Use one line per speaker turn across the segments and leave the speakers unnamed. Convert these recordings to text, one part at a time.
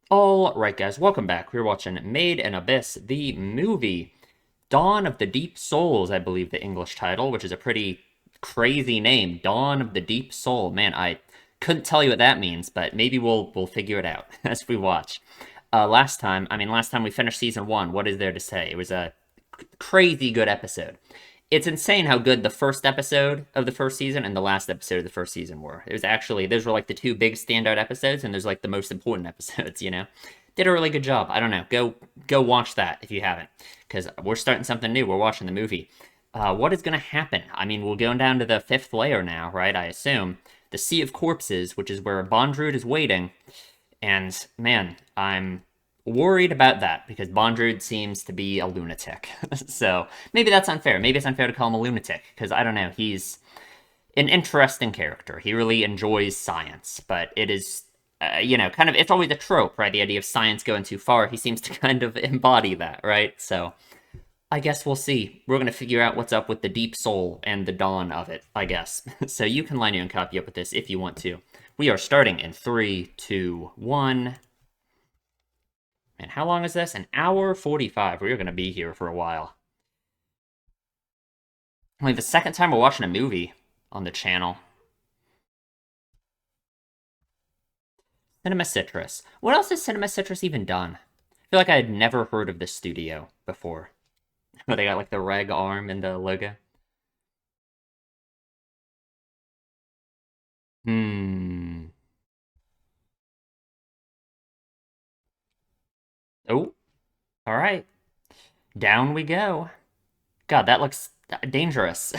All right, guys, welcome back. We're watching Made in Abyss, the movie. Dawn of the Deep Souls, I believe the English title, which is a pretty crazy name. Dawn of the Deep Soul. Man, I couldn't tell you what that means, but maybe we'll figure it out as we watch. Last time we finished season one. What is there to say? It was a crazy good episode. It's insane how good the first episode of the first season and the last episode of the first season were. It was actually those were like the two big standout episodes, and there's like the most important episodes. Did a really good job. I don't know. Go watch that if you haven't, because we're starting something new. We're watching the movie. What is going to happen? I mean, we're going down to the fifth layer now, right? I assume the Sea of Corpses, which is where Bondrewd is waiting. And man, I'm worried about that because Bondrewd seems to be a lunatic. So maybe that's unfair. Maybe it's unfair to call him a lunatic because I don't know. He's an interesting character. He really enjoys science, but it is, kind of, it's always a trope, right? The idea of science going too far. He seems to kind of embody that, right? So I guess we'll see. We're going to figure out what's up with the deep soul and the dawn of it, I guess. So you can line your own copy up with this if you want to. We are starting in 3, 2, 1. And how long is this? An hour 45. We're going to be here for a while. Only the second time we're watching a movie on the channel. Cinema Citrus. What else has Cinema Citrus even done? I feel like I had never heard of this studio before. They got like the reg arm and the logo. Hmm. Oh, all right. Down we go. God, that looks dangerous.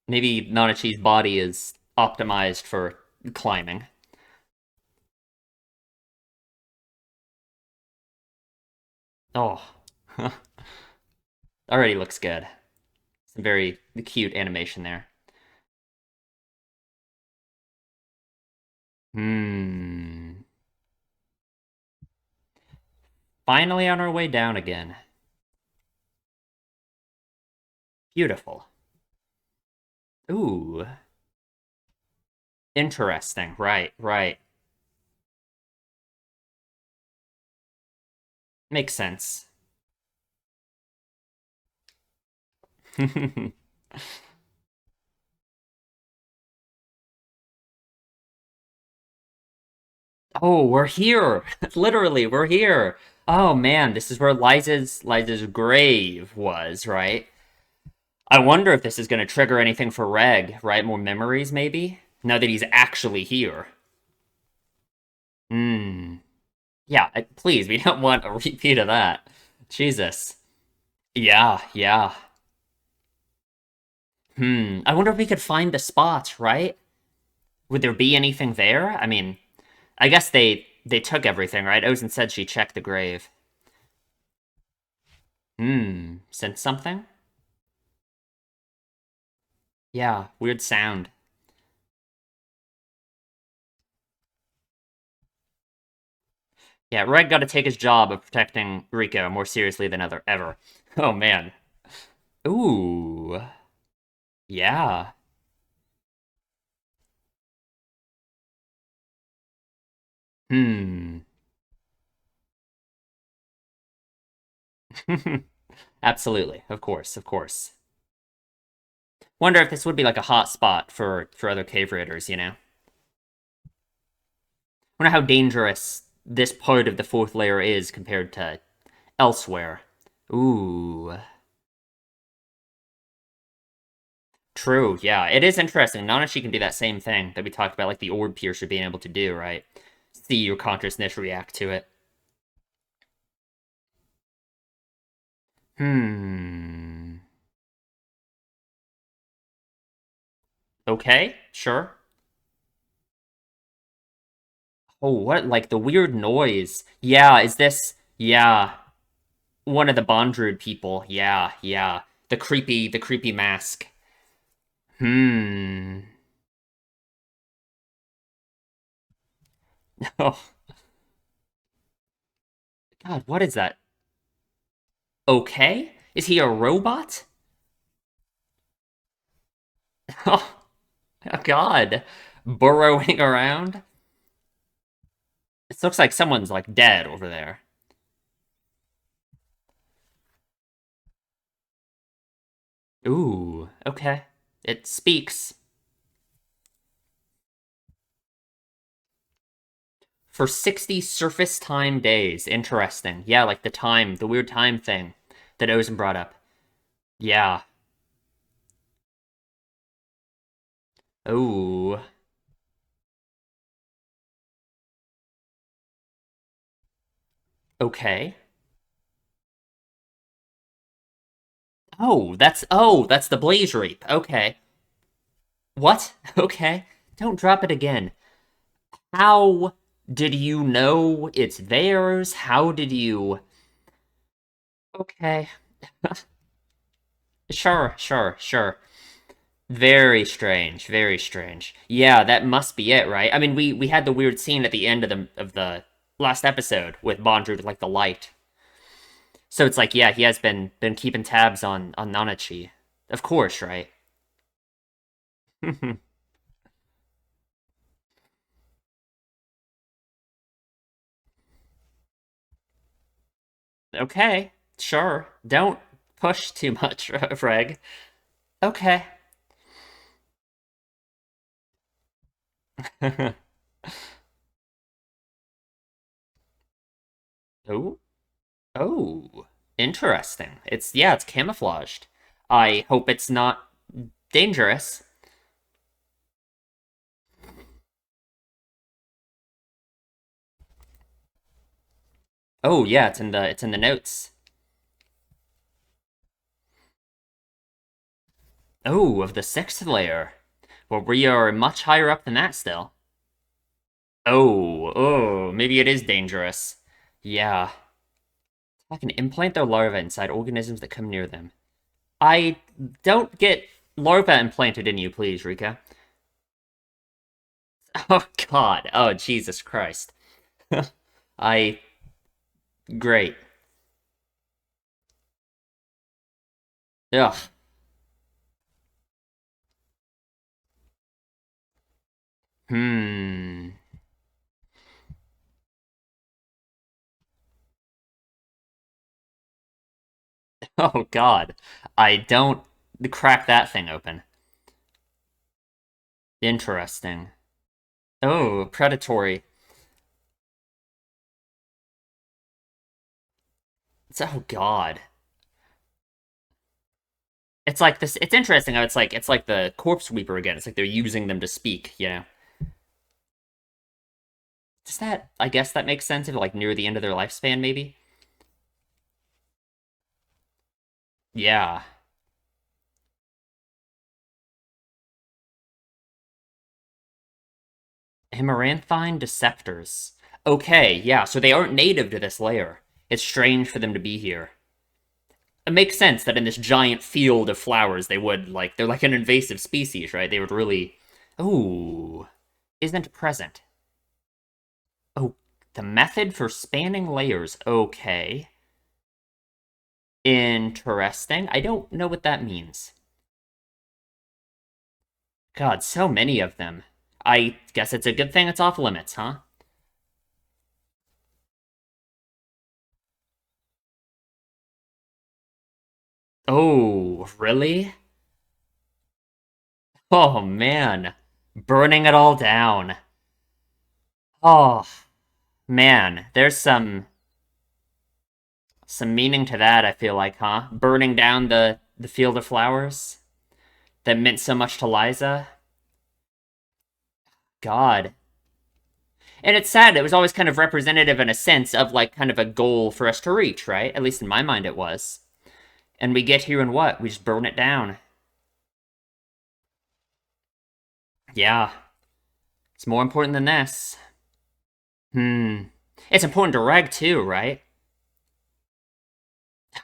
Maybe Nanachi's body is optimized for climbing. Oh, already looks good. Some very cute animation there. Hmm. Finally on our way down again. Beautiful. Ooh. Interesting. Right, right. Makes sense. Oh, we're here. Literally, we're here. Oh man, this is where Liza's grave was, right? I wonder if this is going to trigger anything for Reg, right? More memories, maybe? Now that he's actually here. Hmm. Yeah, please, we don't want a repeat of that. Jesus. Yeah, yeah. I wonder if we could find the spots, right? Would there be anything there? I mean, I guess they took everything, right? Ozen said she checked the grave. Sense something? Yeah, weird sound. Yeah, Reg got to take his job of protecting Rico more seriously than ever. Oh man. Ooh. Yeah. Hmm. Absolutely. Of course, of course. Wonder if this would be like a hot spot for other cave raiders. Wonder how dangerous this part of the fourth layer is compared to elsewhere. Ooh. True, yeah. It is interesting. Nanashi can do that same thing that we talked about, like the orb piercer being able to do, right? See your consciousness react to it. Hmm. Okay, sure. Oh, what? Like the weird noise. Yeah, is this. Yeah. One of the Bondrewd people. Yeah, yeah. The creepy mask. Hmm. Oh, God, what is that? Okay? Is he a robot? Oh, God. Burrowing around? It looks like someone's like dead over there. Ooh, okay. It speaks. For 60 surface time days. Interesting. Yeah, like the time, the weird time thing that Ozen brought up. Yeah. Ooh. Okay. Oh, that's the Blaze Reap. Okay. What? Okay. Don't drop it again. How did you know it's theirs? How did you... Okay. Sure, sure, sure. Very strange, very strange. Yeah, that must be it, right? I mean, we had the weird scene at the end of the last episode with Bondru with like the light. So it's like, yeah, he has been keeping tabs on Nanachi. Of course, right? Okay, sure. Don't push too much, Freg. Okay. Oh, oh, interesting. It's yeah, it's camouflaged. I hope it's not dangerous. Oh yeah, it's in the notes. Oh, of the sixth layer. Well, we are much higher up than that still. Oh, maybe it is dangerous. Yeah. I can implant their larvae inside organisms that come near them. I don't get larva implanted in you, please, Rika. Oh God. Oh Jesus Christ. I great. Ugh. Hmm. Oh God. I don't crack that thing open. Interesting. Oh, predatory. Oh God. It's like this. It's interesting how it's like the corpse weeper again. It's like they're using them to speak. You know. Does that? I guess that makes sense if like near the end of their lifespan, maybe. Yeah. Amaranthine Deceptors. Okay, yeah, so they aren't native to this layer. It's strange for them to be here. It makes sense that in this giant field of flowers they would, like, they're like an invasive species, right? They would really. Ooh. Isn't present. Oh, the method for spanning layers. Okay. Interesting. I don't know what that means. God, so many of them. I guess it's a good thing it's off limits, huh? Oh, really? Oh man, burning it all down. Oh man, there's some meaning to that, I feel like, huh? Burning down the field of flowers that meant so much to Liza. God. And it's sad, it was always kind of representative in a sense of like kind of a goal for us to reach, right? At least in my mind it was. And we get here and what? We just burn it down. Yeah, it's more important than this. Hmm. It's important to Reg too, right?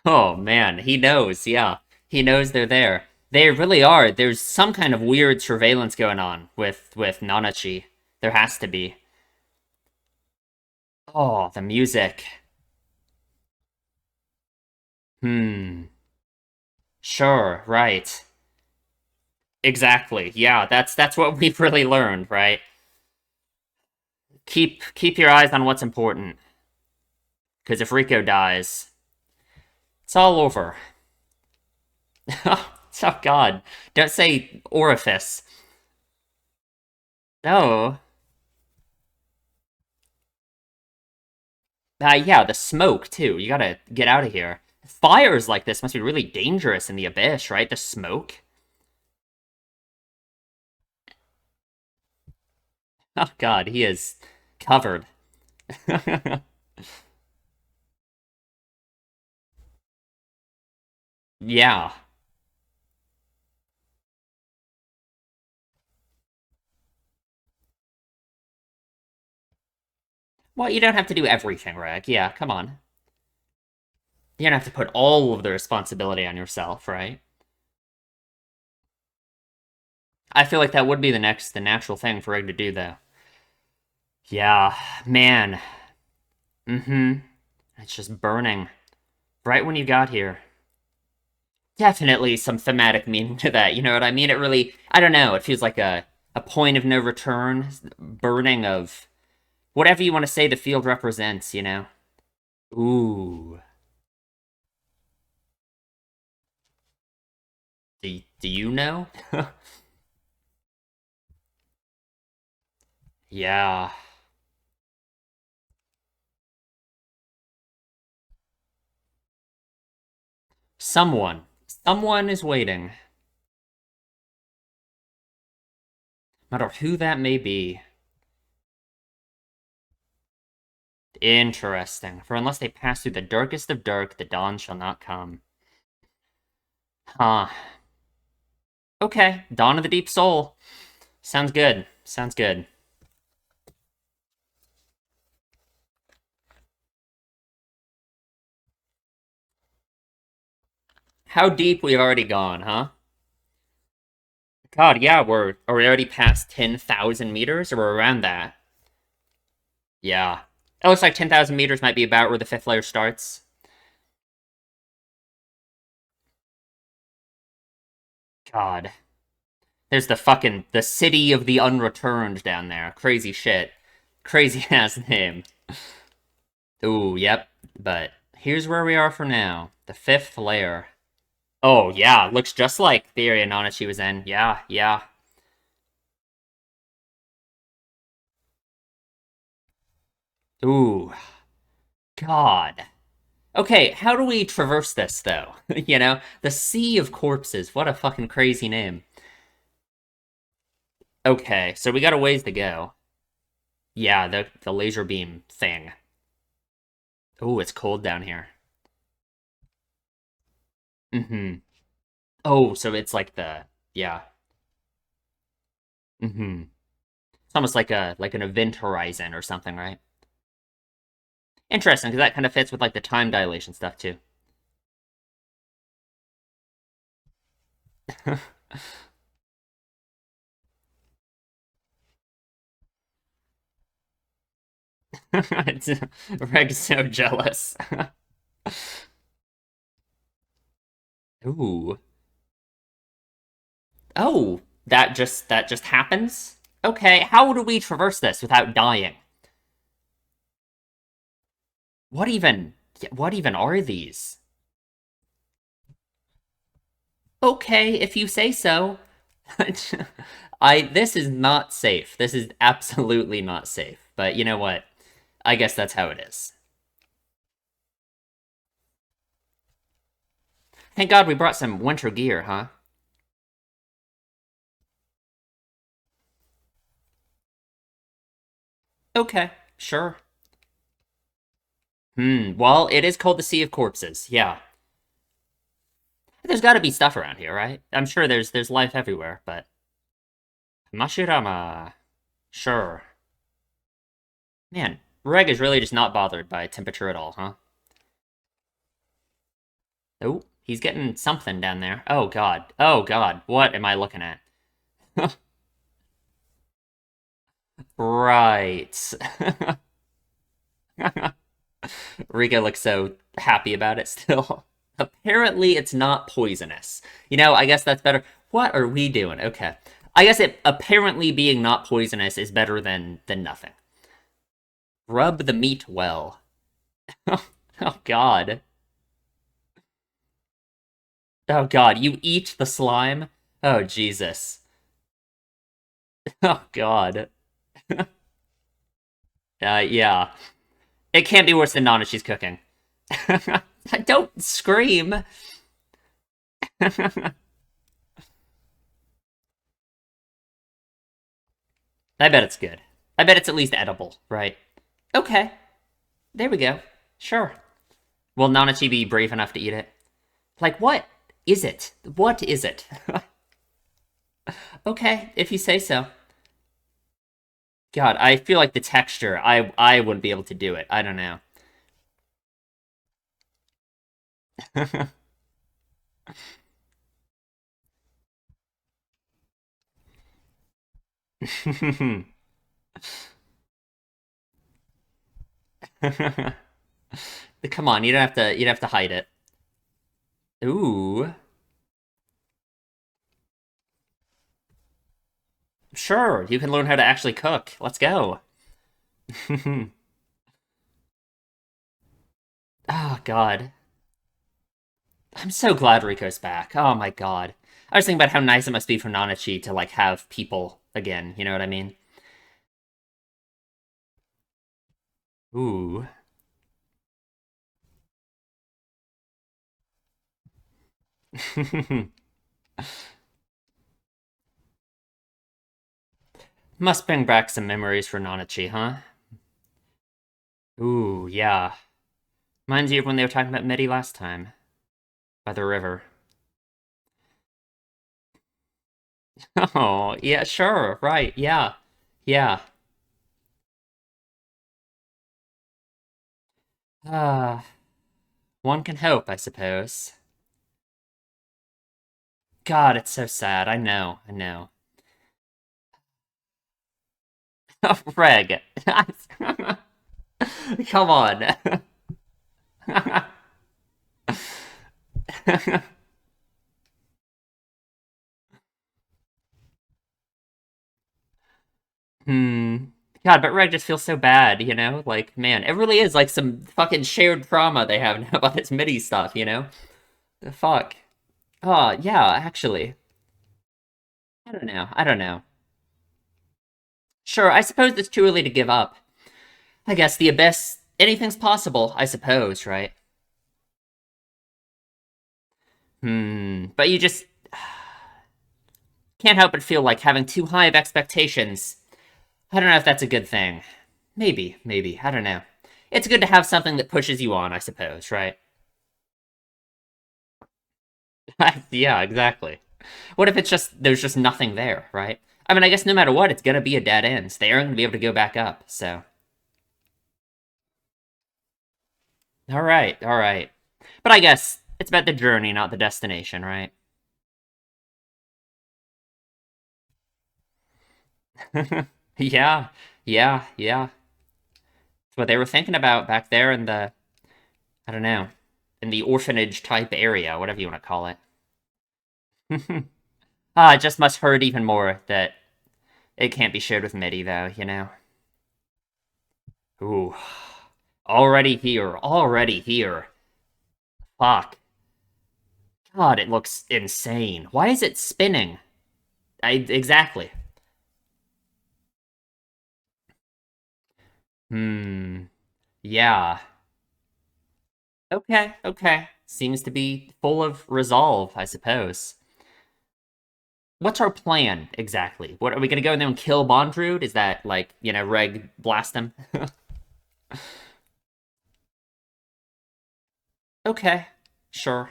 Oh man, he knows, yeah. He knows they're there. They really are. There's some kind of weird surveillance going on with Nanachi. There has to be. Oh, the music. Hmm. Sure, right. Exactly. Yeah, that's what we've really learned, right? Keep your eyes on what's important. Because if Rico dies, it's all over. Oh God! Don't say orifice. No. Yeah, the smoke too. You gotta get out of here. Fires like this must be really dangerous in the abyss, right? The smoke. Oh God, he is covered. Yeah. Well, you don't have to do everything, Reg. Yeah, come on. You don't have to put all of the responsibility on yourself, right? I feel like that would be the natural thing for Reg to do, though. Yeah, man. Mm-hmm. It's just burning. Right when you got here. Definitely some thematic meaning to that, you know what I mean? It really, I don't know, it feels like a point of no return, burning of whatever you want to say the field represents, you know? Ooh. Do you know? Yeah. Someone. Someone is waiting. No matter who that may be. Interesting. For unless they pass through the darkest of dark, the dawn shall not come. Huh. Okay. Dawn of the Deep Soul. Sounds good. Sounds good. How deep we've already gone, huh? God, yeah, are we already past 10,000 meters, or we're around that? Yeah. It looks like 10,000 meters might be about where the fifth layer starts. God. There's the city of the unreturned down there. Crazy shit. Crazy ass name. Ooh, yep. But here's where we are for now. The fifth layer. Oh, yeah. Looks just like the area Nanachi was in. Yeah, yeah. Ooh. God. Okay, how do we traverse this, though? You know? The Sea of Corpses. What a fucking crazy name. Okay, so we got a ways to go. Yeah, the laser beam thing. Ooh, it's cold down here. Mm-hmm. Oh, so it's like the yeah. Mm-hmm. It's almost like an event horizon or something, right? Interesting, because that kind of fits with like the time dilation stuff too. Reg's so jealous. Ooh. Oh, that just happens? Okay, how do we traverse this without dying? What even what even are these? Okay, if you say so. I this is not safe. This is absolutely not safe. But you know what? I guess that's how it is. Thank God we brought some winter gear, huh? Okay, sure. Well, it is called the Sea of Corpses. Yeah. There's got to be stuff around here, right? I'm sure there's life everywhere, but Mashirama. Sure. Man, Reg is really just not bothered by temperature at all, huh? Oh, he's getting something down there. Oh god. Oh god. What am I looking at? Right. Riga looks so happy about it still. Apparently, it's not poisonous. You know, I guess that's better. What are we doing? Okay. I guess it apparently being not poisonous is better than nothing. Rub the meat well. Oh God. Oh God, you eat the slime? Oh Jesus. Oh God. Yeah. It can't be worse than Nana she's cooking. Don't scream. I bet it's good. I bet it's at least edible, right? Okay. There we go. Sure. Will Nanachi be brave enough to eat it? Like, what is it? What is it? Okay, if you say so. God, I feel like the texture, I wouldn't be able to do it. I don't know. Come on, you'd have to hide it. Ooh. Sure, you can learn how to actually cook. Let's go. Oh God. I'm so glad Rico's back. Oh my God. I was thinking about how nice it must be for Nanachi to like have people again, you know what I mean? Ooh. Must bring back some memories for Nanachi, huh? Ooh, yeah. Reminds you of when they were talking about Midi last time. By the river. Oh, yeah, sure, right, yeah. Yeah. Ah, one can hope, I suppose. God, it's so sad. I know, I know. Reg. Come on. Hmm. God, but Reg just feels so bad, you know? Like, man, it really is like some fucking shared trauma they have now about this MIDI stuff, you know? The fuck. Oh, yeah, actually. I don't know. I don't know. Sure, I suppose it's too early to give up. I guess the Abyss, anything's possible, I suppose, right? But you just can't help but feel like having too high of expectations. I don't know if that's a good thing. Maybe, maybe. I don't know. It's good to have something that pushes you on, I suppose, right? Yeah, exactly. What if it's just there's just nothing there, right? I mean, I guess no matter what, it's gonna be a dead end. They aren't gonna be able to go back up. So, all right, all right. But I guess it's about the journey, not the destination, right? Yeah, yeah, yeah. It's what they were thinking about back there in the I don't know, in the orphanage type area, whatever you want to call it. It just must hurt even more that it can't be shared with Midi, though, you know? Ooh. Already here. Already here. Fuck. God, it looks insane. Why is it spinning? Exactly. Hmm. Yeah. Okay, okay. Seems to be full of resolve, I suppose. What's our plan exactly? What are we gonna go in there and kill Bondrewd? Is that like, you know, Reg blast him? Okay. Sure.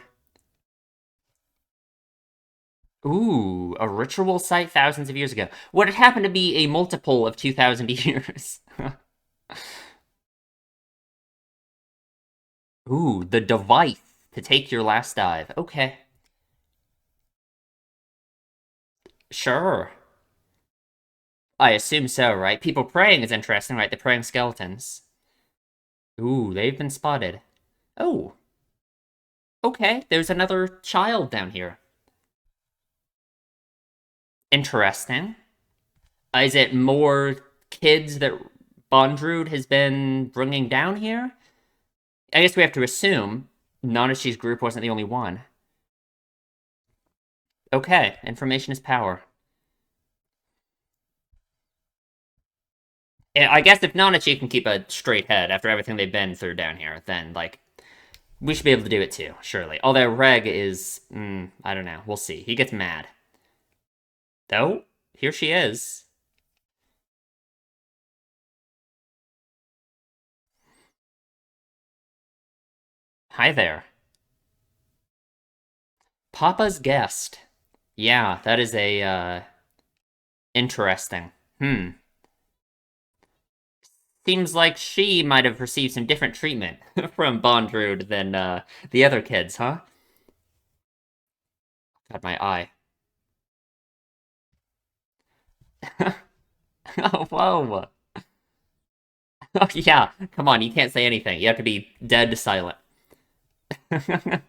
Ooh, a ritual site thousands of years ago. Would it happen to be a multiple of 2,000 years? Ooh, the device to take your last dive. Okay, sure. I assume so, right? People praying is interesting, right? The praying skeletons. Ooh, they've been spotted. Oh, okay. There's another child down here. Interesting. Is it more kids that Bondrewd has been bringing down here? I guess we have to assume Nanachi's group wasn't the only one. Okay, information is power. I guess if Nanachi can keep a straight head after everything they've been through down here, then, like, we should be able to do it too, surely. Although Reg is, I don't know. We'll see. He gets mad. Oh, here she is. Hi there. Papa's guest. Yeah, that is interesting. Seems like she might have received some different treatment from Bondrewd than, the other kids, huh? Got my eye. Oh, whoa. Oh, yeah. Come on, you can't say anything. You have to be dead silent. Are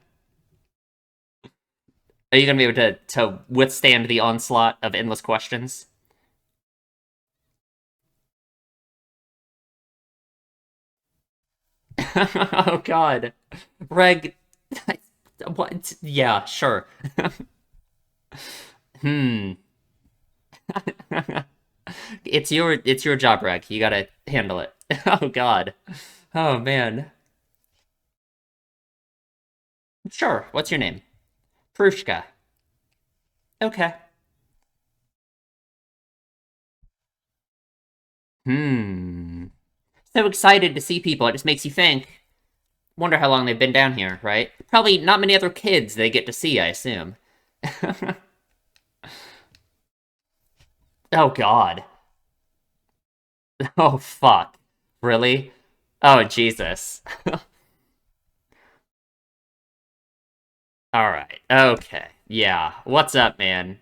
you gonna be able to withstand the onslaught of endless questions? Oh god. Reg, what? Yeah, sure. Hmm. It's your job, Reg. You gotta handle it. Oh god. Oh man. Sure. What's your name? Prushka. Okay. Hmm. So excited to see people. It just makes you think. Wonder how long they've been down here, right? Probably not many other kids they get to see, I assume. Oh god. Oh fuck. Really? Oh Jesus. Alright. Okay. Yeah. What's up, man?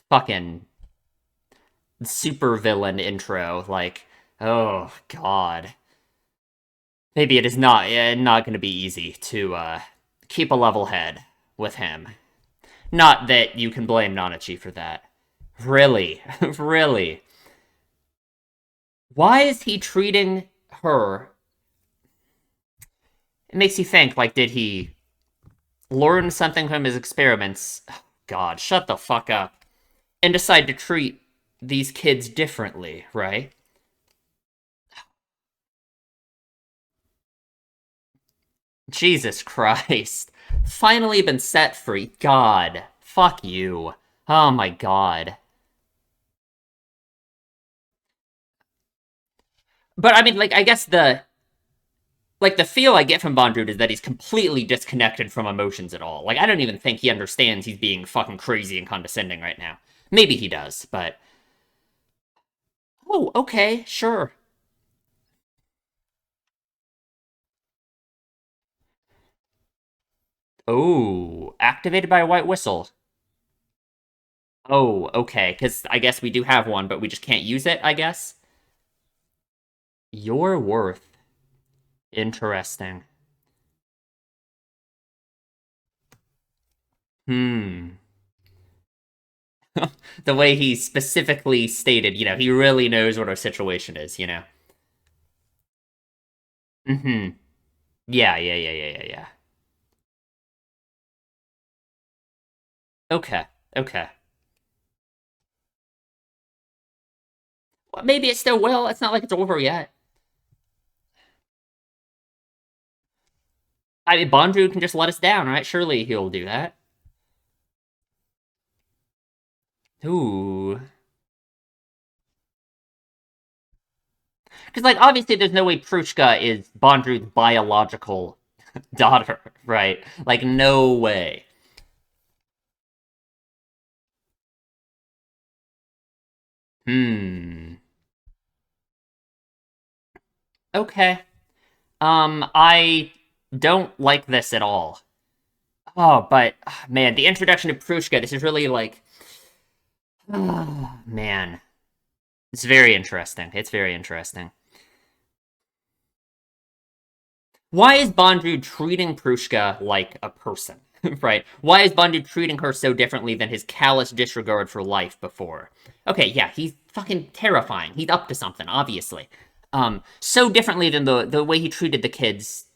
Fucking super villain intro. Like, oh god. Maybe it is not gonna be easy to keep a level head with him. Not that you can blame Nanachi for that. Really? Really? Why is he treating her? It makes you think, like, did he learn something from his experiments? God, shut the fuck up. And decide to treat these kids differently, right? Jesus Christ. Finally been set free. God. Fuck you. Oh my god. But I mean, like, I guess the feel I get from Bondrewd is that he's completely disconnected from emotions at all. Like, I don't even think he understands he's being fucking crazy and condescending right now. Maybe he does, but oh, okay, sure. Oh, activated by a white whistle. Oh, okay, because I guess we do have one, but we just can't use it, I guess. Your worth. Interesting. Hmm. The way he specifically stated, he really knows what our situation is. Mm-hmm. Yeah, yeah, yeah, yeah, yeah, yeah. Okay, okay. Well, maybe it still will. It's not like it's over yet. I mean, Bondru can just let us down, right? Surely he'll do that. Ooh. Because, like, obviously there's no way Prushka is Bondru's biological daughter, right? Like, no way. Hmm. Okay. I don't like this at all. Oh, but man, the introduction to Prushka, this is really like, oh, man, it's very interesting. It's very interesting. Why is Bondru treating Prushka like a person? Right. Why is Bundu treating her so differently than his callous disregard for life before? Okay, yeah, he's fucking terrifying. He's up to something, obviously. So differently than the way he treated the kids.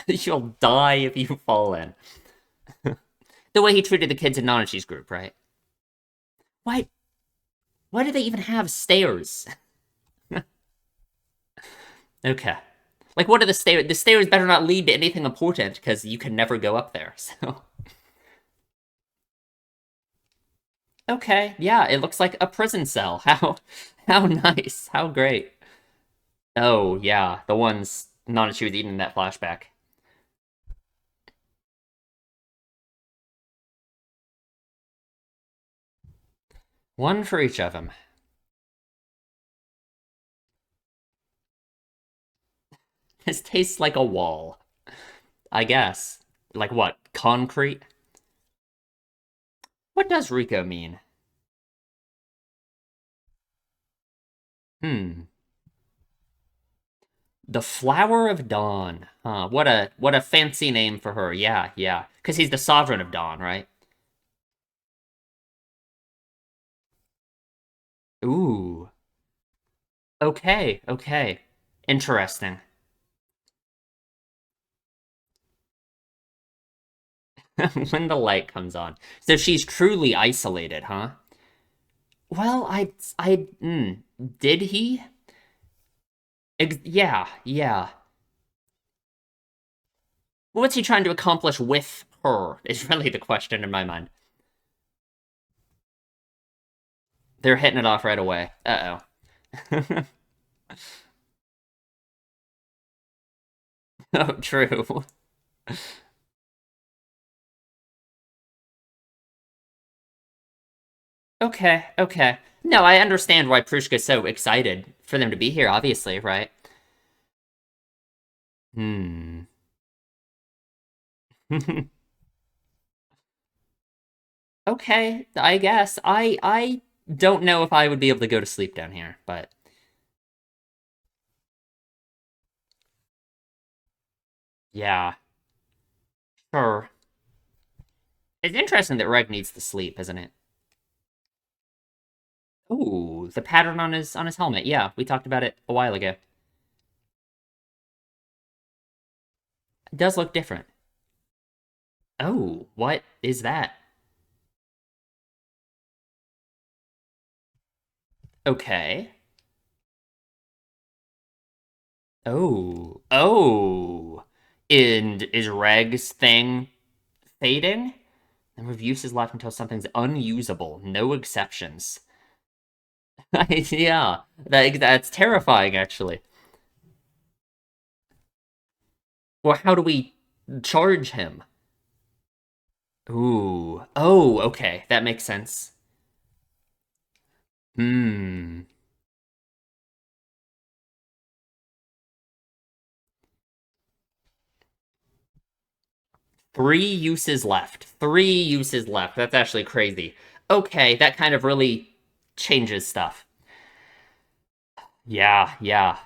You'll die if you fall in. The way he treated the kids in Nanachi's group, right? Why? Why do they even have stairs? Okay. Like, what are the stairs? The stairs better not lead to anything important because you can never go up there. So, okay, yeah, it looks like a prison cell. How nice. How great. Oh, yeah, the ones Nanachi was eating in that flashback. One for each of them. This tastes like a wall, I guess. Like what? Concrete? What does Rico mean? Hmm. The Flower of Dawn. Huh. What a fancy name for her. Yeah, yeah. Because he's the sovereign of Dawn, right? Ooh. Okay, okay. Interesting. When the light comes on. So she's truly isolated, huh? Well, did he? Yeah, yeah. What's he trying to accomplish with her is really the question in my mind. They're hitting it off right away. Uh-oh. Oh, true. Okay, okay. No, I understand why Prushka's so excited for them to be here, obviously, right? Hmm. Okay, I guess. I don't know if I would be able to go to sleep down here, but yeah, sure. It's interesting that Reg needs to sleep, isn't it? Ooh, the pattern on his helmet. Yeah, we talked about it a while ago. It does look different. Oh, what is that? Okay. Oh. Oh. And is Reg's thing fading? Number of uses left until something's unusable. No exceptions. Yeah, that's terrifying, actually. Well, how do we charge him? Ooh. Oh, okay. That makes sense. Hmm. Three uses left. Three uses left. That's actually crazy. Okay, that kind of really changes stuff. Yeah, yeah.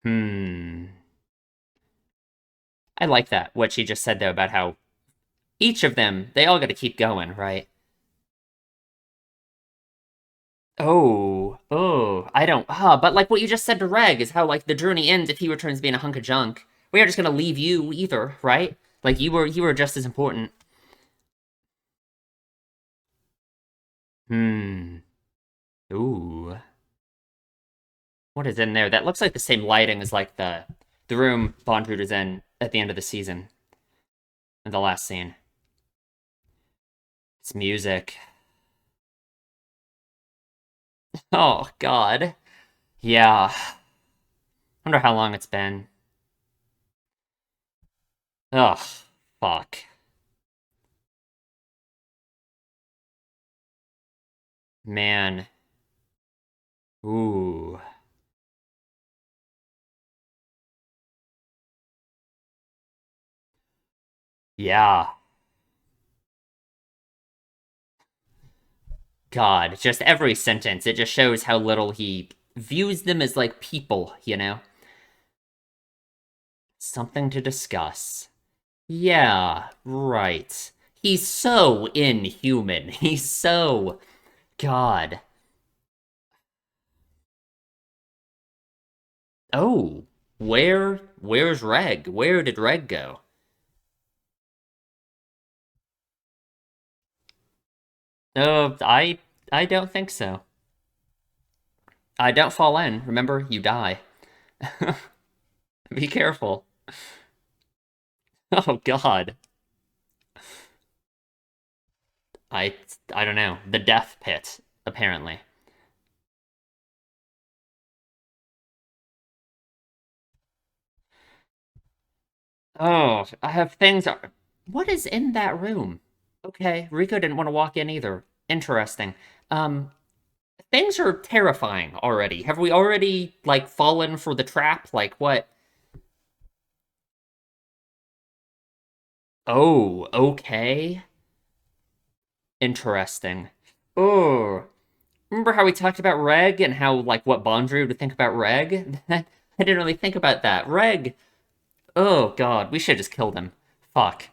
Hmm. I like that, what she just said, though, about how each of them, they all got to keep going, right? Oh, I don't. But like what you just said to Reg is how like the journey ends if he returns being a hunk of junk. We are just gonna leave you either, right? Like you were just as important. Hmm. Ooh. What is in there? That looks like the same lighting as like the room Bondrewd is in at the end of the season, in the last scene. It's music. Oh God. Yeah. Wonder how long it's been. Ugh. Fuck. Man. Ooh. Yeah. God, just every sentence, it just shows how little he views them as like people, you know? Something to discuss. Yeah, right. He's so inhuman. He's so... God. Oh, where's Reg? Where did Reg go? Oh, I don't think so. I don't fall in. Remember, you die. Be careful. Oh God. I I don't know. The death pit, apparently. Oh, I have things. What is in that room? Okay, Rico didn't want to walk in either. Interesting. Um, things are terrifying already. Have we already like fallen for the trap? Like what? Oh, okay. Interesting. Oh, remember how we talked about Reg and how like what Bondry would think about Reg? I didn't really think about that. Reg. Oh God, we should have just killed him. Fuck.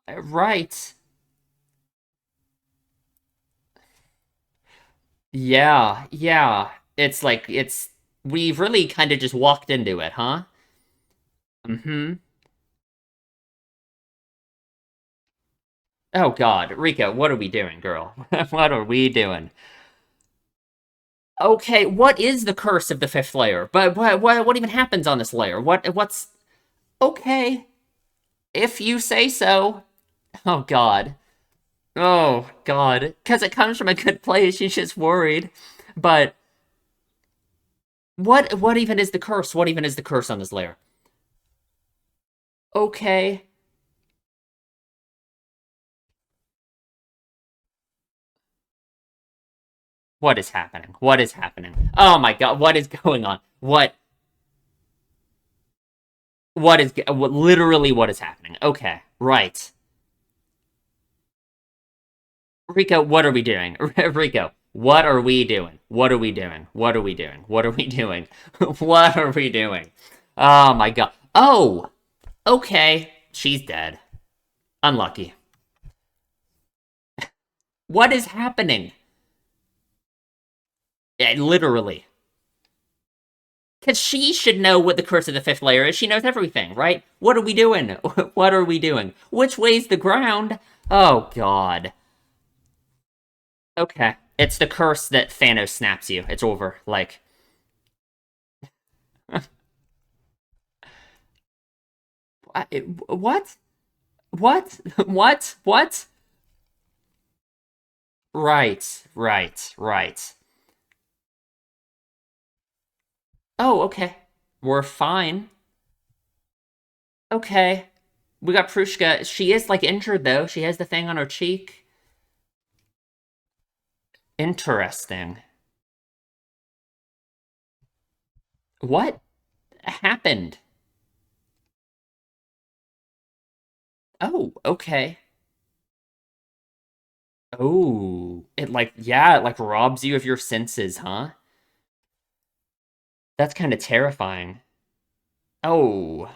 Right. Yeah, yeah. It's like we've really kind of just walked into it, huh? Mm-hmm. Oh God, Rika, what are we doing, girl? What are we doing? Okay, what is the curse of the fifth layer? But what even happens on this layer? What's okay? If you say so. Oh God. Oh God. Because it comes from a good place. She's just worried. But what even is the curse? What even is the curse on this layer? Okay. What is happening? What is happening? Oh my God, what is going on? What is literally what is happening? Okay, right. Rico, what are we doing? Rico, what are we doing? What are we doing? What are we doing? What are we doing? What are we doing? Oh my God. Oh, okay. She's dead. Unlucky. What is happening? Yeah, literally. Because she should know what the curse of the fifth layer is. She knows everything, right? What are we doing? What are we doing? Which way's the ground? Oh, God. Okay. It's the curse that Thanos snaps you. It's over. Like, what? What? What? What? Right, right, right. Oh, okay. We're fine. Okay. We got Prushka. She is, like, injured, though. She has the thing on her cheek. Interesting. What happened? Oh, okay. Oh, it like, yeah, it like robs you of your senses, huh? That's kind of terrifying. Oh,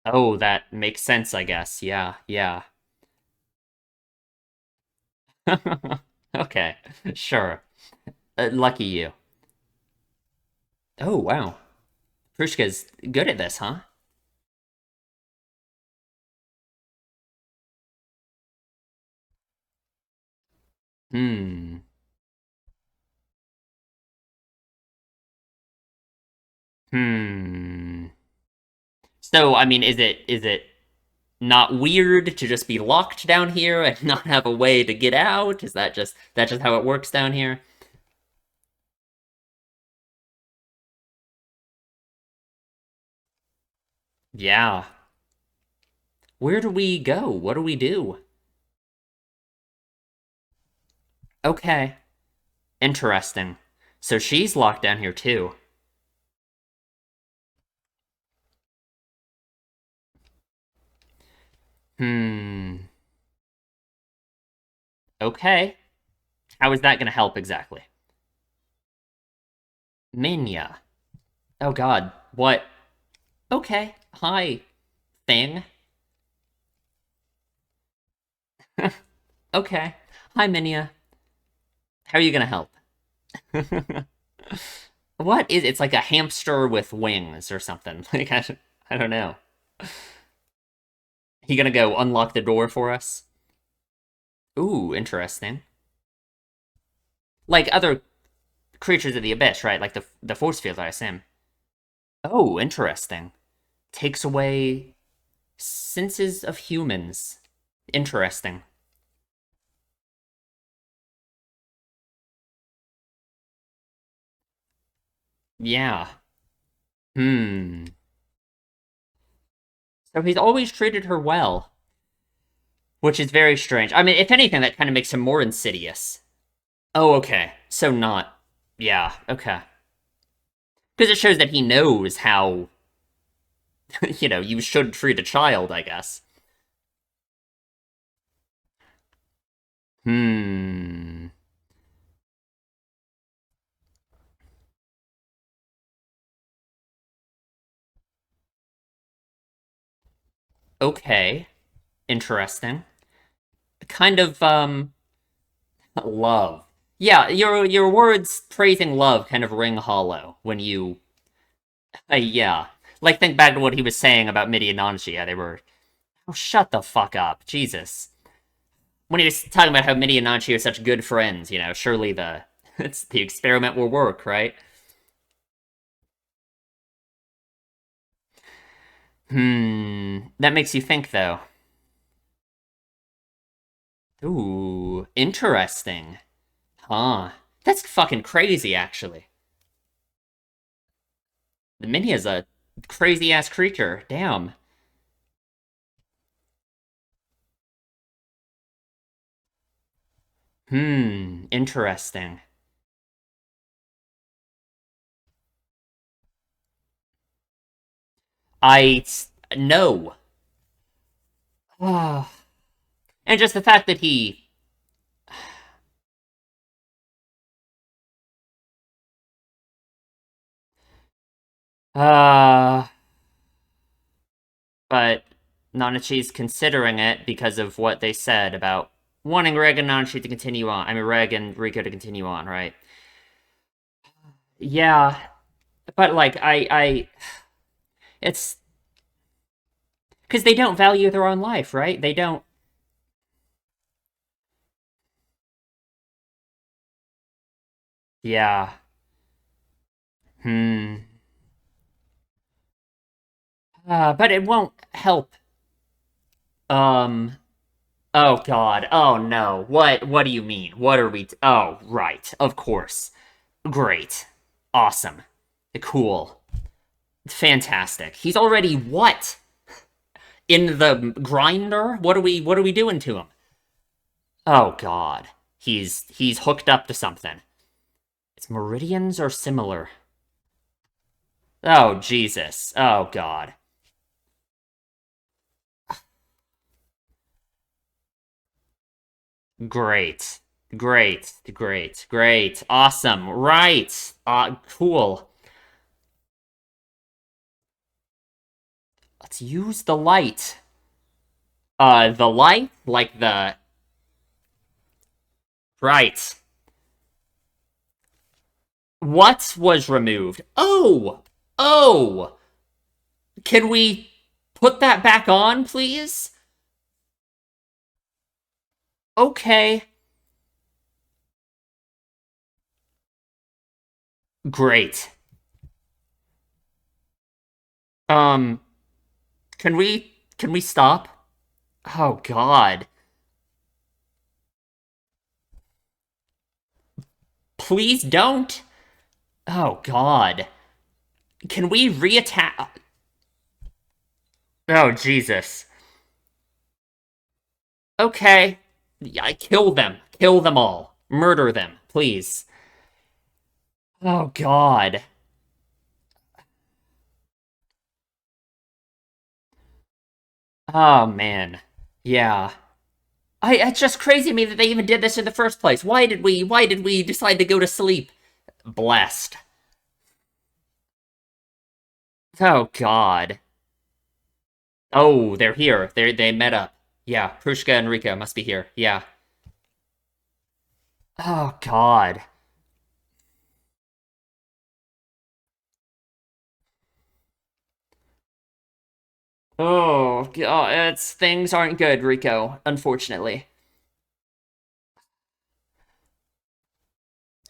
oh, that makes sense, I guess. Yeah, yeah. Okay, sure. Lucky you. Oh, wow. Prushka's good at this, huh? Hmm. Hmm. So, I mean, is it not weird to just be locked down here and not have a way to get out? Is that just how it works down here? Yeah. Where do we go? What do we do? Okay. Interesting. So she's locked down here too. Hmm. Okay. How is that gonna help exactly? Minya. Oh god. What? Okay. Hi, thing. Okay. Hi, Minya. How are you gonna help? What is it's like a hamster with wings or something. Like I don't know. He gonna go unlock the door for us? Ooh, interesting. Like other creatures of the abyss, right? Like the force field, I assume. Oh, interesting. Takes away senses of humans. Interesting. Yeah. Hmm. So he's always treated her well, which is very strange. I mean, if anything, that kind of makes him more insidious. Oh, okay. So not. Yeah, okay. Because it shows that he knows how, you should treat a child, I guess. Hmm. Okay. Interesting. Kind of, love. Yeah, your words praising love kind of ring hollow when you yeah. Like think back to what he was saying about Midi and Nanchi. Yeah, they were oh shut the fuck up. Jesus. When he was talking about how Midi and Nanchi are such good friends, surely the it's the experiment will work, right? That makes you think though. Ooh, interesting. Huh. That's fucking crazy actually. The Mini is a crazy ass creature. Damn. Interesting. I no. Ah. And just the fact that he uh but Nanachi's considering it because of what they said about wanting Reg and Nanachi to continue on. I mean Reg and Rico to continue on, right? Yeah, but like I it's because they don't value their own life, right? They don't. Yeah. Hmm. But it won't help. Um. Oh God. Oh no. What do you mean? What are we? Oh right. Of course. Great. Awesome. Cool. Fantastic. He's already what? In the grinder? What are we doing to him? Oh god. He's hooked up to something. Its meridians are similar. Oh Jesus. Oh god. Great. Great. Great. Great. Awesome. Right. Cool. Let's use the light. The light? Like the right. What was removed? Oh! Oh! Can we put that back on, please? Okay. Great. Um, can we stop? Oh god. Please don't. Oh god. Can we reattach? Oh Jesus. Okay. Yeah, kill them. Kill them all. Murder them, please. Oh god. Oh man. Yeah. It's just crazy to me that they even did this in the first place. Why did we decide to go to sleep? Blessed. Oh God. Oh, they're here. They met up. Yeah, Prushka and Rika must be here. Yeah. Oh God. Oh God, it's things aren't good, Rico, unfortunately.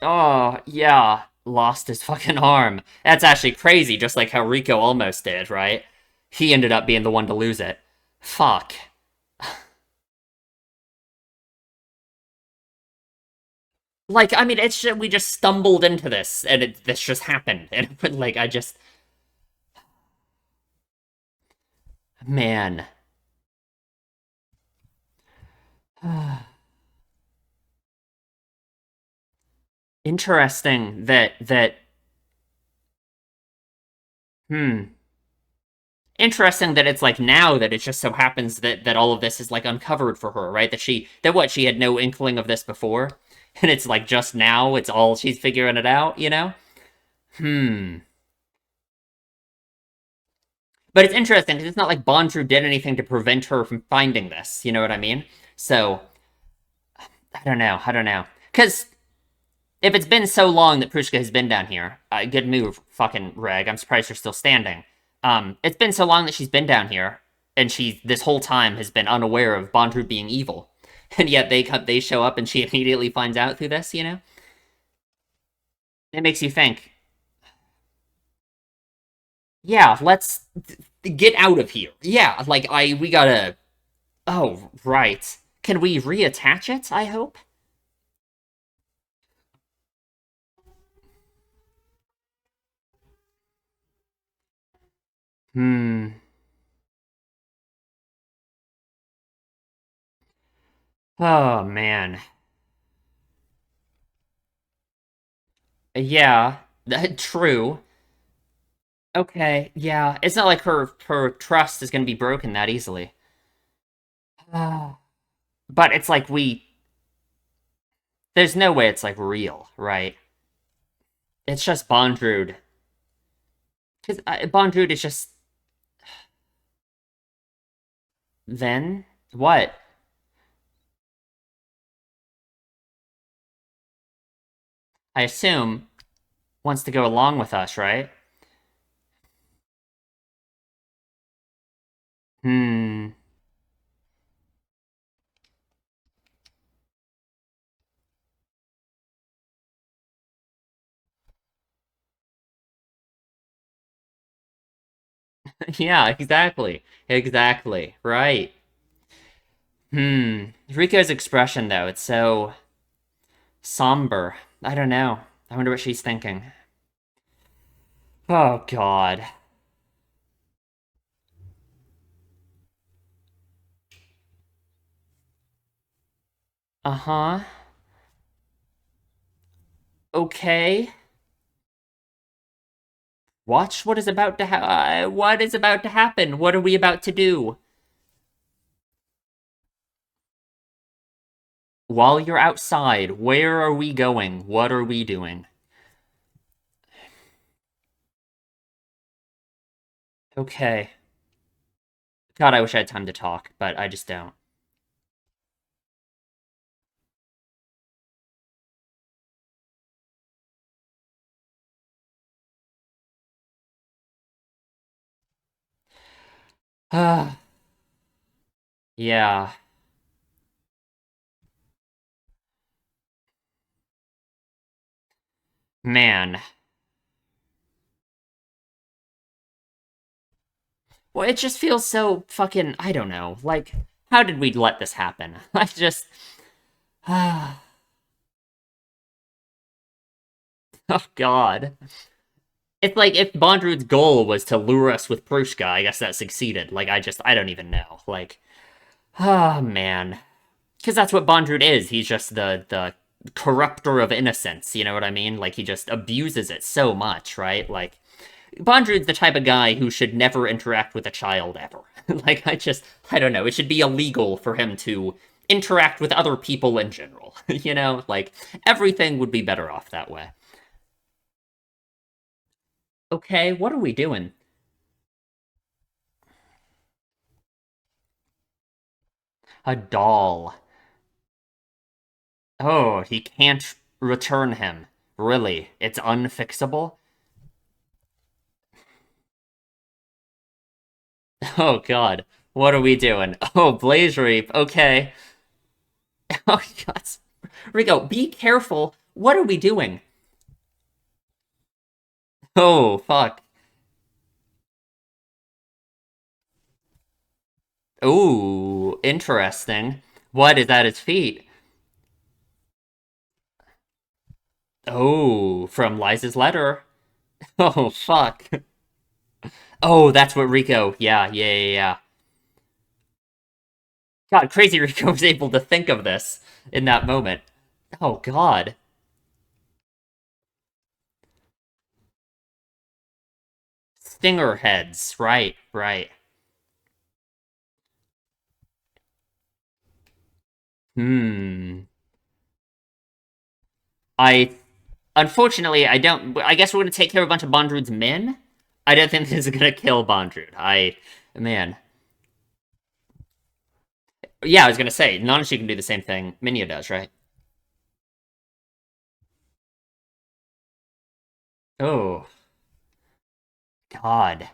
Oh, yeah. Lost his fucking arm. That's actually crazy, just like how Rico almost did, right? He ended up being the one to lose it. Fuck. Like, I mean, it's just, we just stumbled into this, and this just happened. And, like, I just. Man. Interesting that. Hmm. Interesting that it's like now that it just so happens that all of this is like uncovered for her, right? She had no inkling of this before, and it's like just now it's all she's figuring it out, you know? Hmm. But it's interesting because it's not like Bondrew did anything to prevent her from finding this. You know what I mean? So I don't know. I don't know. Because if it's been so long that Prushka has been down here, good move, fucking Reg. I'm surprised you're still standing. It's been so long that she's been down here, and she this whole time has been unaware of Bondrew being evil, and yet they show up and she immediately finds out through this. You know, it makes you think. Yeah, let's get out of here. Yeah, like we gotta. Oh right. Can we reattach it? I hope. Hmm. Oh man. Yeah, true. Okay, yeah. It's not like her trust is gonna be broken that easily. But it's like there's no way it's like real, right? It's just Bondrewd. Because Bondrewd is just then what? I assume wants to go along with us, right? Hmm. Yeah, exactly. Exactly. Right. Hmm. Riko's expression though, it's so somber. I don't know. I wonder what she's thinking. Oh God. Uh-huh. Okay. Watch what is about to what is about to happen? What are we about to do? While you're outside, where are we going? What are we doing? Okay. God, I wish I had time to talk, but I just don't. Ah, yeah. Man. Well, it just feels so fucking, I don't know. Like, how did we let this happen? I just. Oh, God. It's like if Bondrewd's goal was to lure us with Prushka, I guess that succeeded. Like, I don't even know. Like, oh, man. Because that's what Bondrewd is. He's just the corrupter of innocence. You know what I mean? Like he just abuses it so much, right? Like Bondrewd's the type of guy who should never interact with a child ever. Like I don't know. It should be illegal for him to interact with other people in general. You know, like everything would be better off that way. Okay, what are we doing? A doll. Oh, he can't return him. Really? It's unfixable? Oh god. What are we doing? Oh, Blaze Reap. Okay. Oh god. Rico, be careful. What are we doing? Oh, fuck. Ooh, interesting. What is at his feet? Oh, from Liza's letter. Oh, fuck. Oh, that's what Rico. Yeah. God, Crazy Rico was able to think of this in that moment. Oh, God. Stinger heads. Right. Hmm. I Unfortunately, I don't. I guess we're gonna take care of a bunch of Bondrewd's men. I don't think this is gonna kill Bondrewd. Man. Yeah, I was gonna say, Nanashi can do the same thing Minya does, right? Oh, God.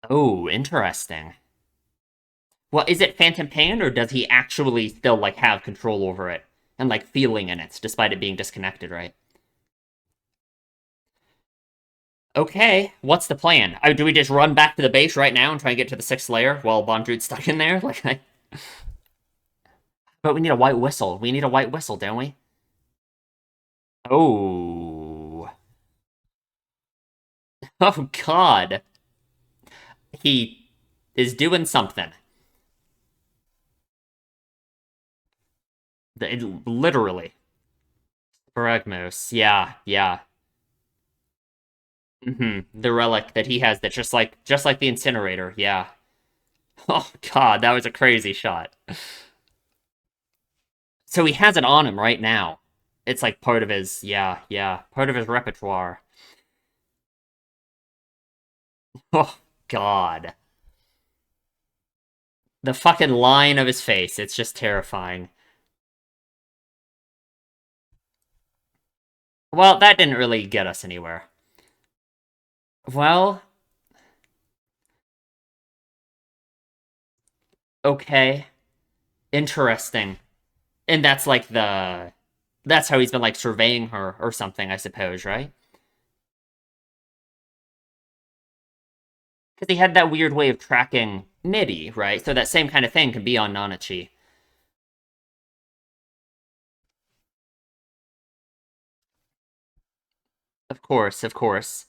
Oh, interesting. Well, is it Phantom Pain, or does he actually still, like, have control over it? And, like, feeling in it, despite it being disconnected, right? Okay, what's the plan? Do we just run back to the base right now and try and get to the sixth layer while Bondrewd's stuck in there? But we need a white whistle. We need a white whistle, don't we? Oh. Oh, God. He is doing something. Literally. Paragmos. Yeah. The relic that he has that's just like the incinerator. Yeah. Oh, God, that was a crazy shot. So he has it on him right now. It's like part of his, yeah, part of his repertoire. Oh, God. The fucking line of his face. It's just terrifying. Well, that didn't really get us anywhere. Well, okay. Interesting. And that's how he's been like surveying her or something, I suppose, right? Because he had that weird way of tracking Niddy, right? So that same kind of thing can be on Nanachi. Of course.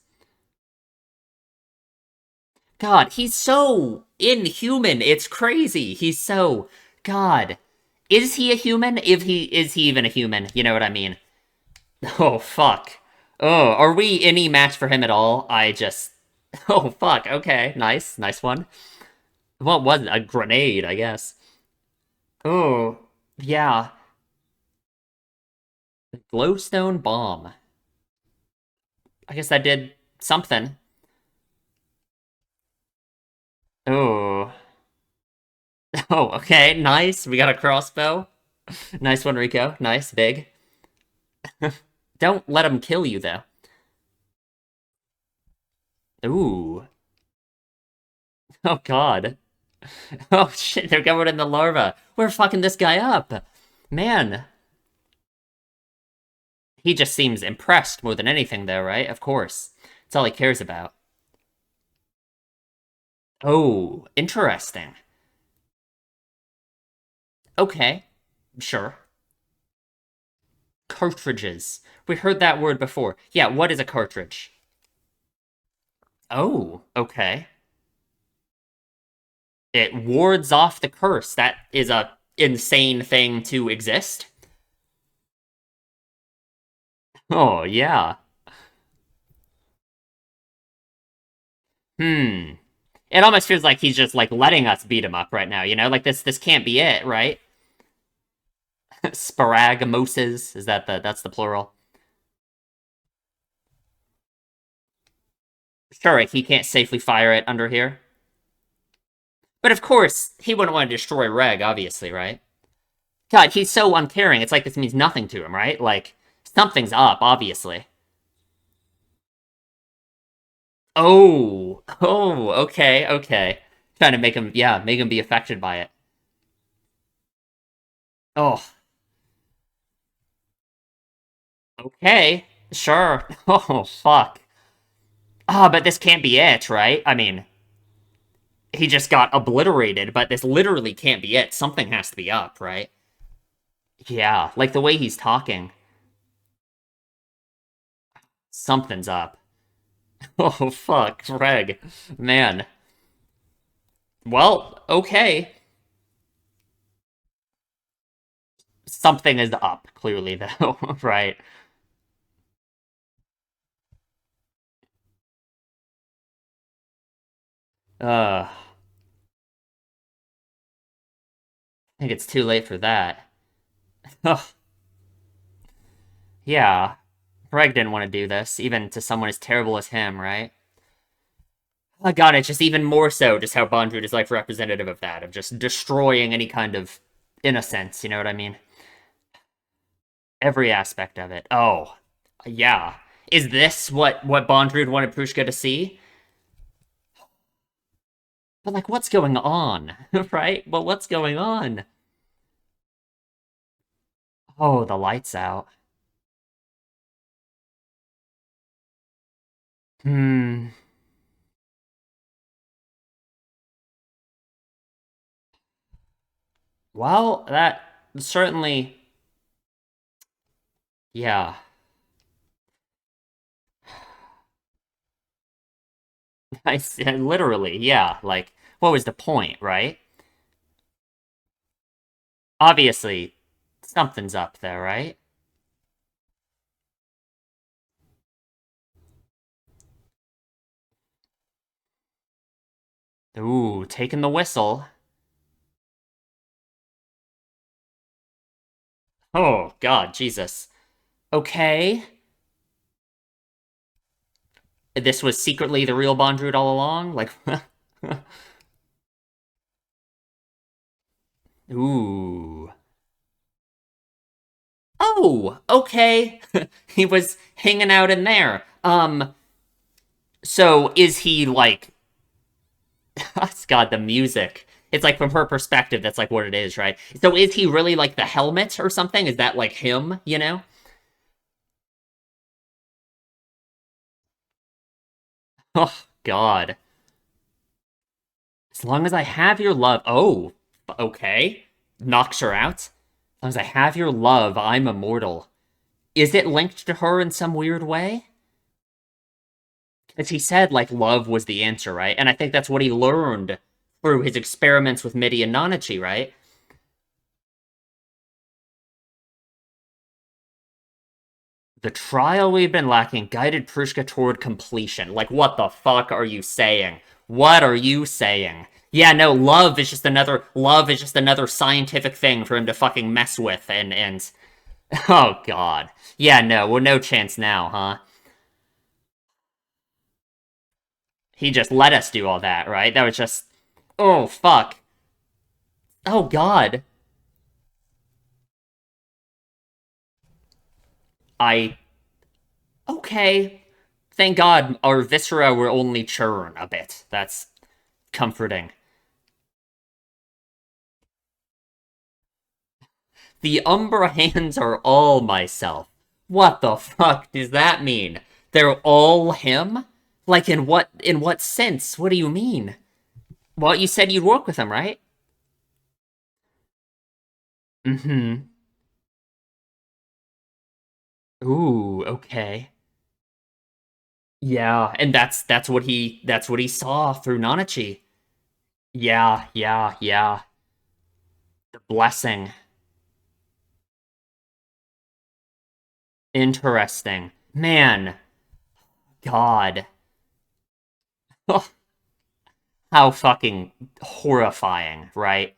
God, he's so inhuman. It's crazy. He's so God. Is he a human? If he is he even a human? You know what I mean? Oh fuck. Oh, are we any match for him at all? I just Oh fuck. Okay. Nice one. What was it? A grenade, I guess. Oh, yeah. Glowstone bomb. I guess that did something. Oh. Oh, okay, nice. We got a crossbow. Nice one, Rico. Nice, big. Don't let him kill you, though. Ooh. Oh, God. Oh, shit, they're covered in the larva. We're fucking this guy up. Man. He just seems impressed more than anything, though, right? Of course. That's all he cares about. Oh, interesting. Okay, sure. Cartridges. We heard that word before. Yeah, what is a cartridge? Oh, okay. It wards off the curse. That is a insane thing to exist. Oh, yeah. Hmm. It almost feels like he's just like letting us beat him up right now, you know? Like this can't be it, right? Sparagmoses, is that that's the plural? Sure, he can't safely fire it under here. But of course, he wouldn't want to destroy Reg, obviously, right? God, he's so uncaring. It's like this means nothing to him, right? Like, something's up, obviously. Oh, okay, okay. Trying to make him, yeah, make him be affected by it. Oh, okay, sure. Oh, fuck. Ah, but this can't be it, right? I mean, he just got obliterated, but this literally can't be it. Something has to be up, right? Yeah, like the way he's talking. Something's up. Oh, fuck, Reg. Man. Well, okay. Something is up, clearly, though, right? I think it's too late for that. Oh, yeah. Reg didn't want to do this, even to someone as terrible as him, right? Oh god, it's just even more so just how Bondrewd is like representative of that, of just destroying any kind of innocence, you know what I mean? Every aspect of it. Oh, yeah. Is this what Bondrewd wanted Prushka to see? But like, what's going on, right? Well, what's going on? Oh, the lights out. Hmm. Well, that certainly, yeah. I literally, yeah. Like, what was the point, right? Obviously, something's up there, right? Ooh, taking the whistle. Oh, God, Jesus. Okay. This was secretly the real Bondrewd all along? Like, ooh. Oh, okay. He was hanging out in there. So is he like, God, the music. It's like from her perspective, that's like what it is, right? So is he really like the helmet or something? Is that like him, you know? Oh, God. As long as I have your love. Oh, okay. Knocks her out. As long as I have your love, I'm immortal. Is it linked to her in some weird way? As he said, like, love was the answer, right? And I think that's what he learned through his experiments with Midi and Nanachi, right? The trial we've been lacking guided Prushka toward completion. Like, what the fuck are you saying? What are you saying? Yeah, no, love is just another scientific thing for him to fucking mess with and oh god. Yeah, no, well no chance now, huh? He just let us do all that, right? That was just oh fuck. Oh god. I okay. Thank God our viscera were only churn a bit. That's comforting. The Umbra hands are all myself. What the fuck does that mean? They're all him? Like in what sense? What do you mean? Well, you said you'd work with him, right? Mm-hmm. Ooh, okay. Yeah, and that's what he saw through Nanachi. Yeah, yeah, yeah. The blessing. Interesting. Man, God. How fucking horrifying, right?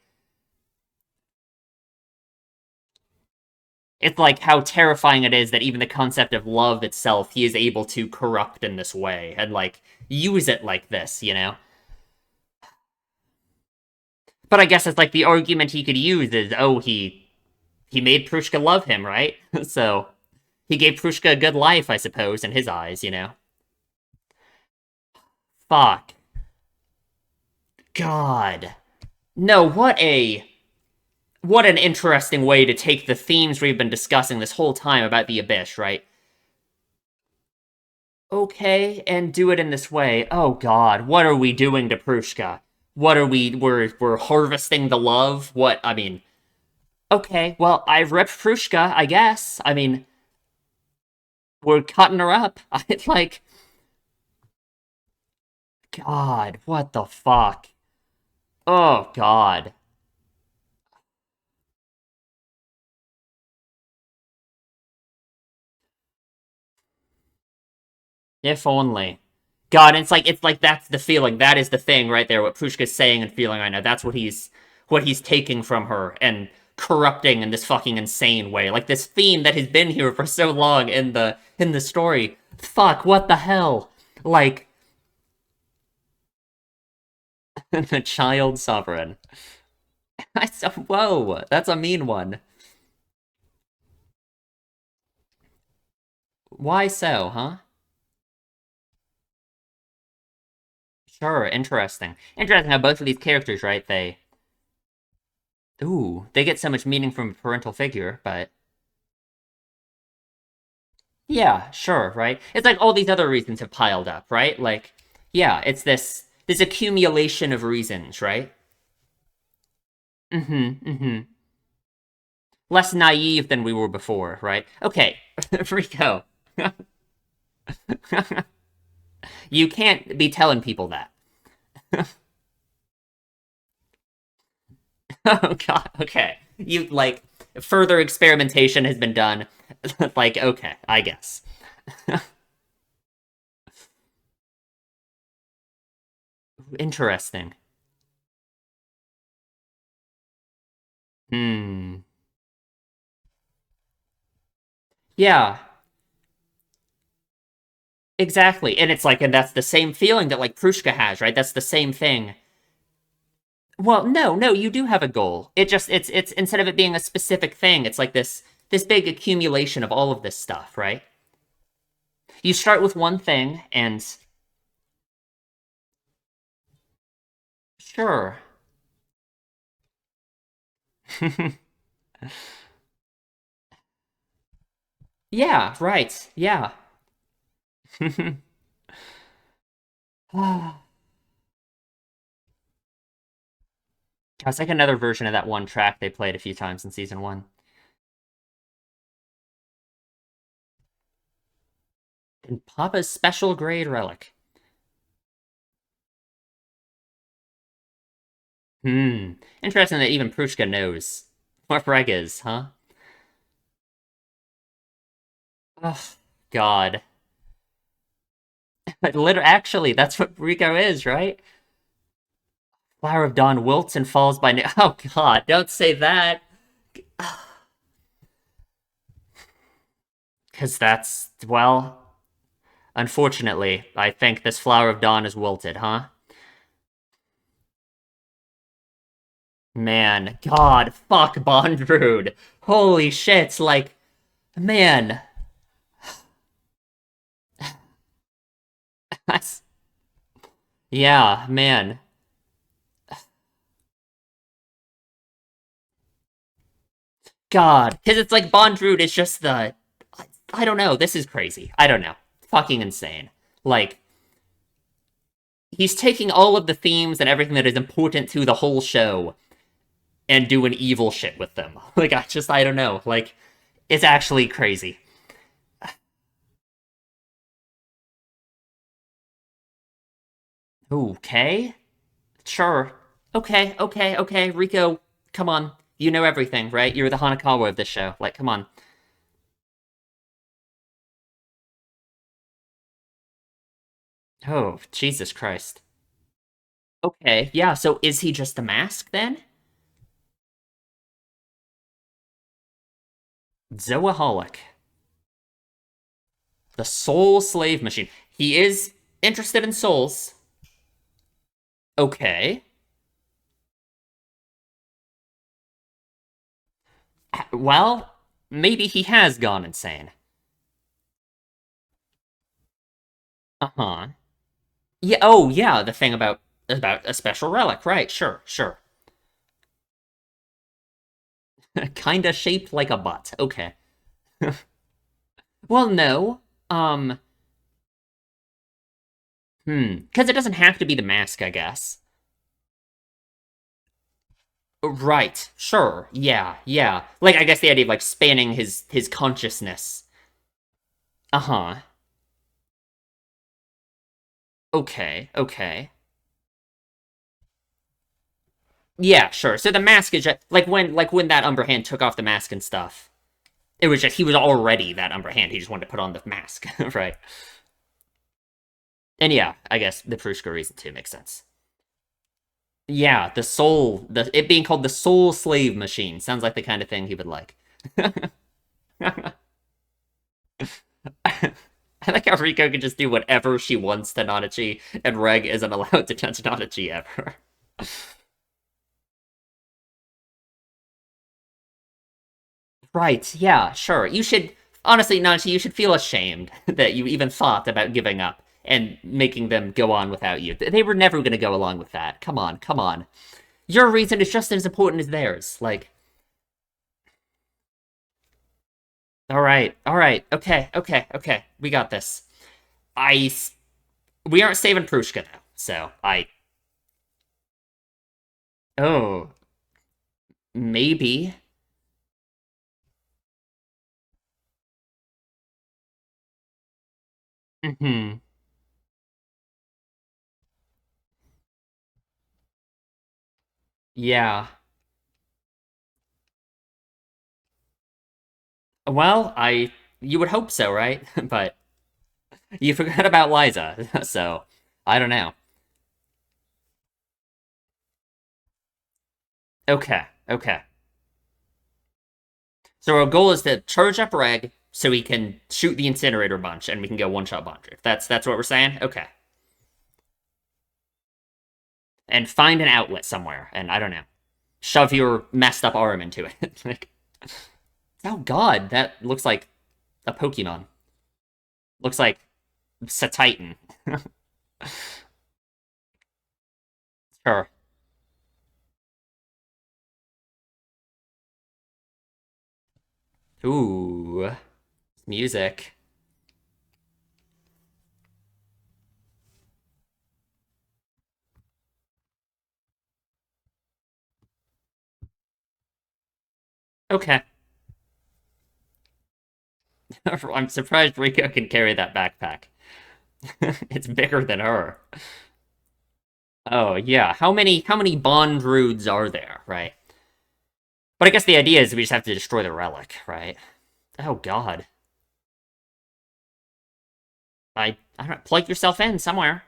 It's like how terrifying it is that even the concept of love itself, he is able to corrupt in this way and like use it like this, you know? But I guess it's like the argument he could use is, oh, he made Prushka love him, right? So he gave Prushka a good life, I suppose, in his eyes, you know? Fuck. God. No, what an interesting way to take the themes we've been discussing this whole time about the Abyss, right? Okay, and do it in this way. Oh god, what are we doing to Prushka? What are we're harvesting the love? What I mean, okay, well, I've ripped Prushka, I guess. I mean, we're cutting her up. I like God, what the fuck? Oh god. If only. God, it's like that's the feeling. That is the thing right there. What Prushka's saying and feeling right now. That's what he's taking from her and corrupting in this fucking insane way. Like this theme that has been here for so long in the story. Fuck, what the hell? Like the child sovereign. Whoa, that's a mean one. Why so, huh? Sure, interesting. Interesting how both of these characters, right? They get so much meaning from a parental figure, but yeah, sure, right? It's like all these other reasons have piled up, right? Like, yeah, it's this accumulation of reasons, right? Mm-hmm, mm-hmm. Less naive than we were before, right? Okay, Rico. You can't be telling people that. Oh god, okay. You like further experimentation has been done. Like, okay, I guess. Interesting. Hmm. Yeah, exactly. And it's like, and that's the same feeling that like Prushka has, right? That's the same thing. Well, no, no, you do have a goal. It's instead of it being a specific thing, it's like this big accumulation of all of this stuff, right? You start with one thing and sure. Yeah, right. Yeah. It's like another version of that one track they played a few times in season one. And Papa's special grade relic. Hmm. Interesting that even Prushka knows what Freg is, huh? Oh, God. Actually, that's what Rico is, right? Flower of Dawn wilts and falls by. Oh God! Don't say that, because that's well. Unfortunately, I think this Flower of Dawn is wilted, huh? Man, God, fuck Bondrood. Holy shit! Like, man, that's yeah, man. God, because it's like Bondrood is just the. I don't know. This is crazy. I don't know. Fucking insane. Like, he's taking all of the themes and everything that is important to the whole show and doing evil shit with them. Like, I don't know. Like, it's actually crazy. Okay. Sure. Okay, okay, okay. Rico, come on. You know everything, right? You're the Hanakawa of this show. Like, come on. Oh, Jesus Christ. Okay, yeah, so is he just a mask then? Zoaholic. The soul slave machine. He is interested in souls. Okay. Well, maybe he has gone insane. Uh-huh. Yeah, oh yeah, the thing about a special relic, right? Sure, sure. Kinda shaped like a butt. Okay. Well, no. Um, because it doesn't have to be the mask, I guess. Right. Sure. Yeah. Yeah. Like I guess the idea of like spanning his consciousness. Uh-huh. Okay. Okay. Yeah, sure. So the mask is just like when that Umber Hand took off the mask and stuff. It was just he was already that Umber Hand. He just wanted to put on the mask, right? And yeah, I guess the Prushka reason too makes sense. Yeah, the it being called the Soul Slave Machine sounds like the kind of thing he would like. I like how Riko can just do whatever she wants to Nanachi, and Reg isn't allowed to touch Nanachi ever. Right, yeah, sure. You should, honestly, Nanachi, you should feel ashamed that you even thought about giving up and making them go on without you. They were never going to go along with that. Come on, come on. Your reason is just as important as theirs. Like, all right, okay, okay, okay. We got this. I, we aren't saving Prushka though, so oh, maybe. Hmm. Yeah. Well, you would hope so, right? But you forgot about Liza, so I don't know. Okay, okay. So our goal is to charge up Reg so we can shoot the incinerator bunch and we can go one shot bunch. That's what we're saying. Okay, and find an outlet somewhere, and I don't know, shove your messed up arm into it. Like, oh god, that looks like a Pokemon. Looks like Satitan. Sure. Ooh, music. Okay. I'm surprised Rico can carry that backpack. It's bigger than her. Oh yeah. How many Bond Roods are there, right? But I guess the idea is we just have to destroy the relic, right? Oh god. I don't know, plug yourself in somewhere.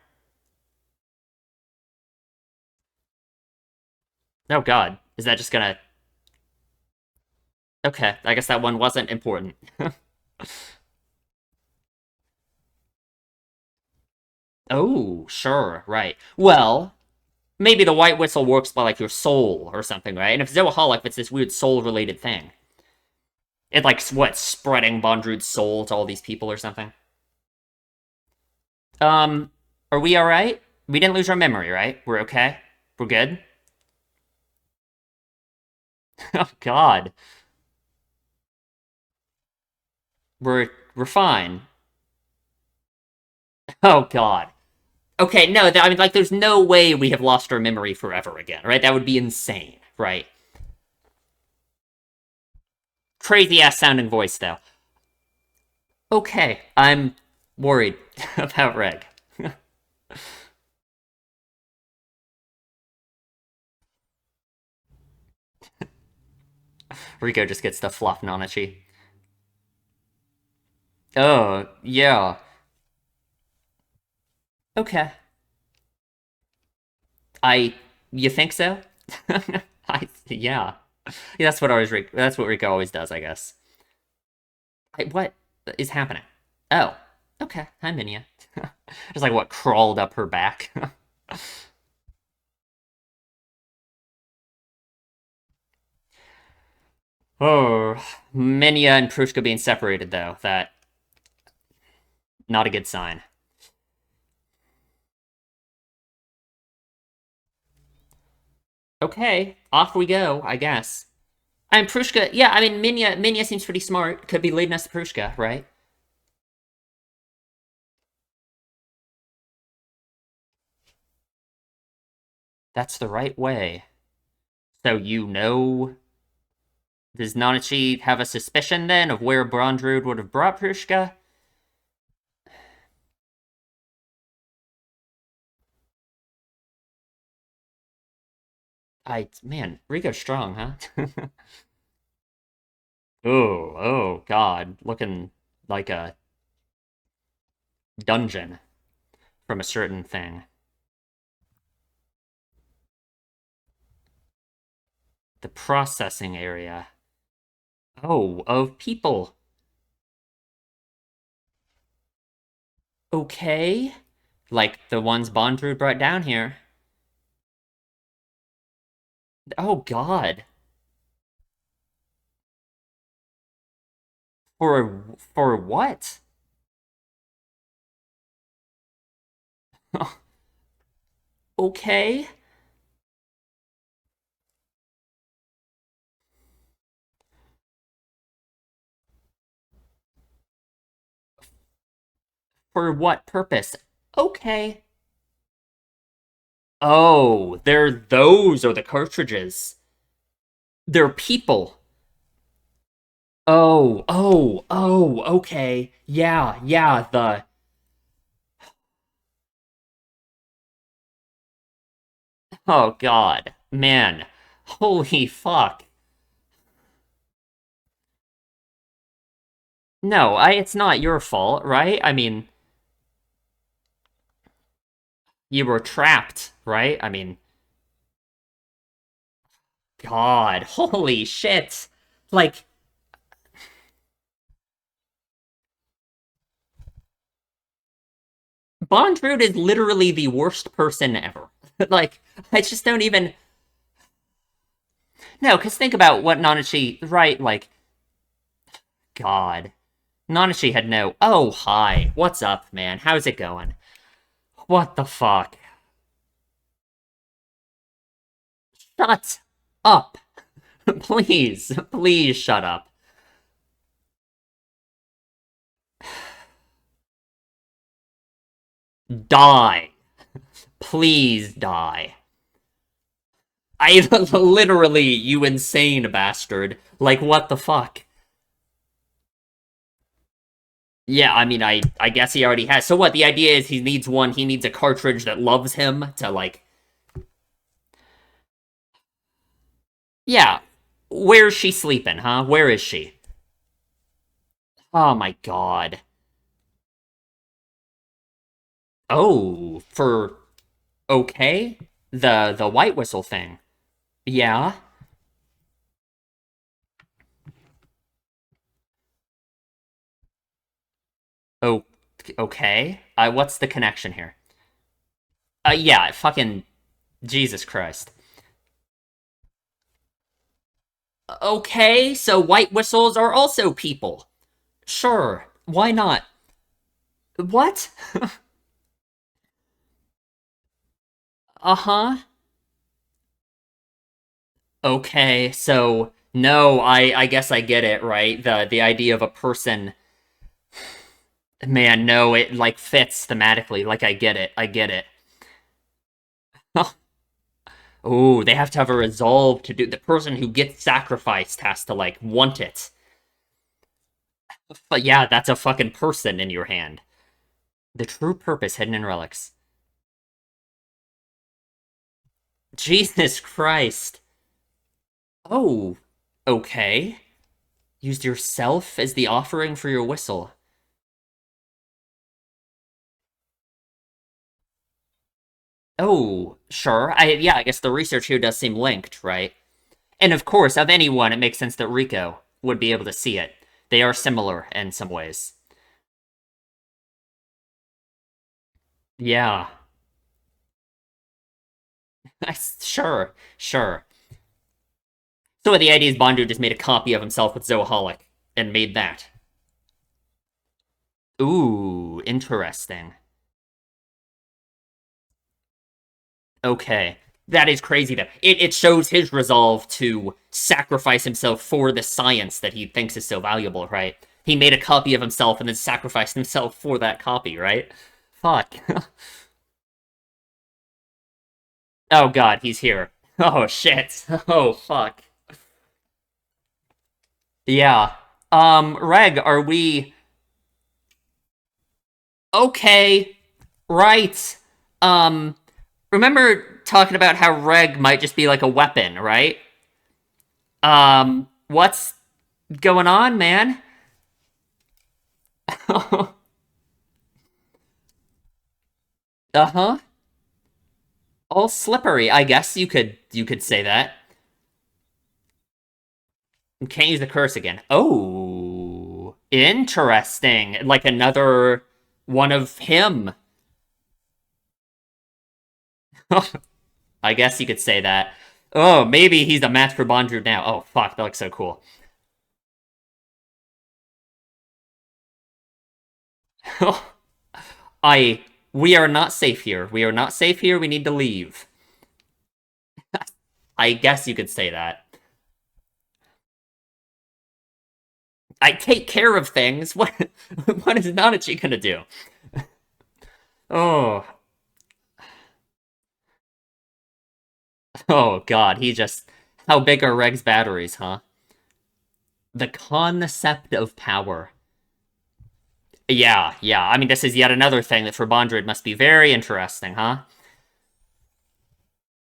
Oh god. Is that just gonna Okay, I guess that one wasn't important. Oh, sure, right. Well, maybe the white whistle works by like your soul or something, right? And if Zoaholic, it's this weird soul related thing. It like what, spreading Bondrud's soul to all these people or something? Um, are we alright? We didn't lose our memory, right? We're okay? We're good? Oh god. We're fine. Oh god. Okay, no, I mean like there's no way we have lost our memory forever again, right? That would be insane, right? Crazy ass sounding voice though. Okay, I'm worried about Reg. Rico just gets the fluff Nanachi. Oh, yeah. Okay. I you think so? Yeah. Yeah, that's what Rico always does, I guess. What is happening? Oh, okay. Hi, Minya. Just like what crawled up her back. Oh, Minya and Prushka being separated though. That not a good sign. Okay, off we go, I guess. I mean, Prushka, yeah, I mean, Minya seems pretty smart. Could be leading us to Prushka, right? That's the right way. So you know, does Nanachi have a suspicion then of where Bronzerud would have brought Prushka? Man, Riko's strong, huh? Oh, God. Looking like a dungeon from a certain thing. The processing area. Oh, of people. Okay. Like the ones Bondrewd brought down here. Oh, God. For what? Okay. For what purpose? Okay. Oh, those are the cartridges. They're people. Okay. Yeah, oh God. Man. Holy fuck. No, it's not your fault, right? I mean, you were trapped, right? I mean, God, holy shit. Like, Bondrewd is literally the worst person ever. Like, I just don't even. No, because think about what Nanachi, right? Like, God. Nanachi had no. Oh, hi. What's up, man? How's it going? What the fuck? Shut up. Please shut up. Die. Please die. I literally, you insane bastard. Like, what the fuck? Yeah, I mean, I guess he already has. So what? The idea is he needs one. He needs a cartridge that loves him to like. Yeah, where's she sleeping? Huh? Where is she? Oh my God. Oh, for okay, the white whistle thing. Yeah. Oh, okay. What's the connection here? Yeah, fucking Jesus Christ. Okay, so white whistles are also people. Sure, why not? What? Uh-huh. Okay, so no, I guess I get it, right? The idea of a person, man, no, it like fits thematically. Like I get it. I get it. Oh, they have to have a resolve to do. The person who gets sacrificed has to like want it. But yeah, that's a fucking person in your hand. The true purpose hidden in relics. Jesus Christ. Oh, okay. Used yourself as the offering for your whistle. Oh, sure. Yeah, I guess the research here does seem linked, right? And of course, of anyone, it makes sense that Rico would be able to see it. They are similar in some ways. Yeah. Sure, sure. So the idea is Bondu just made a copy of himself with Zoaholic and made that. Ooh, interesting. Okay. That is crazy though. It shows his resolve to sacrifice himself for the science that he thinks is so valuable, right? He made a copy of himself and then sacrificed himself for that copy, right? Fuck. Oh god, he's here. Oh shit. Oh fuck. Yeah. Reg, are we okay? Right. Um, remember talking about how Reg might just be like a weapon, right? What's going on, man? Uh-huh. All slippery. I guess you could say that. You can't use the curse again. Oh, interesting. Like another one of him. I guess you could say that. Oh, maybe he's a match for Bondru now. Oh, fuck, that looks so cool. I. We are not safe here. We are not safe here. We need to leave. I guess you could say that. I take care of things. What is Nanachi gonna do? Oh, oh God, he just. How big are Reg's batteries, huh? The concept of power. Yeah, yeah. I mean, this is yet another thing that for Bondred must be very interesting, huh?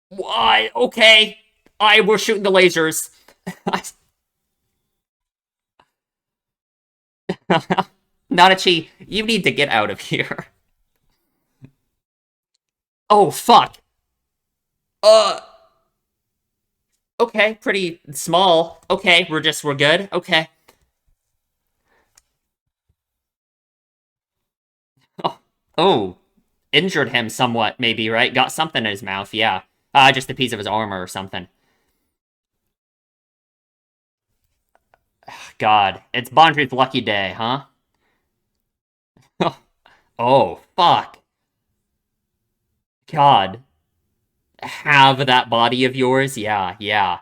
Why? Okay. We're shooting the lasers. Nanachi, you need to get out of here. Oh, fuck. Uh, okay, pretty small. Okay, we're good. Okay. Oh, oh, injured him somewhat, maybe, right? Got something in his mouth, yeah. Just a piece of his armor or something. God, it's Bondry's lucky day, huh? Oh, fuck. God. Have that body of yours? Yeah, yeah.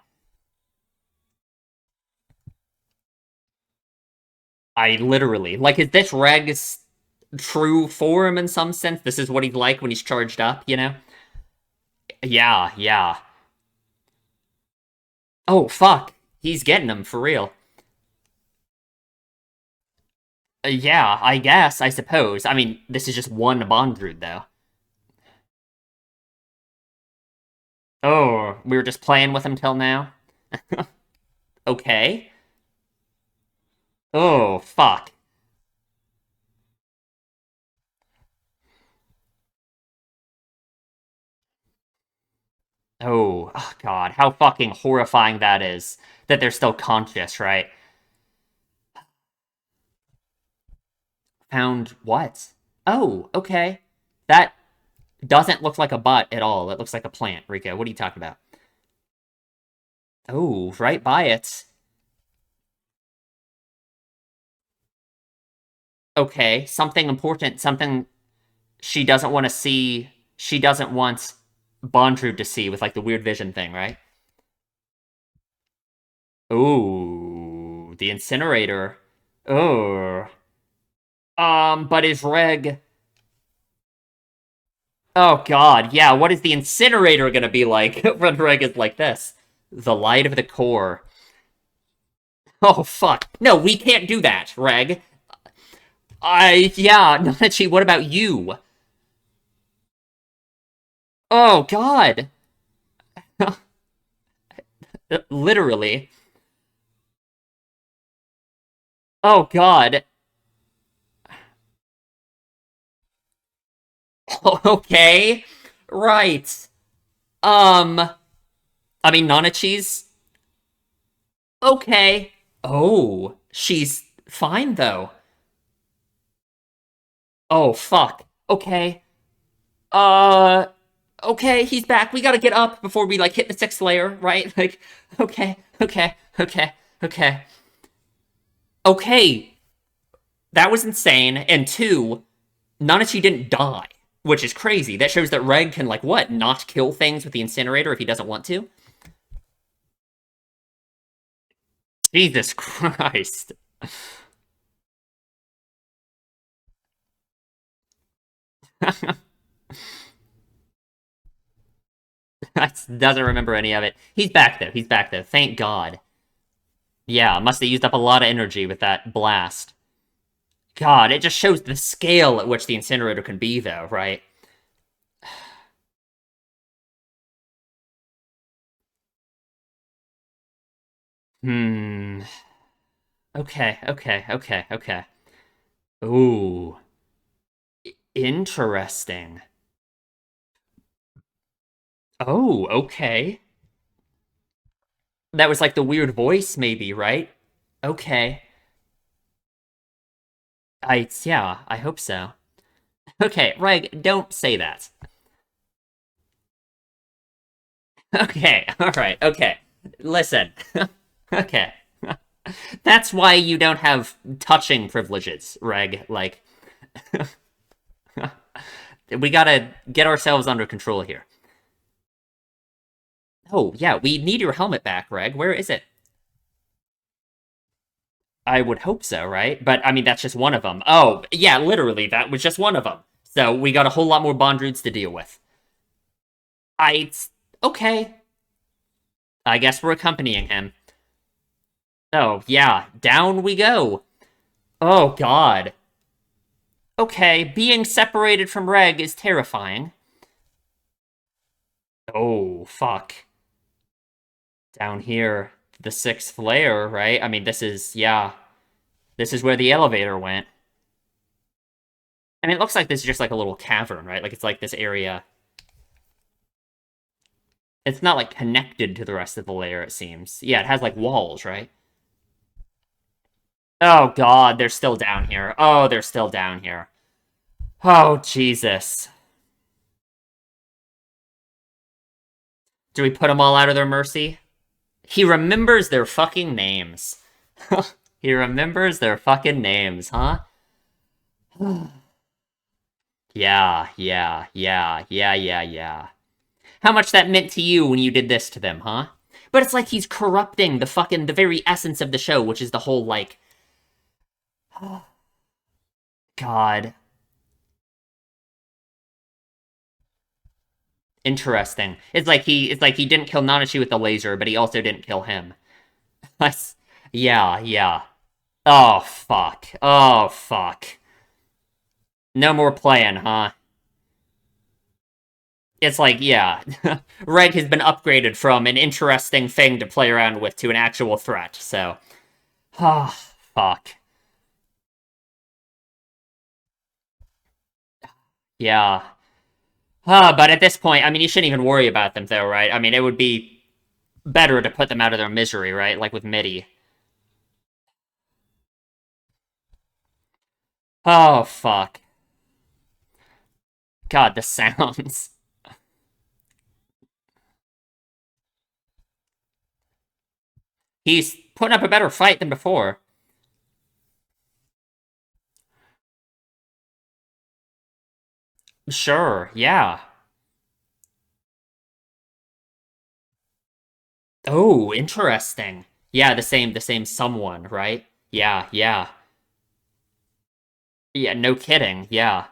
I literally. Like, is this Reg's true form in some sense? This is what he's like when he's charged up, you know? Yeah, yeah. Oh, fuck. He's getting him for real. Yeah, I guess, I suppose. I mean, this is just one Bondrood, though. Oh, we were just playing with him till now? Okay. Oh, fuck. Oh, God. How fucking horrifying that is. That they're still conscious, right? Found what? Oh, okay. That doesn't look like a butt at all. It looks like a plant, Rico. What are you talking about? Oh, right by it. Okay, something important, something she doesn't want to see. She doesn't want Bondru to see with like the weird vision thing, right? Oh, the incinerator. Oh. But is Reg. Oh god, yeah, what is the incinerator gonna be like when Reg is like this? The light of the core. Oh fuck. No, we can't do that, Reg. Yeah, Nanachi, what about you? Oh god. Literally. Oh god. Okay. Right. Um, I mean, Nanachi's okay. Oh, she's Fine, though. Oh, fuck. Okay. Uh, okay, he's back. We gotta get up before we, like, hit the sixth layer, right? Like, okay, okay, okay, okay. Okay, that was insane. And two, Nanachi didn't die, which is crazy. That shows that Reg can, like, what? Not kill things with the incinerator if he doesn't want to? Jesus Christ. Doesn't remember any of it. He's back, though. He's back, though. Thank God. Yeah, must have used up a lot of energy with that blast. God, it just shows the scale at which the incinerator can be, though, right? Hmm. Okay, okay, okay, okay. Ooh. Interesting. Oh, okay. That was like the weird voice, maybe, right? Okay. Yeah, I hope so. Okay, Reg, don't say that. Okay, alright, okay. Listen. Okay. That's why you don't have touching privileges, Reg. Like, we gotta get ourselves under control here. Oh, yeah, we need your helmet back, Reg. Where is it? I would hope so, right? But, I mean, that's just one of them. Oh, yeah, literally, that was just one of them. So, we got a whole lot more Bondroots to deal with. I... Okay. I guess we're accompanying him. Oh, yeah, down we go. Oh, God. Okay, being separated from Reg is terrifying. Oh, fuck. Down here, the sixth layer, right? I mean, this is, yeah. This is where the elevator went. And it looks like this is just like a little cavern, right? Like it's like this area. It's not like connected to the rest of the layer, it seems. Yeah, it has like walls, right? Oh god, they're still down here. Oh, they're still down here. Oh, Jesus. Do we put them all out of their mercy? He remembers their fucking names. He remembers their fucking names, huh? Yeah, yeah, yeah, yeah, yeah, yeah. How much that meant to you when you did this to them, huh? But it's like he's corrupting the very essence of the show, which is the whole like God. Interesting. It's like he didn't kill Nanashi with the laser, but he also didn't kill him. Yeah, yeah. Oh fuck. Oh fuck. No more playing, huh? It's like, yeah. Reg has been upgraded from an interesting thing to play around with to an actual threat, so. Oh, fuck. Yeah. But at this point, I mean, you shouldn't even worry about them, though, right? I mean, it would be better to put them out of their misery, right? Like with Mitty. Oh, fuck. God, the sounds. He's putting up a better fight than before. Sure, yeah. Oh, interesting. Yeah, the same someone, right? Yeah, yeah. Yeah, no kidding, yeah.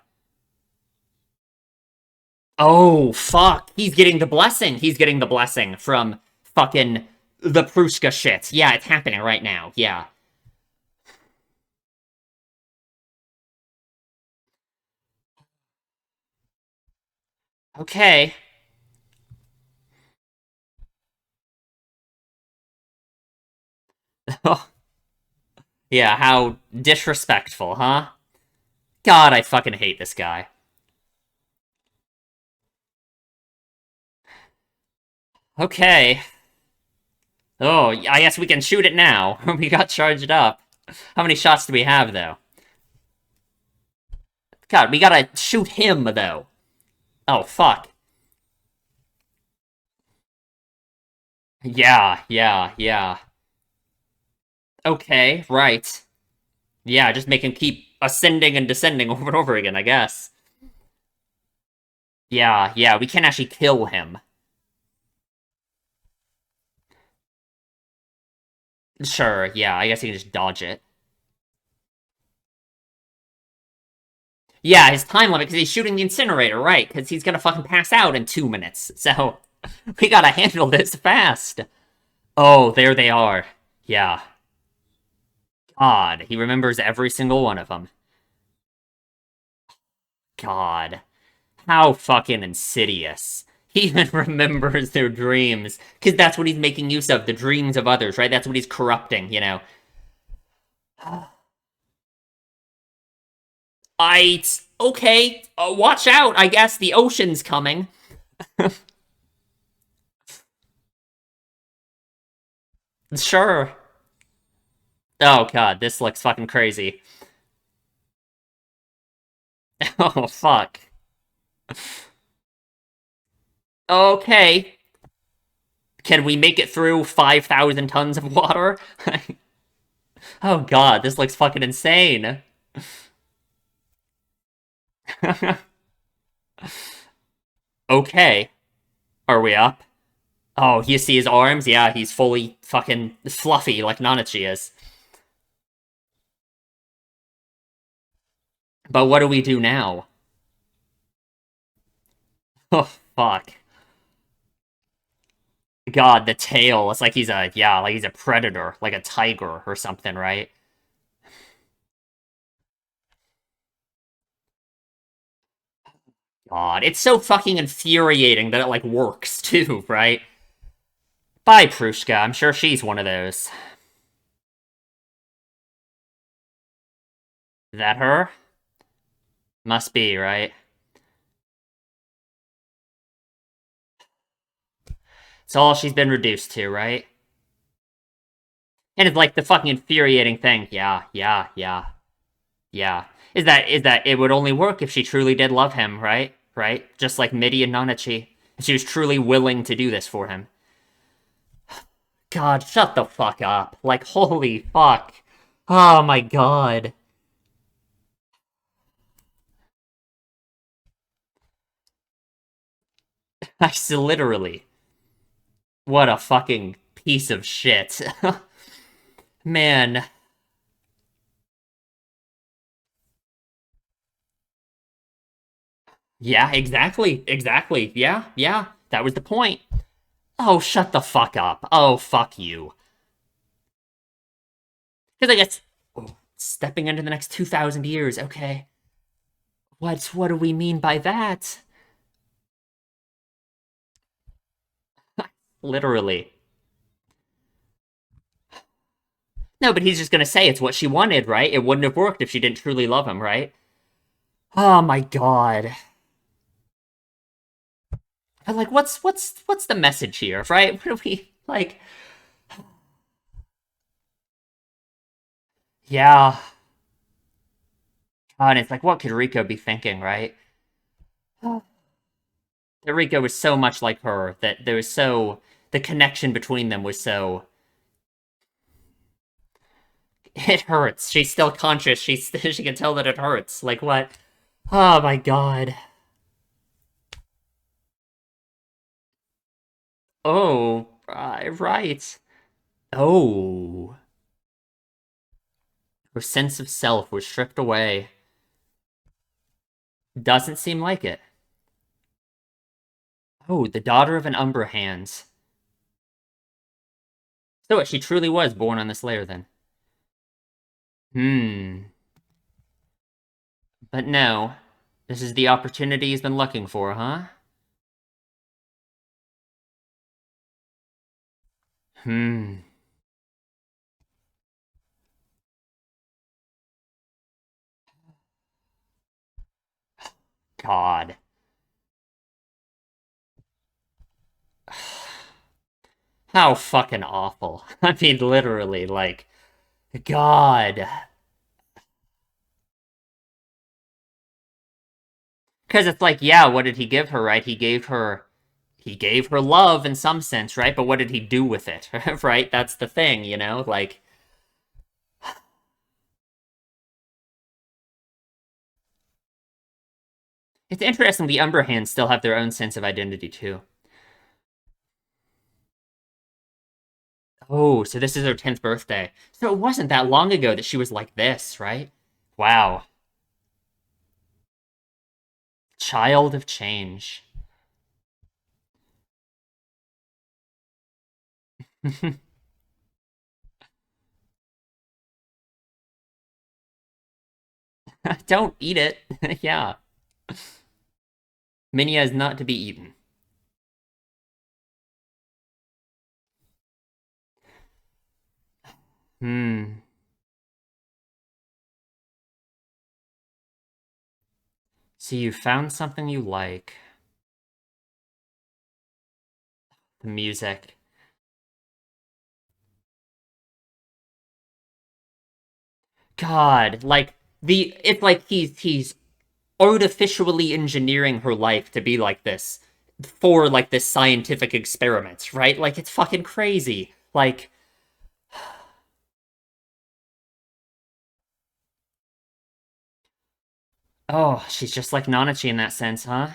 Oh, fuck. He's getting the blessing. He's getting the blessing from fucking the Prushka shit. Yeah, it's happening right now. Yeah. Okay. Yeah, how disrespectful, huh? God, I fucking hate this guy. Okay. Oh, I guess we can shoot it now. We got charged up. How many shots do we have, though? God, we gotta shoot him, though. Oh, fuck. Yeah, yeah, yeah. Okay, right. Yeah, just make him keep ascending and descending over and over again, I guess. Yeah, yeah, we can't actually kill him. Sure, yeah, I guess he can just dodge it. Yeah, his time limit, because he's shooting the incinerator, right? Because he's gonna fucking pass out in 2 minutes. So, we gotta handle this fast. Oh, there they are. Yeah. God, he remembers every single one of them. God. How fucking insidious. He even remembers their dreams. Because that's what he's making use of, the dreams of others, right? That's what he's corrupting, you know? Okay, watch out, I guess the ocean's coming. Sure. Oh god, this looks fucking crazy. Oh fuck. Okay. Can we make it through 5,000 tons of water? Oh god, this looks fucking insane. Okay. Are we up? Oh, you see his arms? Yeah, he's fully fucking fluffy like Nanachi is. But what do we do now? Oh, fuck. God, the tail. It's like he's a, yeah, like he's a predator, like a tiger or something, right? God, it's so fucking infuriating that it, like, works, too, right? Bye, Prushka. I'm sure she's one of those. Is that her? Must be, right? It's all she's been reduced to, right? And it's like the fucking infuriating thing. Yeah, yeah, yeah, yeah. Is that it would only work if she truly did love him, right? Right? Just like Midi and Nanachi. If she was truly willing to do this for him. God, shut the fuck up. Like, holy fuck. Oh my god. I literally. What a fucking piece of shit. Man. Yeah, exactly. Exactly. Yeah, yeah. That was the point. Oh, shut the fuck up. Oh, fuck you. Because I guess. Oh, stepping into the next 2,000 years, okay. What do we mean by that? Literally. No, but he's just gonna say it's what she wanted, right? It wouldn't have worked if she didn't truly love him, right? Oh my god. But like, what's the message here, right? What do we like? Yeah. God, it's like, what could Rico be thinking, right? That Rico was so much like her that there was so the connection between them was so it hurts. She's still conscious. She can tell that it hurts. Like what? Oh my god. Oh, right. Oh, her sense of self was stripped away. Doesn't seem like it. Oh, the daughter of an Umbra Hands. So she truly was born on this layer then. Hmm. But no. This is the opportunity he's been looking for, huh? Hmm. God. How fucking awful. I mean, literally, like, God. Because it's like, yeah, what did he give her, right? He gave her love in some sense, right? But what did he do with it, right? That's the thing, you know? Like, it's interesting the Umberhands still have their own sense of identity, too. Oh, so this is her 10th birthday. So it wasn't that long ago that she was like this, right? Wow. Child of change. Don't eat it. Yeah. Minya is not to be eaten. Hmm. So you found something you like. The music. God, like it's like he's artificially engineering her life to be like this for like this scientific experiments, right? Like it's fucking crazy. Like, oh, she's just like Nanachi in that sense, huh?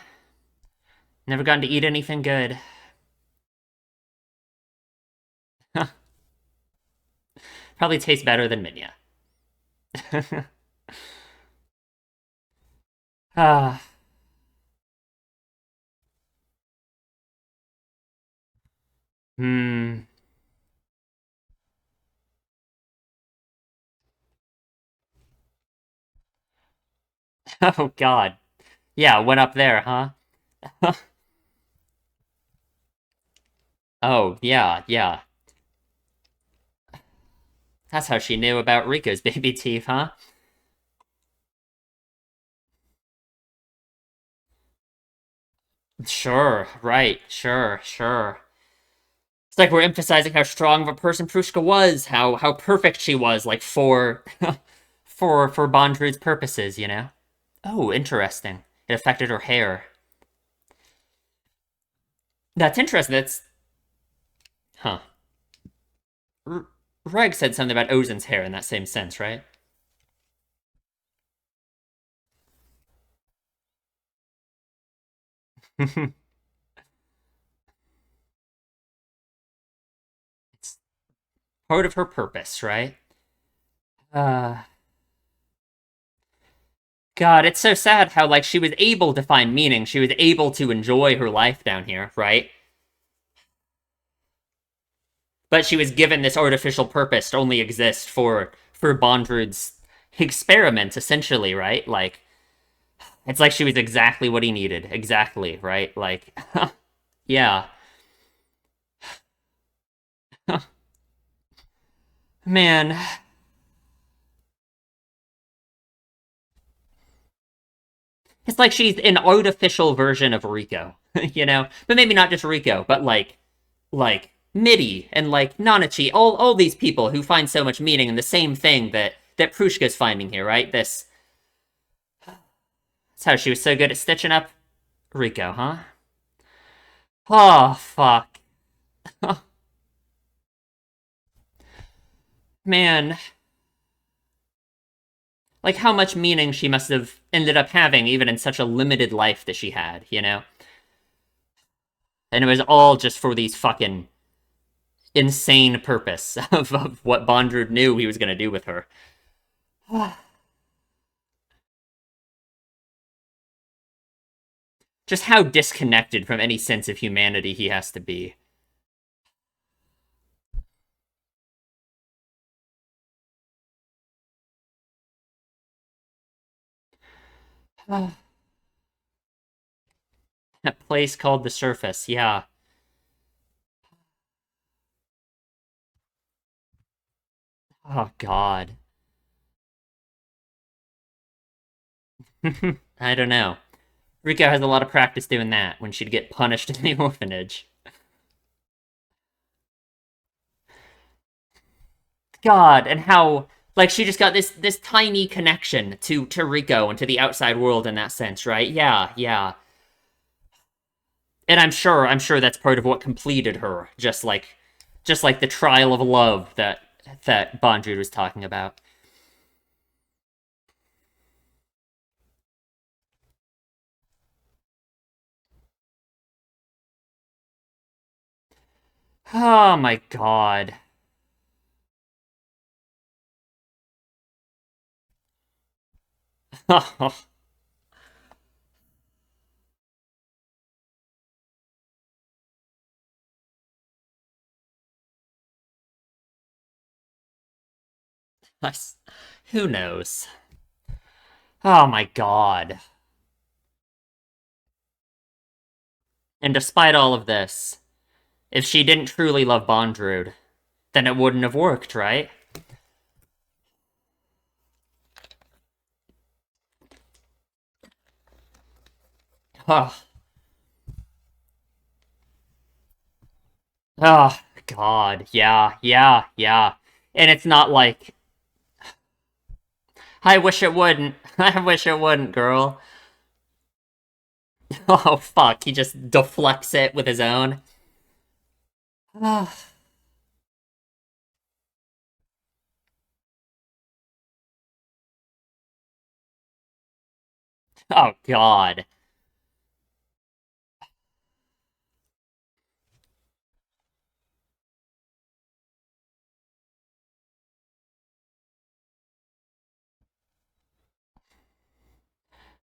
Never gotten to eat anything good. Probably tastes better than Minya. Ah, hmm. Oh God. Yeah, went up there, huh? Oh, yeah, yeah. That's how she knew about Riko's baby teeth, huh? Sure, right, sure, sure. It's like we're emphasizing how strong of a person Prushka was, how perfect she was, like for for Bondrewd's purposes, you know? Oh, interesting. It affected her hair. That's interesting. That's huh. R- Reg said something about Ozen's hair in that same sense, right? It's part of her purpose, right? Uh God, it's so sad how like she was able to find meaning. She was able to enjoy her life down here, right? But she was given this artificial purpose to only exist for Bondrewd's experiment, essentially, right? Like it's like she was exactly what he needed, exactly, right? Like, yeah, man, it's like she's an artificial version of Rico, you know? But maybe not just Rico, but like Midi and like Nanachi, all these people who find so much meaning in the same thing that Prushka's finding here, right? That's how she was so good at stitching up Rico, huh? Oh fuck. Man, like how much meaning she must have ended up having even in such a limited life that she had, you know? And it was all just for these fucking insane purpose of what Bondrewd knew he was going to do with her. Just how disconnected from any sense of humanity he has to be. That place called the Surface, yeah. Oh God. I don't know. Rika has a lot of practice doing that when she'd get punished in the orphanage. God, and how like she just got this tiny connection to Rico and to the outside world in that sense, right? Yeah, yeah. And I'm sure that's part of what completed her, just like the trial of love that Bondrewd was talking about. Oh my god. Who knows? Oh my god. And despite all of this, if she didn't truly love Bondrewd, then it wouldn't have worked, right? Oh, oh god. Yeah, yeah, yeah. And it's not like I wish it wouldn't. I wish it wouldn't, girl. Oh fuck, he just deflects it with his own. Oh, oh god.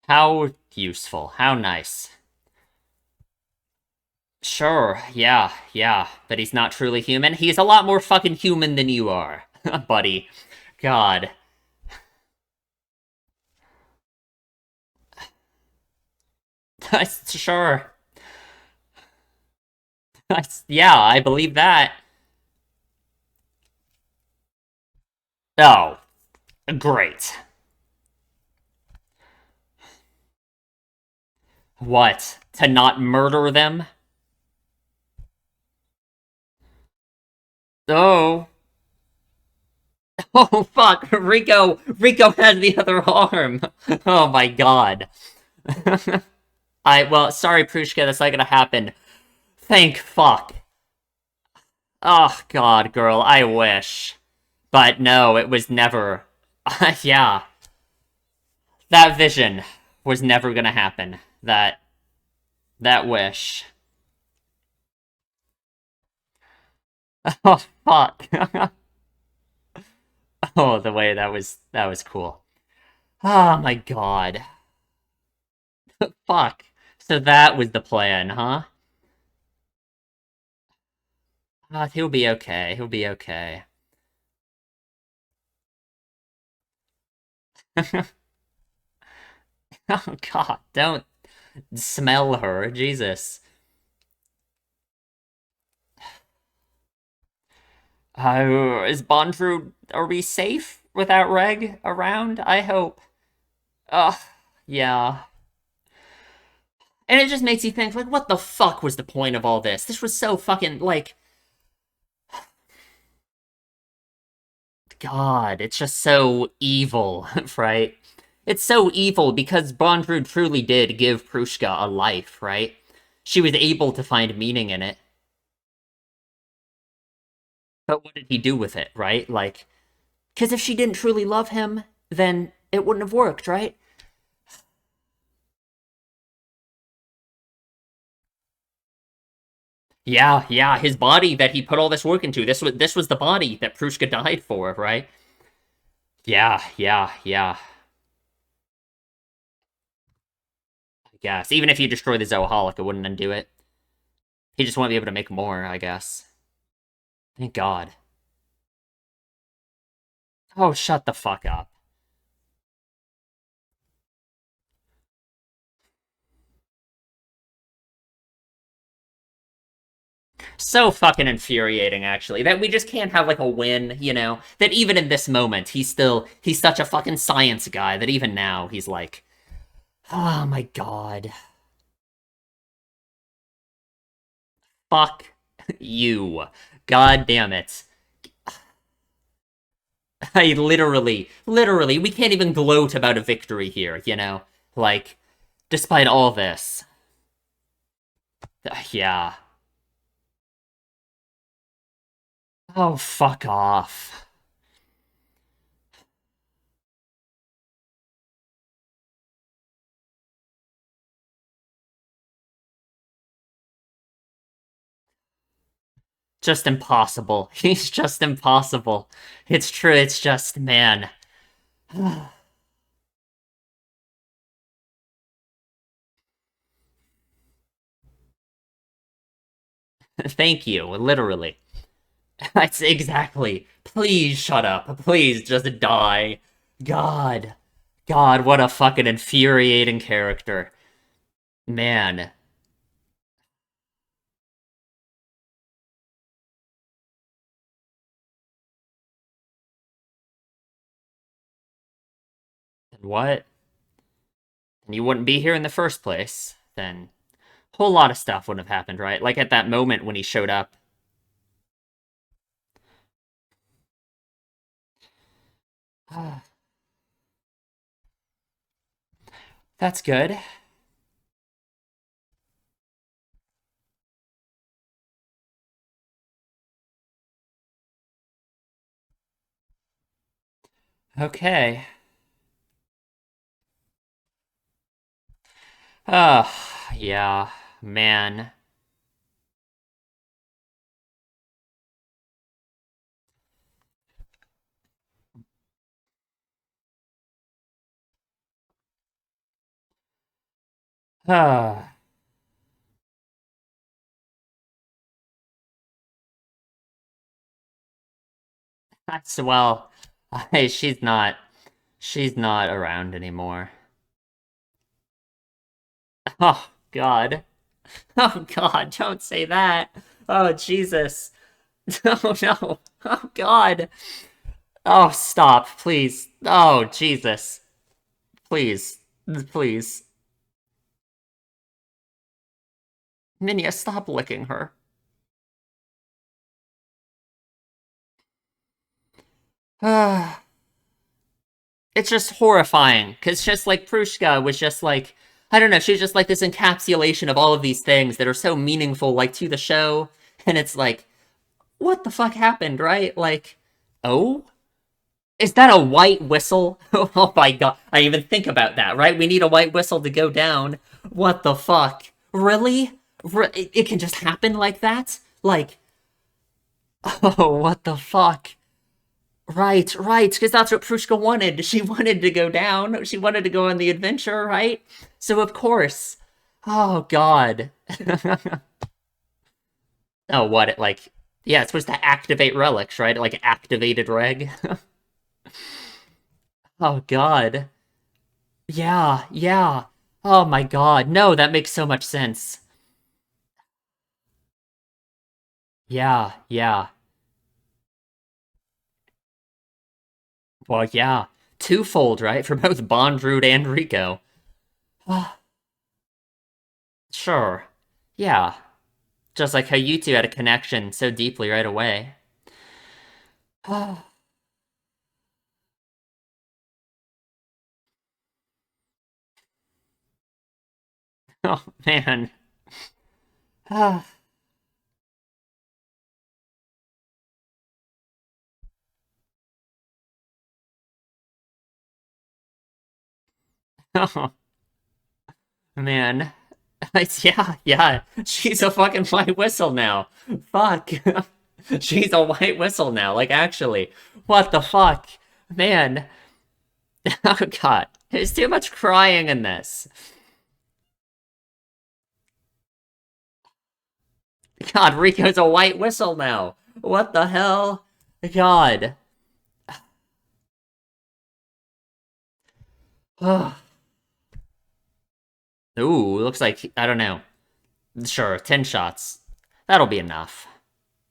How useful. How nice. Sure, yeah, yeah, but he's not truly human. He's a lot more fucking human than you are, buddy. God. Sure. Yeah, I believe that. Oh, great. What? To not murder them? Oh. Oh, fuck. Rico has the other arm. Oh my god. Well, sorry, Prushka, that's not gonna happen. Thank fuck. Oh, god, girl, I wish. But no, it was never. Yeah, that vision was never gonna happen. That wish. Oh, fuck. Oh, the way that was cool. Oh my god. Fuck. So that was the plan, huh? He'll be okay. He'll be okay. Oh god, don't smell her. Jesus. Is Bondrewd, are we safe without Reg around? I hope. Ugh, yeah. And it just makes you think, like, what the fuck was the point of all this? This was so fucking, like, God, it's just so evil, right? It's so evil because Bondrewd truly did give Prushka a life, right? She was able to find meaning in it. But what did he do with it, right? Like, because if she didn't truly love him, then it wouldn't have worked, right? Yeah, yeah, his body that he put all this work into. This was the body that Prushka died for, right? Yeah, yeah, yeah. I guess. Even if you destroy the Zoaholic, it wouldn't undo it. He just won't be able to make more, I guess. Thank God. Oh, shut the fuck up. So fucking infuriating, actually, that we just can't have like a win, you know? That even in this moment, he's such a fucking science guy that even now he's like, oh my god. Fuck you. God damn it. I literally, we can't even gloat about a victory here, you know? Like, despite all this. Yeah. Oh, fuck off. Just impossible. He's just impossible. It's true, it's just, man. Thank you, literally. That's exactly. Please shut up. Please just die. God. God, what a fucking infuriating character. Man. What? And you wouldn't be here in the first place. Then a whole lot of stuff wouldn't have happened, right? Like at that moment when he showed up. That's good. Okay. Oh, yeah. Man. Ah. That's well. She's not around anymore. Oh God. Oh God, don't say that. Oh Jesus. Oh no. Oh God. Oh stop, please. Oh Jesus. Please. Please. Minya, stop licking her. It's just horrifying because just like Prushka was just like, I don't know, she's just like this encapsulation of all of these things that are so meaningful, like to the show, and it's like, what the fuck happened, right? Like, oh, is that a white whistle? Oh my god, I didn't even think about that, right? We need a white whistle to go down. What the fuck? Really? It can just happen like that? Like, oh, what the fuck? Right, because that's what Prushka wanted. She wanted to go down. She wanted to go on the adventure, right? So of course. Oh God. Oh, what it like? Yeah, it's supposed to activate relics, right? Like activated reg. Oh God. Yeah. Oh my God. No, that makes so much sense. Yeah. Well, yeah. Twofold, right? For both Bondroot and Rico. Sure. Yeah. Just like how you two had a connection so deeply right away. Oh man. Oh man. Yeah. She's a fucking white whistle now. Fuck. She's a white whistle now. Like actually. What the fuck? Man. Oh god. There's too much crying in this. God, Rico's a white whistle now. What the hell? God. Ooh, looks like I don't know. Sure, 10 shots. That'll be enough.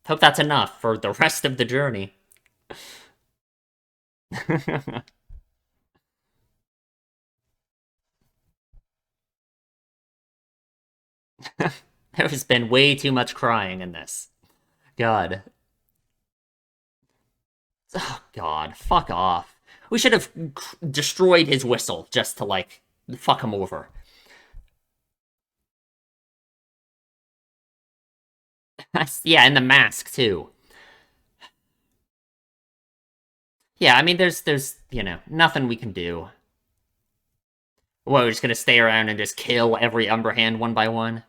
Hope that's enough for the rest of the journey. There's been way too much crying in this. God. Oh, God. Fuck off. We should have destroyed his whistle just to, like, fuck him over. Yeah, and the mask, too. Yeah, I mean, nothing we can do. What, we're just gonna stay around and just kill every Umberhand one by one?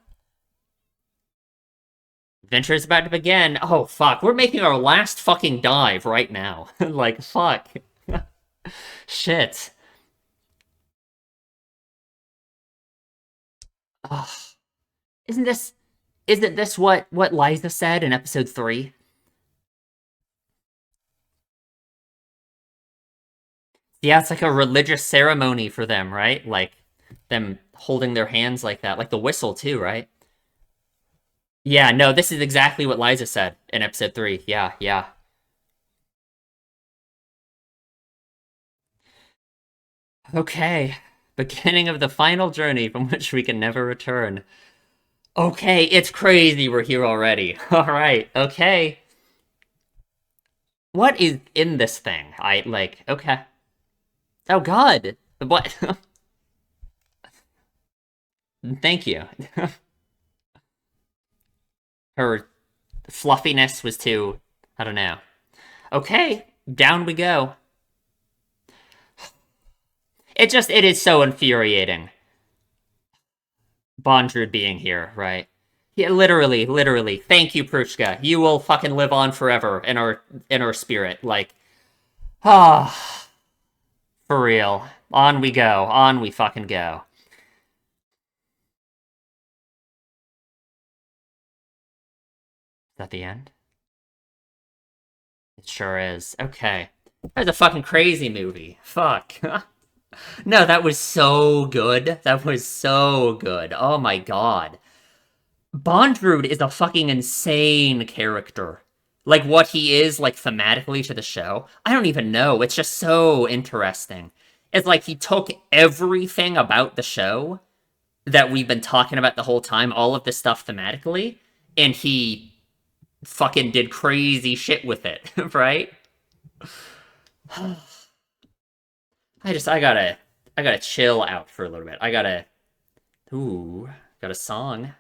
Adventure is about to begin. Oh, fuck. We're making our last fucking dive right now. Like, fuck. Shit. Ugh. Isn't this... Isn't this what Liza said in episode 3? Yeah, it's like a religious ceremony for them, right? Like, them holding their hands like that. Like the whistle, too, right? Yeah, no, this is exactly what Liza said in episode 3. Yeah, yeah. Okay. Beginning of the final journey from which we can never return. Okay, it's crazy we're here already. Alright, okay. What is in this thing? Okay. Oh god! What? Thank you. Her fluffiness was too... I don't know. Okay, down we go. It is so infuriating. Bondrewd being here, right? Yeah, literally. Thank you, Prushka. You will fucking live on forever in our spirit. Like, ah, for real. On we go. On we fucking go. Is that the end? It sure is. Okay. That was a fucking crazy movie. Fuck. No, that was so good. That was so good. Oh my god. Bondrewd is a fucking insane character. Like what he is, like thematically to the show. I don't even know. It's just so interesting. It's like he took everything about the show that we've been talking about the whole time, all of this stuff thematically, and he fucking did crazy shit with it, right? I gotta chill out for a little bit. Ooh, got a song.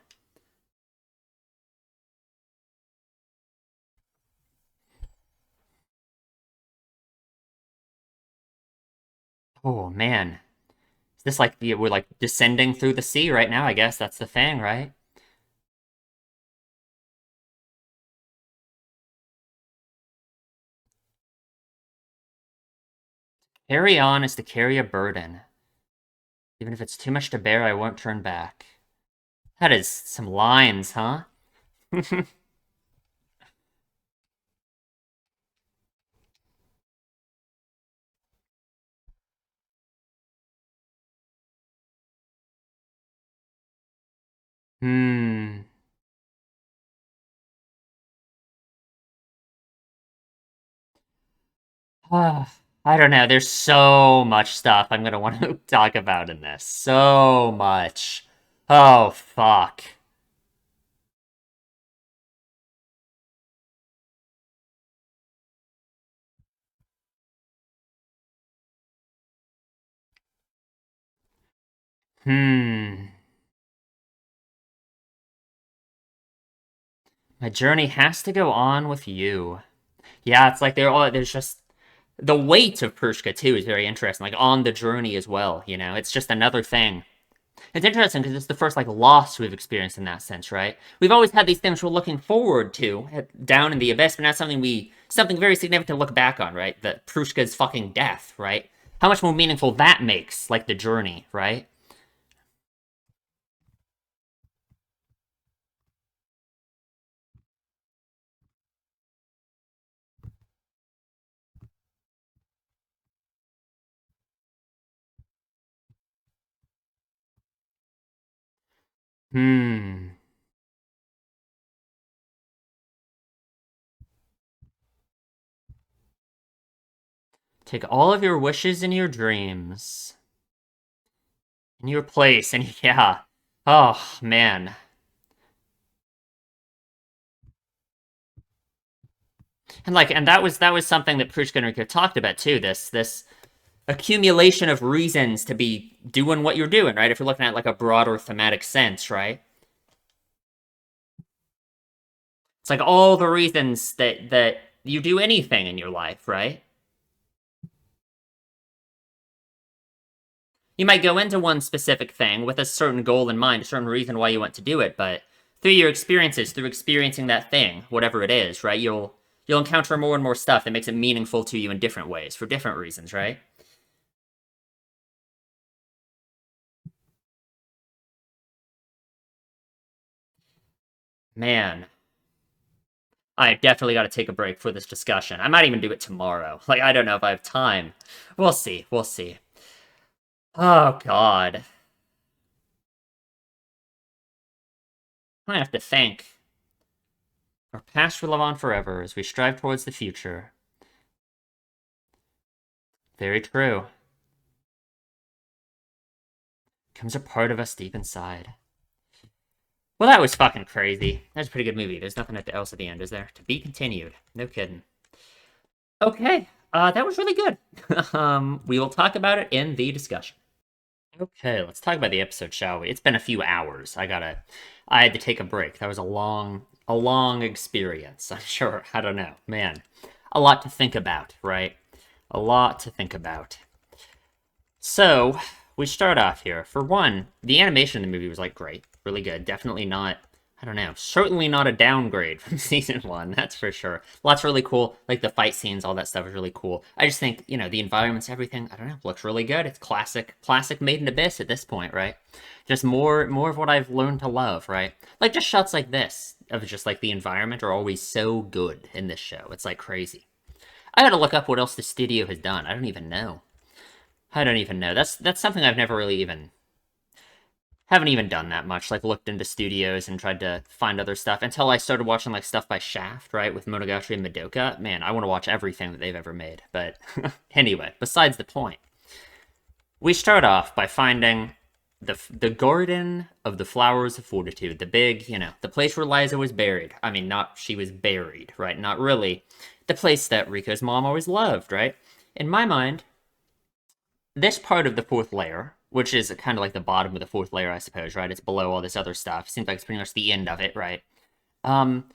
Oh man, is this like we're like descending through the sea right now? I guess that's the thing, right? Carry on is to carry a burden. Even if it's too much to bear, I won't turn back. That is some lines, huh? Hmm. I don't know. There's so much stuff I'm gonna want to talk about in this. So much. Oh, fuck. Hmm. My journey has to go on with you. Yeah, it's like there's just the weight of Pershka too is very interesting. Like on the journey as well, you know. It's just another thing. It's interesting because it's the first like loss we've experienced in that sense, right? We've always had these things we're looking forward to down in the abyss, but now something very significant to look back on, right? That Prushka's fucking death, right? How much more meaningful that makes, like the journey, right? Hmm. Take all of your wishes and your dreams in your place, and yeah. Oh man. And that was something that Prushka and Rico talked about too. This accumulation of reasons to be doing what you're doing, right? If you're looking at like a broader thematic sense, right? It's like all the reasons that you do anything in your life, right? You might go into one specific thing with a certain goal in mind, a certain reason why you want to do it, but through your experiences, through experiencing that thing, whatever it is, right? You'll encounter more and more stuff that makes it meaningful to you in different ways for different reasons, right? Man, I definitely got to take a break for this discussion. I might even do it tomorrow. Like, I don't know if I have time. We'll see. We'll see. Oh, God. I have to thank our past will live on forever as we strive towards the future. Very true. Comes a part of us deep inside. Well, that was fucking crazy. That's a pretty good movie. There's nothing else at the end, is there? To be continued. No kidding. Okay, that was really good. We will talk about it in the discussion. Okay, let's talk about the episode, shall we? It's been a few hours. I had to take a break. That was a long experience. I'm sure. I don't know. Man, a lot to think about, right? A lot to think about. So, we start off here. For one, the animation in the movie was like great, really good. Definitely not, I don't know, certainly not a downgrade from season one, that's for sure. Lots really cool, like the fight scenes, all that stuff is really cool. I just think, the environments, everything, I don't know, looks really good. It's classic Made in Abyss at this point, right? Just more of what I've learned to love, right? Like just shots like this of just like the environment are always so good in this show. It's like crazy. I gotta look up what else the studio has done. I don't even know. I don't even know. That's something I've never really even haven't even done that much. Like looked into studios and tried to find other stuff until I started watching like stuff by Shaft, right, with Monogatari and Madoka. Man, I want to watch everything that they've ever made. But anyway, besides the point, we start off by finding the Garden of the Flowers of Fortitude, the big, the place where Liza was buried. I mean, not she was buried, right? Not really. The place that Riko's mom always loved, right? In my mind, this part of the fourth layer, which is kind of like the bottom of the fourth layer, I suppose, right? It's below all this other stuff. Seems like it's pretty much the end of it, right? Um,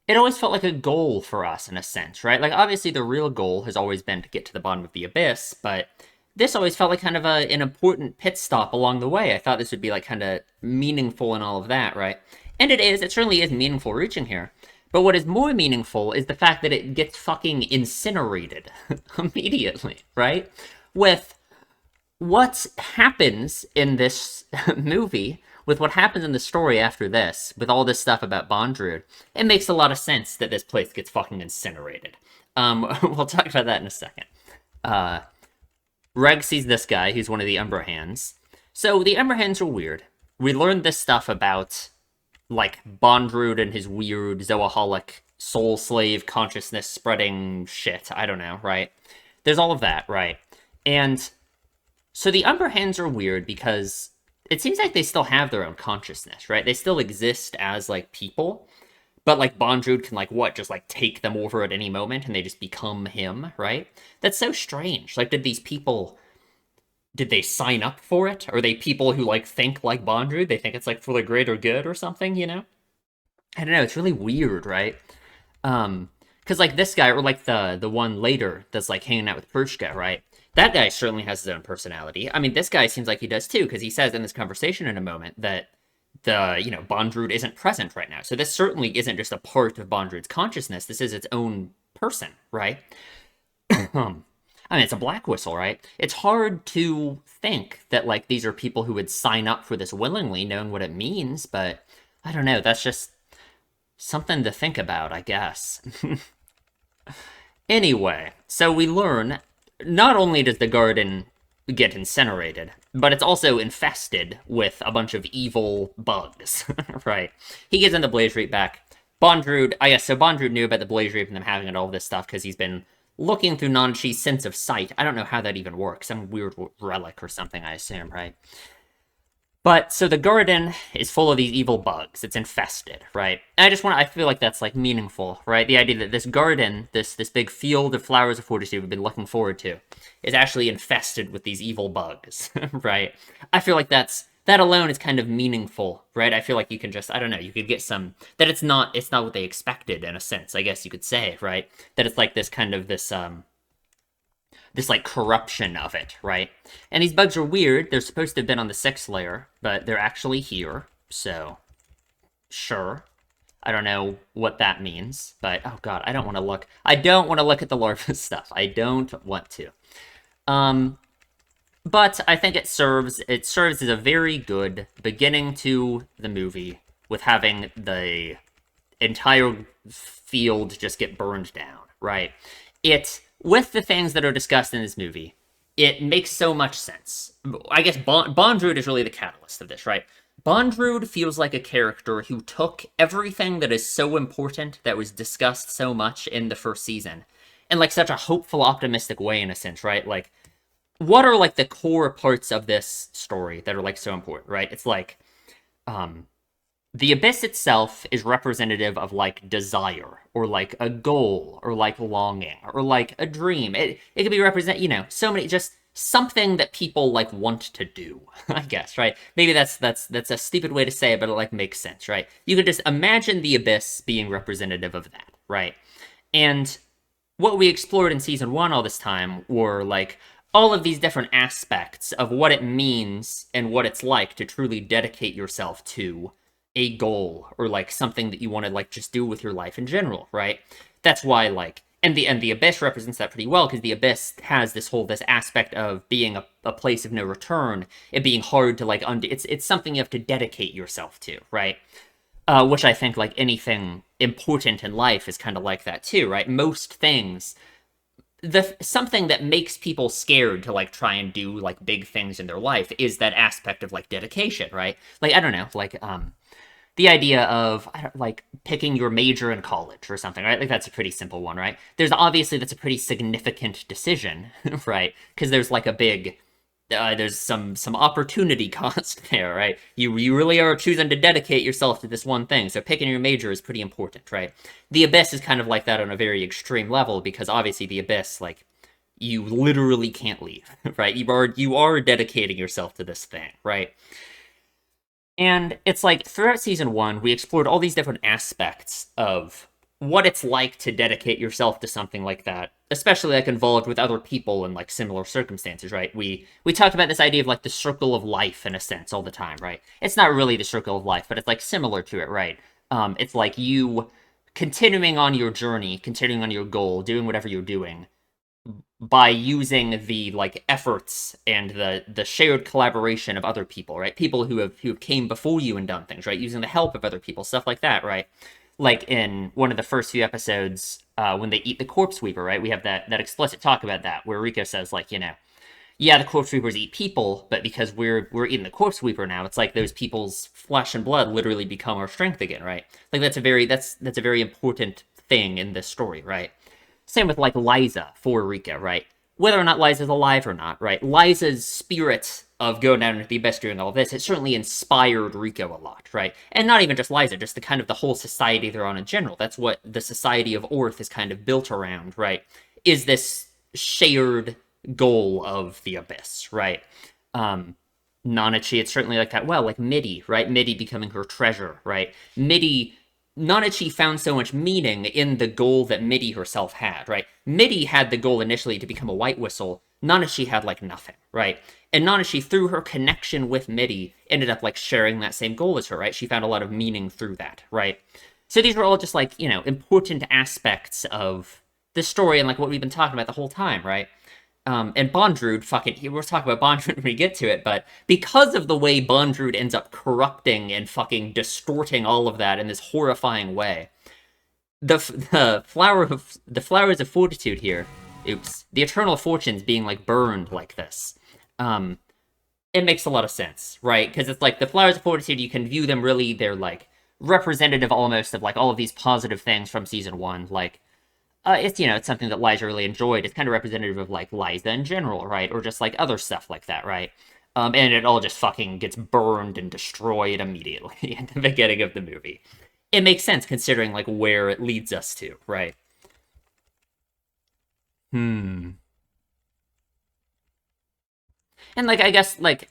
it always felt like a goal for us in a sense, right? Like obviously the real goal has always been to get to the bottom of the abyss, but this always felt like kind of an important pit stop along the way. I thought this would be like kind of meaningful and all of that, right? And it is. It certainly is meaningful reaching here. But what is more meaningful is the fact that it gets fucking incinerated immediately, right? With what happens in this movie, with what happens in the story after this, with all this stuff about Bondrewd, it makes a lot of sense that this place gets fucking incinerated. We'll talk about that in a second. Uh, Reg sees this guy, who's one of the Umbra Hands. So the Umbra Hands are weird. We learned this stuff about, like, Bondrewd and his weird Zoaholic soul slave consciousness spreading shit. I don't know, right? There's all of that, right? And so the Umbra Hands are weird because it seems like they still have their own consciousness, right? They still exist as, like, people, but, like, Bondrewd can, like, what, just, like, take them over at any moment and they just become him, right? That's so strange. Like, did they sign up for it? Are they people who, like, think like Bondrewd? They think it's, like, for the greater good or something? I don't know, it's really weird, right? Because like this guy, or like the one later that's like hanging out with Pershka, right? That guy certainly has his own personality. I mean, this guy seems like he does too, because he says in this conversation in a moment that Bondrewd isn't present right now. So this certainly isn't just a part of Bondrewd's consciousness. This is its own person, right? I mean, it's a black whistle, right? It's hard to think that like these are people who would sign up for this willingly, knowing what it means, but I don't know. That's just something to think about, I guess. Anyway, so we learn not only does the garden get incinerated, but it's also infested with a bunch of evil bugs, right? He gives them the Blaze Reap back. Bondrewd, I guess, so Bondrewd knew about the Blaze Reap and them having all this stuff because he's been looking through Nanachi's sense of sight. I don't know how that even works. Some weird relic or something, I assume, right? But so the garden is full of these evil bugs. It's infested, right? And I feel like that's like meaningful, right? The idea that this garden, this big field of flowers of fortitude we've been looking forward to, is actually infested with these evil bugs, right? I feel like that alone is kind of meaningful, right? I feel like you can just, I don't know, you could get some that it's not what they expected in a sense, I guess you could say, right? That it's like this kind of this like corruption of it, right? And these bugs are weird. They're supposed to have been on the 6th layer, but they're actually here. So, sure. I don't know what that means, but oh god, I don't want to look. I don't want to look at the larva stuff. I don't want to. But I think it serves as a very good beginning to the movie with having the entire field just get burned down, right? It with the things that are discussed in this movie, it makes so much sense. I guess Bondrewd is really the catalyst of this, right? Bondrewd feels like a character who took everything that is so important that was discussed so much in the first season in like such a hopeful, optimistic way in a sense, right? Like, what are like the core parts of this story that are like so important, right? It's like, the abyss itself is representative of like desire or like a goal or like longing or like a dream. It could be represent, so many just something that people like want to do, I guess, right? Maybe that's a stupid way to say it, but it like makes sense, right? You could just imagine the abyss being representative of that, right? And what we explored in season 1 all this time were like all of these different aspects of what it means and what it's like to truly dedicate yourself to a goal or like something that you want to like just do with your life in general, right? That's why like and the abyss represents that pretty well because the abyss has this aspect of being a place of no return, it being hard to like undo. It's something you have to dedicate yourself to, right? Which I think like anything important in life is kind of like that too, right? Most things something that makes people scared to like try and do like big things in their life is that aspect of like dedication, right? Like I don't know, like the idea of like picking your major in college or something, right? Like that's a pretty simple one, right? That's a pretty significant decision, right? Because there's like a big there's some opportunity cost there, right? You really are choosing to dedicate yourself to this one thing, so picking your major is pretty important, right? The abyss is kind of like that on a very extreme level because obviously the abyss, like you literally can't leave, right? You are dedicating yourself to this thing, right? And it's like throughout season 1, we explored all these different aspects of what it's like to dedicate yourself to something like that, especially like involved with other people in like similar circumstances, right? We talked about this idea of like the circle of life in a sense all the time, right? It's not really the circle of life, but it's like similar to it, right? It's like you continuing on your journey, continuing on your goal, doing whatever you're doing by using the like efforts and the shared collaboration of other people, right? People who have came before you and done things, right? Using the help of other people, stuff like that, right? Like in one of the first few episodes, when they eat the corpse weaver, right? We have that explicit talk about that where Rico says like, yeah, the corpse weavers eat people, but because we're eating the corpse weaver now, it's like those people's flesh and blood literally become our strength again, right? Like that's a very important thing in this story, right? Same with like Liza for Rika, right? Whether or not Liza's alive or not, right? Liza's spirit of going down into the abyss doing all this, it certainly inspired Rico a lot, right? And not even just Liza, just the whole society they're on in general. That's what the society of Orth is kind of built around, right? Is this shared goal of the abyss, right? Nanachi, it's certainly like that. Well, like Midi, right? Midi becoming her treasure, right? Nanachi found so much meaning in the goal that Midi herself had, right? Midi had the goal initially to become a White Whistle. Nanachi had, like, nothing, right? And Nanachi, through her connection with Midi, ended up, like, sharing that same goal as her, right? She found a lot of meaning through that, right? So these are all just, like, important aspects of the story and, like, what we've been talking about the whole time, right? And Bondrewd, we'll talk about Bondrewd when we get to it, but because of the way Bondrewd ends up corrupting and fucking distorting all of that in this horrifying way, the flowers of fortitude here, the eternal fortunes being like burned like this, it makes a lot of sense, right? Because it's like the flowers of fortitude, you can view them really, they're like representative almost of like all of these positive things from season 1, like it's something that Liza really enjoyed. It's kind of representative of like Liza in general, right? Or just like other stuff like that, right? And it all just fucking gets burned and destroyed immediately at the beginning of the movie. It makes sense considering like where it leads us to, right? Hmm. And like I guess like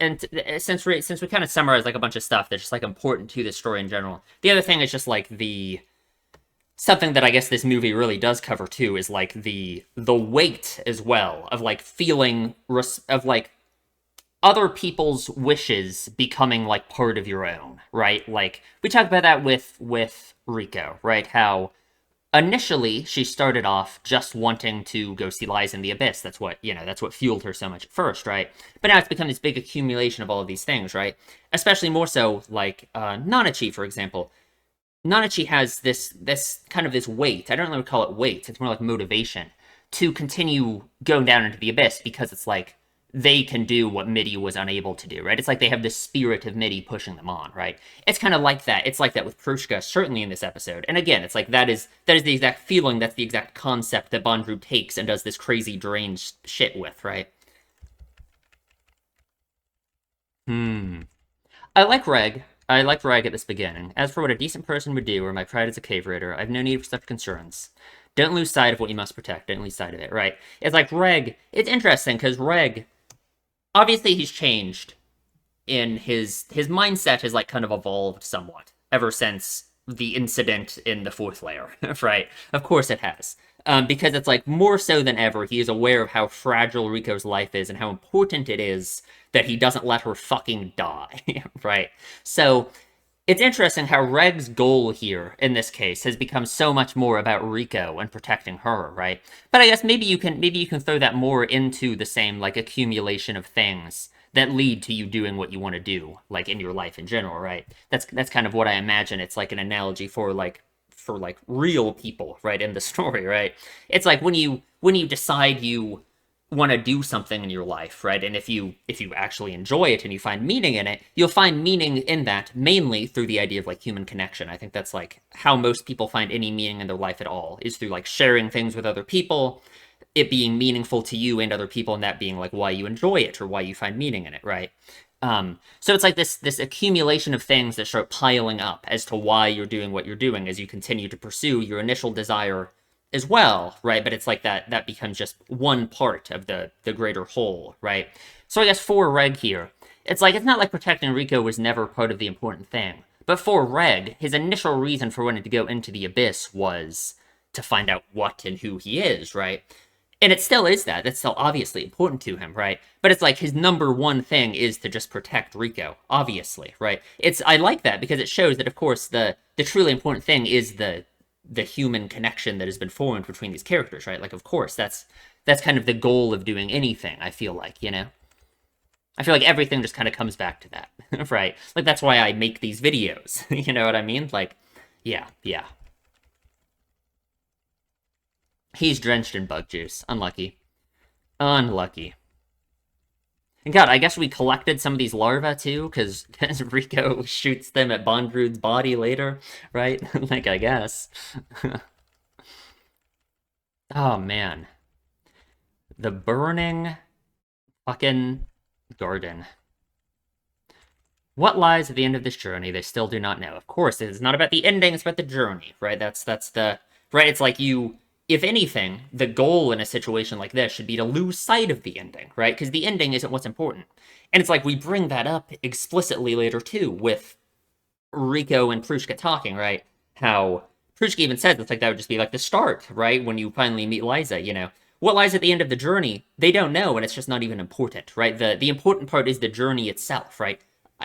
since we kind of summarized like a bunch of stuff that's just like important to the story in general. The other thing is just like the something that I guess this movie really does cover too is like the weight as well of like feeling of like other people's wishes becoming like part of your own, right? Like we talked about that with Rico, right? How initially she started off just wanting to go see Lies in the Abyss. That's what, that's what fueled her so much at first, right? But now it's become this big accumulation of all of these things, right? Especially more so like Nanachi, for example. Nanachi has this kind of this weight. I don't really call it weight. It's more like motivation to continue going down into the abyss because it's like they can do what Mitty was unable to do, right? It's like they have the spirit of Mitty pushing them on, right? It's kind of like that. It's like that with Prushka, certainly in this episode. And again, it's like that is the exact feeling, that's the exact concept that Bondrewd takes and does this crazy deranged shit with, right? Hmm. I like Reg. I like Reg at this beginning. As for what a decent person would do, or my pride as a cave raider, I've no need for such concerns. Don't lose sight of what you must protect. Don't lose sight of it, right? It's like Reg. It's interesting because Reg, obviously, he's changed in his mindset has like kind of evolved somewhat ever since the incident in the fourth layer, right? Of course it has. Because it's like more so than ever, he is aware of how fragile Rico's life is and how important it is that he doesn't let her fucking die, right? So it's interesting how Reg's goal here in this case has become so much more about Rico and protecting her, right? But I guess maybe you can throw that more into the same like accumulation of things that lead to you doing what you want to do, like in your life in general, right? That's kind of what I imagine. It's like an analogy for like real people, right, in the story, right? It's like when you decide you want to do something in your life, right? And if you actually enjoy it and you find meaning in it, you'll find meaning in that mainly through the idea of like human connection. I think that's like how most people find any meaning in their life at all, is through like sharing things with other people, it being meaningful to you and other people, and that being like why you enjoy it or why you find meaning in it, right? So it's like this accumulation of things that start piling up as to why you're doing what you're doing as you continue to pursue your initial desire as well, right? But it's like that becomes just one part of the greater whole, right? So I guess for Reg here, it's like it's not like protecting Rico was never part of the important thing. But for Reg, his initial reason for wanting to go into the abyss was to find out what and who he is, right? And it still is that. That's still obviously important to him, right? But it's like his number one thing is to just protect Rico, obviously, right? I like that because it shows that of course the truly important thing is the human connection that has been formed between these characters, right? Like of course that's kind of the goal of doing anything, I feel like, you know? I feel like everything just kind of comes back to that, right? Like that's why I make these videos. You know what I mean? Like yeah, yeah. He's drenched in bug juice. Unlucky. Unlucky. And God, I guess we collected some of these larvae too, because Rico shoots them at Bondrewd's body later, right? Like, I guess. Oh, man. The burning fucking garden. What lies at the end of this journey, they still do not know. Of course, it's not about the ending, it's about the journey, right? That's the... Right, it's like you... If anything, the goal in a situation like this should be to lose sight of the ending, right? Because the ending isn't what's important. And it's like we bring that up explicitly later, too, with Rico and Prushka talking, right? How Prushka even says it's like that would just be like the start, right? When you finally meet Liza, you know. What lies at the end of the journey, they don't know, and it's just not even important, right? The important part is the journey itself, right?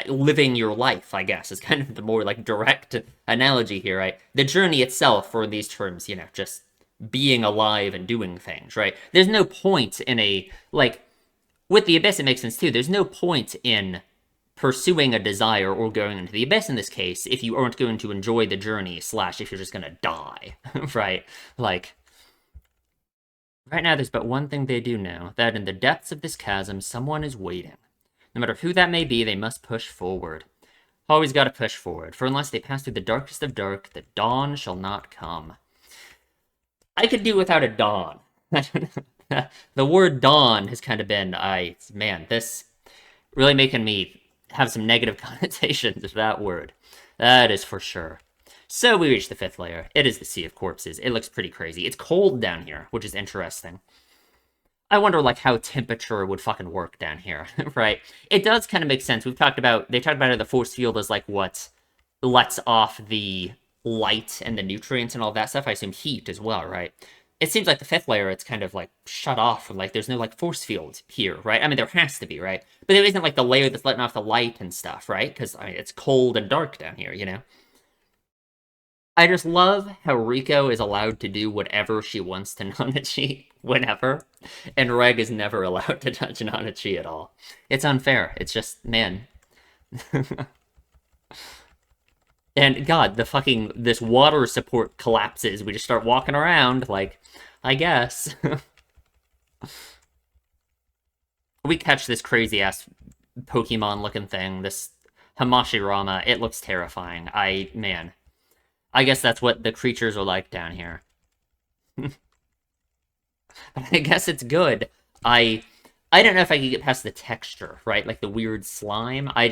Living your life, I guess, is kind of the more like direct analogy here, right? The journey itself, for these terms, you know, just being alive and doing things, right? There's no point in a like with the abyss, it makes sense too. There's no point in pursuing a desire or going into the abyss in this case if you aren't going to enjoy the journey slash if you're just gonna die, right? Like right now, there's but one thing they do know, that in the depths of this chasm, someone is waiting. No matter who that may be, they must push forward. Always gotta push forward, for unless they pass through the darkest of dark, the dawn shall not come. I could do without a dawn. The word dawn has kind of been, man, this Really making me have some negative connotations of that word. That is for sure. So we reach the fifth layer. It is the Sea of Corpses. It looks pretty crazy. It's cold down here, which is interesting. I wonder like how temperature would fucking work down here, right? It does kind of make sense. They talked about it, the force field as like what lets off the light and the nutrients and all that stuff. I assume heat as well, right? It seems like the fifth layer, it's kind of like shut off from like there's no like force field here, right? I mean, there has to be, right? But there isn't like the layer that's letting off the light and stuff, right? Because I mean, it's cold and dark down here, you know? I just love how Riko is allowed to do whatever she wants to Nanachi whenever, and Reg is never allowed to touch Nanachi at all. It's unfair. It's just, man. And God, this water support collapses. We just start walking around, like, I guess. We catch this crazy ass Pokemon looking thing, this Hamashirama. It looks terrifying. Man. I guess that's what the creatures are like down here. But I guess it's good. I don't know if I could get past the texture, right? Like the weird slime. I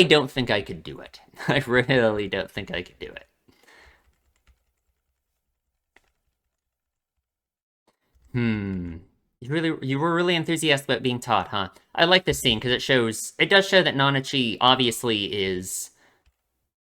don't think I could do it. I really don't think I could do it. Hmm. You were really enthusiastic about being taught, huh? I like this scene because it does show that Nanachi obviously is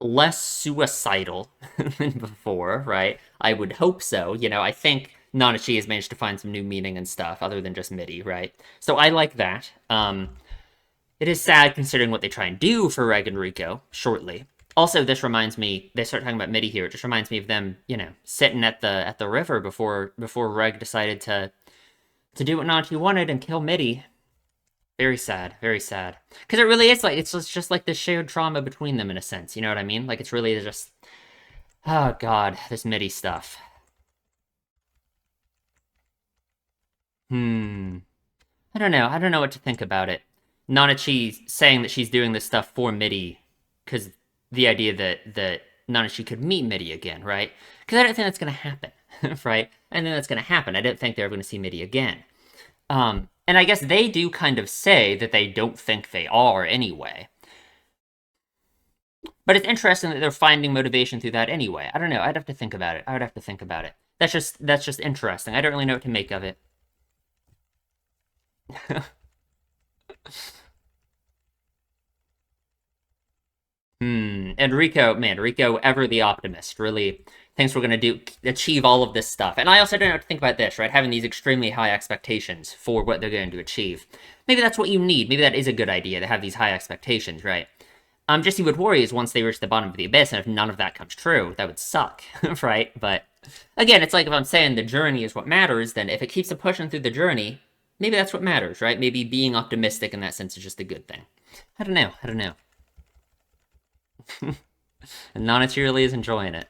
less suicidal than before, right? I would hope so. You know, I think Nanachi has managed to find some new meaning and stuff other than just MIDI, right? So I like that. It is sad considering what they try and do for Reg and Riko shortly. Also, this reminds me, they start talking about MIDI here. It just reminds me of them, you know, sitting at the river before Reg decided to do what Nanachi wanted and kill MIDI. Very sad, very sad. Because it really is like, it's just like this shared trauma between them in a sense, you know what I mean? Like, it's really just, oh God, this MIDI stuff. Hmm. I don't know what to think about it. Nanachi saying that she's doing this stuff for MIDI, because the idea that Nanachi could meet MIDI again, right? Because I don't think that's going to happen, right? I don't think that's going to happen. I don't think they're going to see MIDI again. And I guess they do kind of say that they don't think they are anyway. But it's interesting that they're finding motivation through that anyway. I don't know. I'd have to think about it. I would have to think about it. That's just interesting. I don't really know what to make of it. And Riko, ever the optimist, really thinks we're gonna achieve all of this stuff. And I also don't know what to think about this, right? Having these extremely high expectations for what they're going to achieve. Maybe that's what you need. Maybe that is a good idea to have these high expectations, right? Just see what worry is once they reach the bottom of the abyss, and if none of that comes true, that would suck, right? But again, it's like if I'm saying the journey is what matters, then if it keeps them pushing through the journey, maybe that's what matters, right? Maybe being optimistic in that sense is just a good thing. I don't know. I don't know. And Nanachi really is enjoying it.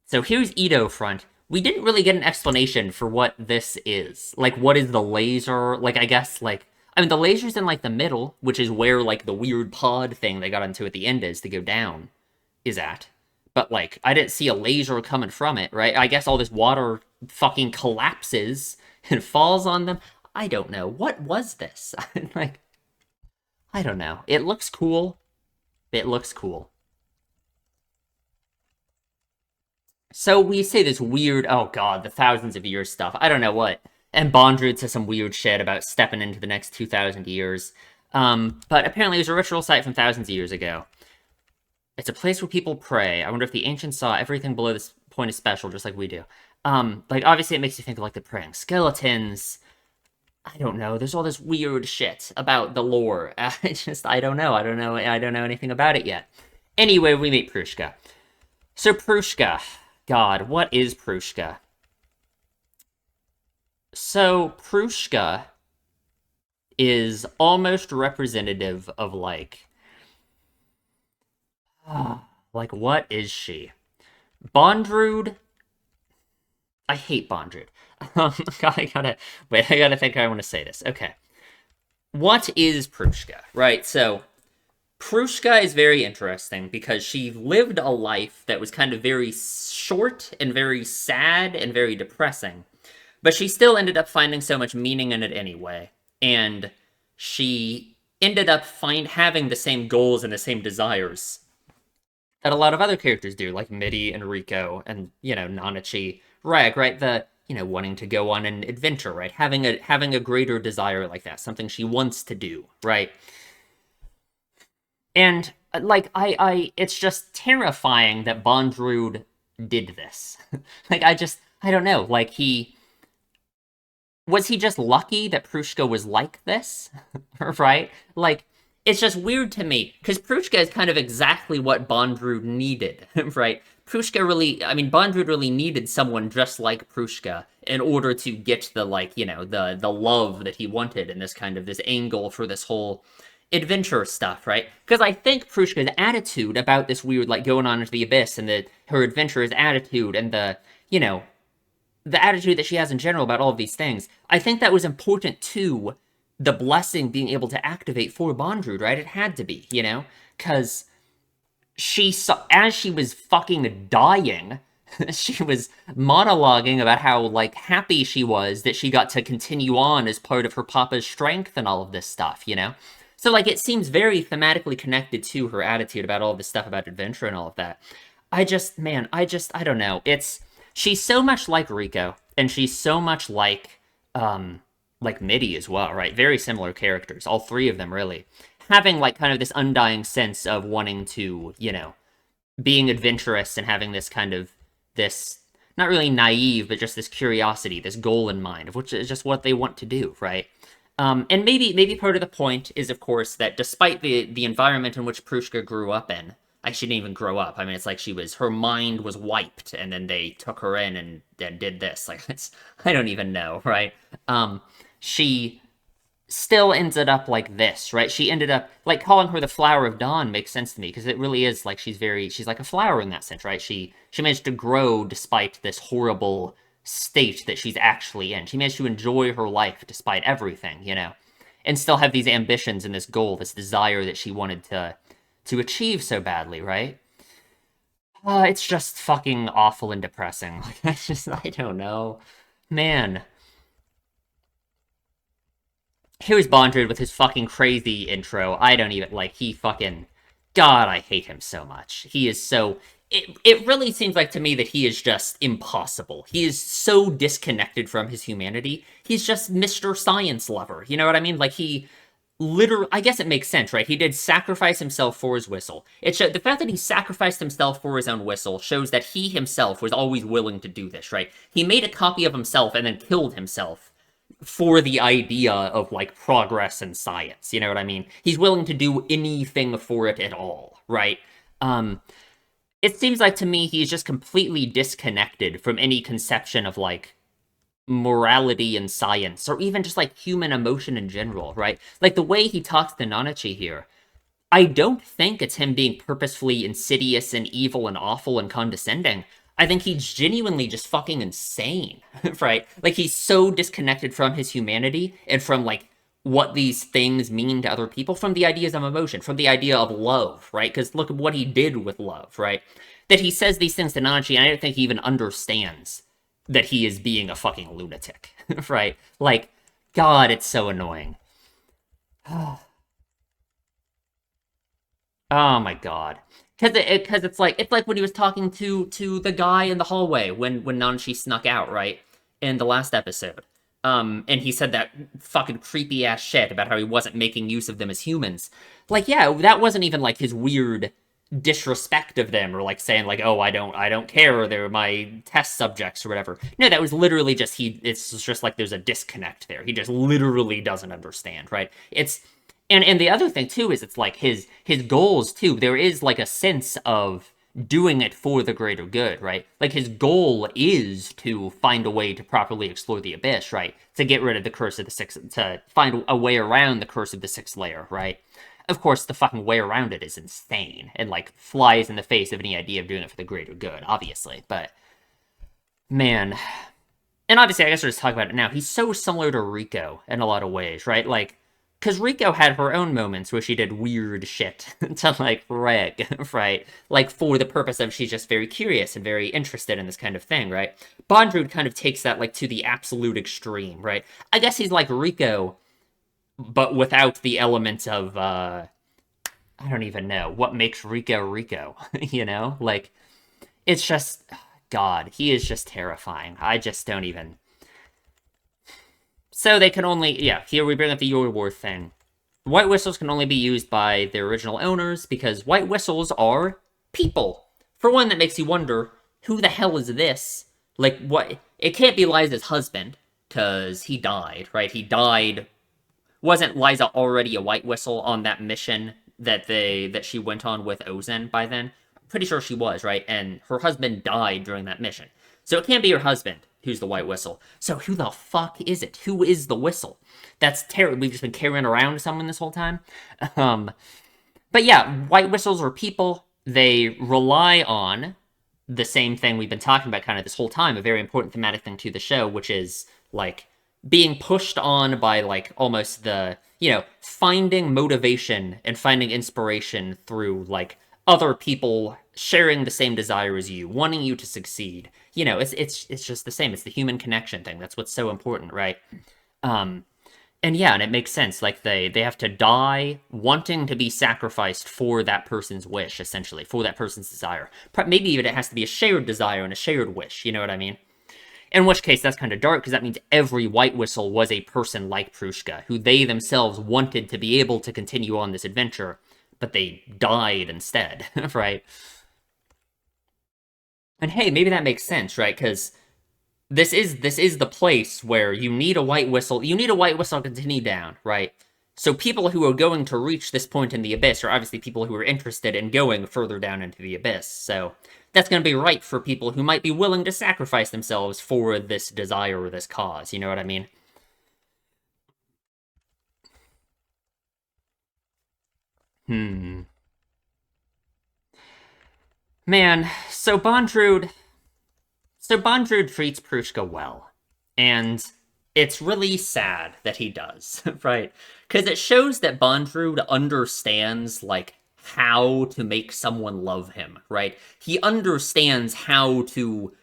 So here's Edo Front. We didn't really get an explanation for what this is. Like, what is the laser? Like, I guess, like... I mean, the laser's in, like, the middle, which is where, like, the weird pod thing they got into at the end is to go down, is at. But, like, I didn't see a laser coming from it, right? I guess all this water fucking collapses and falls on them. I don't know. What was this? Like, I don't know. It looks cool. It looks cool. So we say this weird, oh god, the thousands of years stuff. I don't know what. And Bondrewd says some weird shit about stepping into the next 2,000 years. But apparently it was a ritual site from thousands of years ago. It's a place where people pray. I wonder if the ancients saw everything below this point is special, just like we do. Like, obviously it makes you think of, like, the praying skeletons. I don't know. There's all this weird shit about the lore. I don't know. I don't know anything about it yet. Anyway, we meet Prushka. So Prushka, God, what is Prushka? So Prushka is almost representative of like what is she? Bondrewd. I hate Bondrewd. I gotta think how I want to say this. Okay. What is Prushka? Right, so Prushka is very interesting because she lived a life that was kind of very short and very sad and very depressing. But she still ended up finding so much meaning in it anyway. And she ended up having the same goals and the same desires that a lot of other characters do, like Mitty and Rico and, Nanachi, Reg, right? Wanting to go on an adventure, right? Having a greater desire like that, something she wants to do, right? And like it's just terrifying that Bondrewd did this. Like I don't know. Like was he just lucky that Prushka was like this? Right? Like, it's just weird to me, because Prushka is kind of exactly what Bondrewd needed, right? Bondrewd really needed someone just like Prushka in order to get the, like, the love that he wanted in this angle for this whole adventure stuff, right? Because I think Prushka's attitude about this weird, like, going on into the abyss and her adventurous attitude and the attitude that she has in general about all of these things, I think that was important to the blessing being able to activate for Bondrewd, right? It had to be, Because she saw, as she was fucking dying, she was monologuing about how, like, happy she was that she got to continue on as part of her papa's strength and all of this stuff, So, like, it seems very thematically connected to her attitude about all of this stuff about adventure and all of that. I don't know. She's so much like Rico, and she's so much like Mitty as well, right? Very similar characters, all three of them, really. Having, like, kind of this undying sense of wanting to, being adventurous and having this, not really naive, but just this curiosity, this goal in mind, of which is just what they want to do, right? And maybe part of the point is, of course, that despite the environment in which Prushka grew up in, she didn't even grow up. I mean, it's like her mind was wiped, and then they took her in and did this. Like, I don't even know, right? She still ended up like this, right? She ended up, like, calling her the Flower of Dawn makes sense to me, because it really is, like, she's like a flower in that sense, right? She managed to grow despite this horrible state that she's actually in. She managed to enjoy her life despite everything, and still have these ambitions and this goal, this desire that she wanted to achieve so badly, right? It's just fucking awful and depressing. Like, I don't know. Man. Here's Bondrewd with his fucking crazy intro. I don't even, like, he fucking... God, I hate him so much. He is so... It really seems like to me that he is just impossible. He is so disconnected from his humanity. He's just Mr. Science Lover. You know what I mean? Like, he... Literally, I guess it makes sense, right? He did sacrifice himself for his whistle. The fact that he sacrificed himself for his own whistle shows that he himself was always willing to do this, right? He made a copy of himself and then killed himself for the idea of, like, progress and science. You know what I mean? He's willing to do anything for it at all, right? It seems like to me he's just completely disconnected from any conception of, like, morality and science, or even just, like, human emotion in general, right? Like, the way he talks to Nanachi here, I don't think it's him being purposefully insidious and evil and awful and condescending. I think he's genuinely just fucking insane, right? Like, he's so disconnected from his humanity and from, like, what these things mean to other people, from the ideas of emotion, from the idea of love, right? Because look at what he did with love, right? That he says these things to Nanachi, and I don't think he even understands that he is being a fucking lunatic, right? Like, God, it's so annoying. Oh my God. Because it's like when he was talking to the guy in the hallway when Nanachi snuck out, right? In the last episode. And he said that fucking creepy ass shit about how he wasn't making use of them as humans. Like, yeah, that wasn't even, like, his weird disrespect of them, or, like, saying, like, oh, I don't care, or they're my test subjects or whatever. No, that was literally just it's just like there's a disconnect there. He just literally doesn't understand, right? And the other thing too is it's like his goals too. There is, like, a sense of doing it for the greater good, right? Like, his goal is to find a way to properly explore the abyss, right? To get rid of the curse of the sixth, to find a way around the curse of the sixth layer, right? Of course, the fucking way around it is insane and, like, flies in the face of any idea of doing it for the greater good, obviously. But, man. And obviously, I guess we'll just talk about it now. He's so similar to Rico in a lot of ways, right? Like, because Rico had her own moments where she did weird shit to, like, Reg, right? Like, for the purpose of she's just very curious and very interested in this kind of thing, right? Bondrewd kind of takes that, like, to the absolute extreme, right? I guess he's like Rico but without the element of I don't even know what makes Rico Rico, you know? Like it's just God, he is just terrifying. I just don't even. So they can only, yeah, here we bring up the Yoy War thing. White whistles can only be used by their original owners because white whistles are people. For one, that makes you wonder, who the hell is this? Like, what? It can't be Liza's husband, because he died, right? He died. Wasn't Liza already a white whistle on that mission that she went on with Ozen by then? Pretty sure she was, right? And her husband died during that mission. So it can't be her husband who's the white whistle. So who the fuck is it? Who is the whistle? That's terrible. We've just been carrying around someone this whole time. Um, but yeah, white whistles are people. They rely on the same thing we've been talking about kind of this whole time, a very important thematic thing to the show, which is like being pushed on by like almost the, finding motivation and finding inspiration through like other people sharing the same desire as you, wanting you to succeed. It's just the same. It's the human connection thing. That's what's so important, right? Um, and yeah, and it makes sense. Like they have to die wanting to be sacrificed for that person's wish, essentially, for that person's desire. Maybe even it has to be a shared desire and a shared wish. You know what I mean? In which case, that's kind of dark because that means every white whistle was a person like Prushka, who they themselves wanted to be able to continue on this adventure, but they died instead, right? And hey, maybe that makes sense, right? Because this is the place where you need a white whistle. You need a white whistle to continue down, right? So people who are going to reach this point in the abyss are obviously people who are interested in going further down into the abyss. So that's going to be right for people who might be willing to sacrifice themselves for this desire or this cause. You know what I mean? Hmm. Man, so Bondrewd treats Prushka well. And it's really sad that he does, right? Because it shows that Bondrewd understands, like, how to make someone love him, right? He understands how to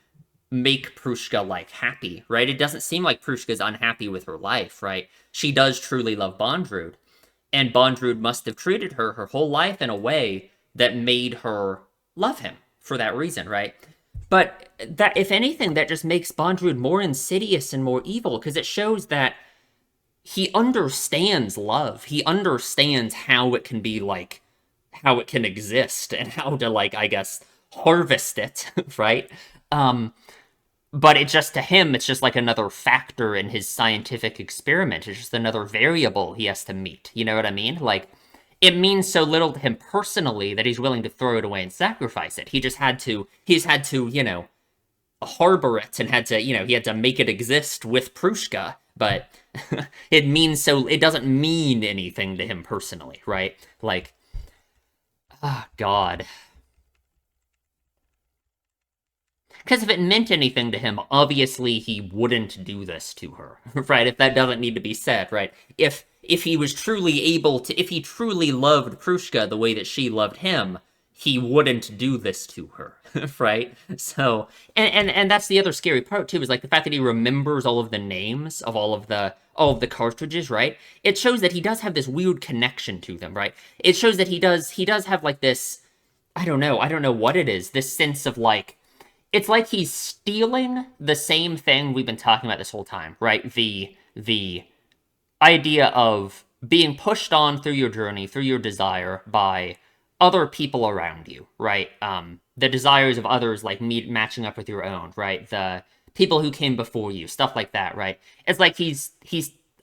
make Prushka, like, happy, right? It doesn't seem like Prushka's unhappy with her life, right? She does truly love Bondrewd. And Bondrewd must have treated her whole life in a way that made her love him for that reason, right? But that, if anything, that just makes Bondrewd more insidious and more evil because it shows that he understands love. He understands how it can be like, how it can exist and how to like, I guess, harvest it, right? Um, but it just to him, it's just like another factor in his scientific experiment. It's just another variable he has to meet. You know what I mean? Like, it means so little to him personally that he's willing to throw it away and sacrifice it. He's had to, harbor it and had to, he had to make it exist with Prushka, but it doesn't mean anything to him personally, right? Like, ah, God. Because if it meant anything to him, obviously he wouldn't do this to her, right? If that doesn't need to be said, right? If he was truly able to, if he truly loved Prushka the way that she loved him, he wouldn't do this to her, right? So, and that's the other scary part too, is like the fact that he remembers all of the names of all of the cartridges, right? It shows that he does have this weird connection to them, right? It shows that he does have like this, I don't know what it is, this sense of like it's like he's stealing the same thing we've been talking about this whole time, right? The idea of being pushed on through your journey, through your desire by other people around you, right? The desires of others like matching up with your own, right? The people who came before you, stuff like that, right? It's like he's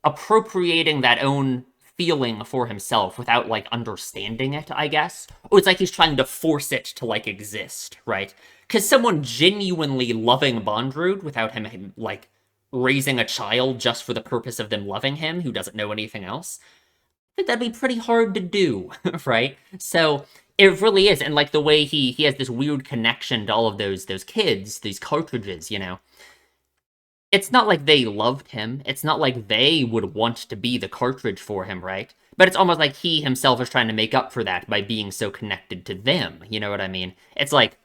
appropriating that own feeling for himself without like understanding it, I guess. Or it's like he's trying to force it to like exist, right? Because someone genuinely loving Bondrewd without him like raising a child just for the purpose of them loving him, who doesn't know anything else, I think that'd be pretty hard to do, right? So it really is, and like the way he has this weird connection to all of those kids, these cartridges. It's not like they loved him. It's not like they would want to be the cartridge for him, right? But it's almost like he himself is trying to make up for that by being so connected to them. You know what I mean? It's like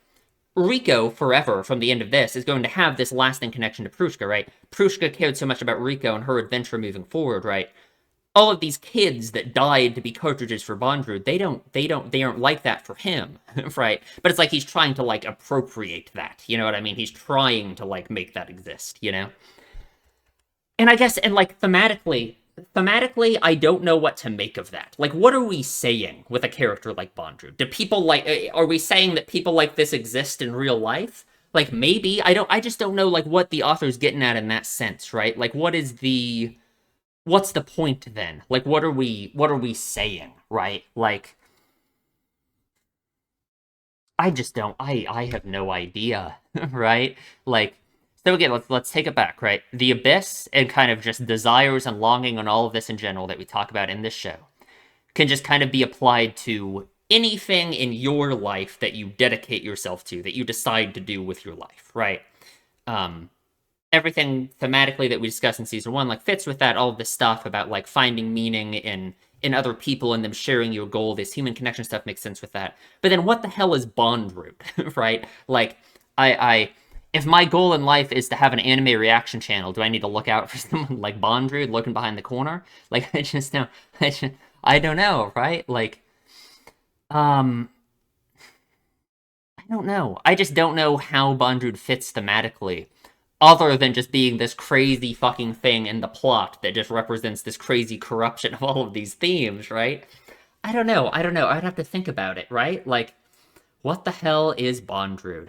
Rico, forever, from the end of this, is going to have this lasting connection to Prushka, right? Prushka cared so much about Rico and her adventure moving forward, right? all of these kids that died to be cartridges for Bondrewd, they aren't like that for him, right? But it's like he's trying to like appropriate that, you know what I mean? He's trying to like make that exist, you know? And I guess, and like thematically, I don't know what to make of that. Like, what are we saying with a character like Bondrewd? Do people like, are we saying that people like this exist in real life? Like, maybe, I just don't know, like, what the author's getting at in that sense, right? Like, what's the point then? Like, what are we saying, right? Like, I just don't, I have no idea, right? Like, so again, let's take it back, right? The abyss and kind of just desires and longing and all of this in general that we talk about in this show can just kind of be applied to anything in your life that you dedicate yourself to, that you decide to do with your life, right? Um, Everything thematically that we discussed in season one like fits with that. All of this stuff about like finding meaning in other people and them sharing your goal, this human connection stuff makes sense with that. But then what the hell is Bondrewd, right? Like I if my goal in life is to have an anime reaction channel, do I need to look out for someone like Bondrewd lurking behind the corner? Like I just don't I don't know, right? Like um I don't know. I just don't know how Bondrewd fits thematically other than just being this crazy fucking thing in the plot that just represents this crazy corruption of all of these themes, right? I don't know. I don't know. I'd have to think about it, right? Like, what the hell is Bondrewd?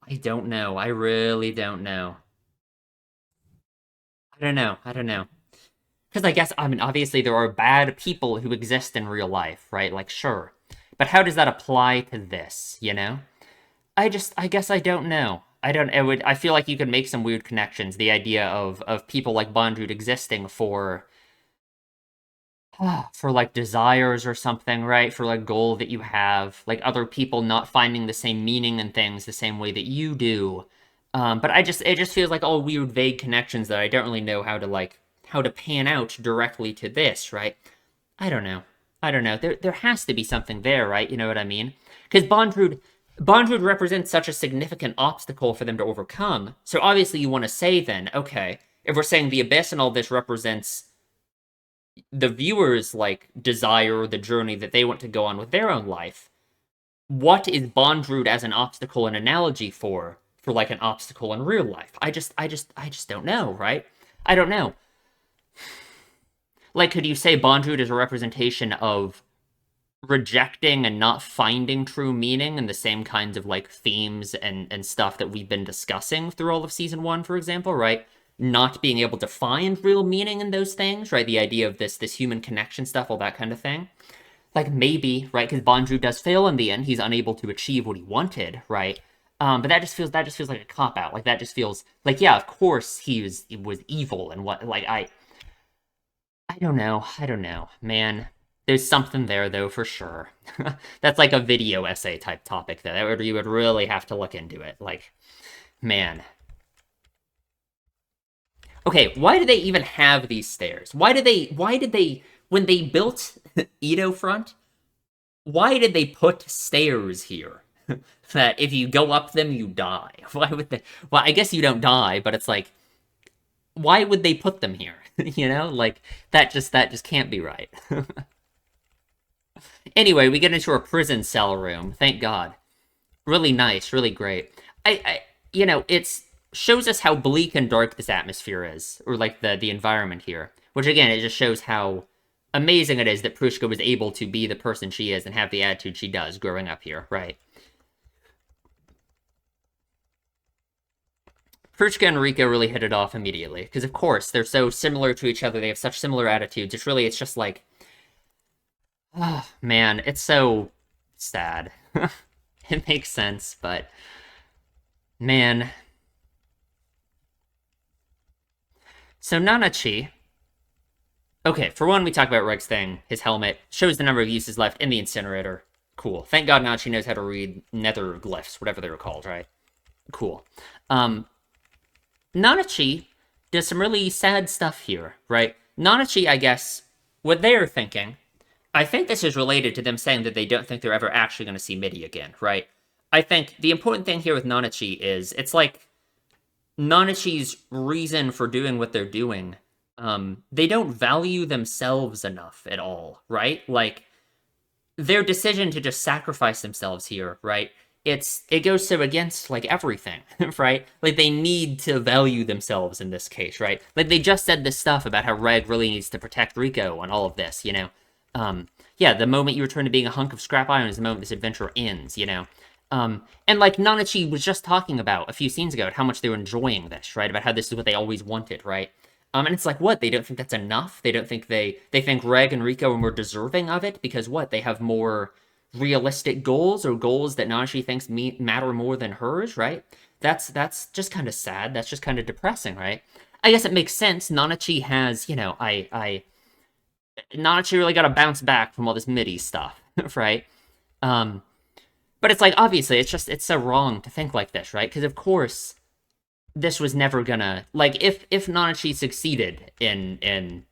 I don't know. I really don't know. I don't know. I don't know. Because I guess, I mean, obviously there are bad people who exist in real life, right? Like, sure. But how does that apply to this, you know? I guess I don't know. I don't. I feel like you could make some weird connections. The idea of people like Bondrewd existing for like desires or something, right? For like goal that you have, like other people not finding the same meaning in things the same way that you do. But it just feels like all weird, vague connections that I don't really know how to pan out directly to this, right? I don't know. I don't know. There has to be something there, right? You know what I mean? Because Bondrewd represents such a significant obstacle for them to overcome. So obviously you want to say then, okay, if we're saying the abyss and all this represents the viewer's like desire, the journey that they want to go on with their own life, what is Bondrewd as an obstacle and analogy for like an obstacle in real life? I just don't know, right? I don't know. Like, could you say Bondrewd is a representation of rejecting and not finding true meaning in the same kinds of like themes and stuff that we've been discussing through all of season one, for example, right? Not being able to find real meaning in those things, right? The idea of this human connection stuff, all that kind of thing. Like maybe, right? Because Bondrewd does fail in the end. He's unable to achieve what he wanted, right? But that just feels like a cop out. Like that just feels like yeah, of course he was evil and what like I don't know. I don't know, man. There's something there though for sure. That's like a video essay type topic though. You would really have to look into it. Like, man. Okay, why do they even have these stairs? Why did they when they built Edo Front, why did they put stairs here? That if you go up them you die. Why would they well, I guess you don't die, but it's like why would they put them here? You know? Like that just can't be right. Anyway, we get into a prison cell room. Thank God. Really nice, really great. You know, it's shows us how bleak and dark this atmosphere is, or like the environment here. Which again, it just shows how amazing it is that Prushka was able to be the person she is and have the attitude she does growing up here, right? Prushka and Rika really hit it off immediately because, of course, they're so similar to each other. They have such similar attitudes. It's just like, oh, man, it's so sad. It makes sense, but man. So Nanachi. Okay, for one, we talk about Reg's thing. His helmet shows the number of uses left in the incinerator. Cool. Thank God Nanachi knows how to read nether glyphs, whatever they were called, right? Cool. Um, Nanachi does some really sad stuff here, right? Nanachi, I guess, what they're thinking, I think this is related to them saying that they don't think they're ever actually going to see Midi again, right? I think the important thing here with Nanachi is it's like Nanachi's reason for doing what they're doing They don't value themselves enough at all, right? Like, their decision to just sacrifice themselves here, right? It goes so against like everything, right? Like they need to value themselves in this case, right? Like they just said this stuff about how Reg really needs to protect Rico and all of this, you know. Yeah, the moment you return to being a hunk of scrap iron is the moment this adventure ends, you know. And like Nanachi was just talking about a few scenes ago, how much they were enjoying this, right? About how this is what they always wanted, right? And it's like, what? They don't think that's enough? They don't think they think Reg and Rico are more deserving of it because what? They have more realistic goals or goals that Nanachi thinks matter more than hers, right? That's just kind of sad. That's just kind of depressing, right? I guess it makes sense. Nanachi has, you know, I Nanachi really got to bounce back from all this MIDI stuff, right? Um, but it's like obviously it's so wrong to think like this, right? Because of course this was never gonna like if Nanachi succeeded in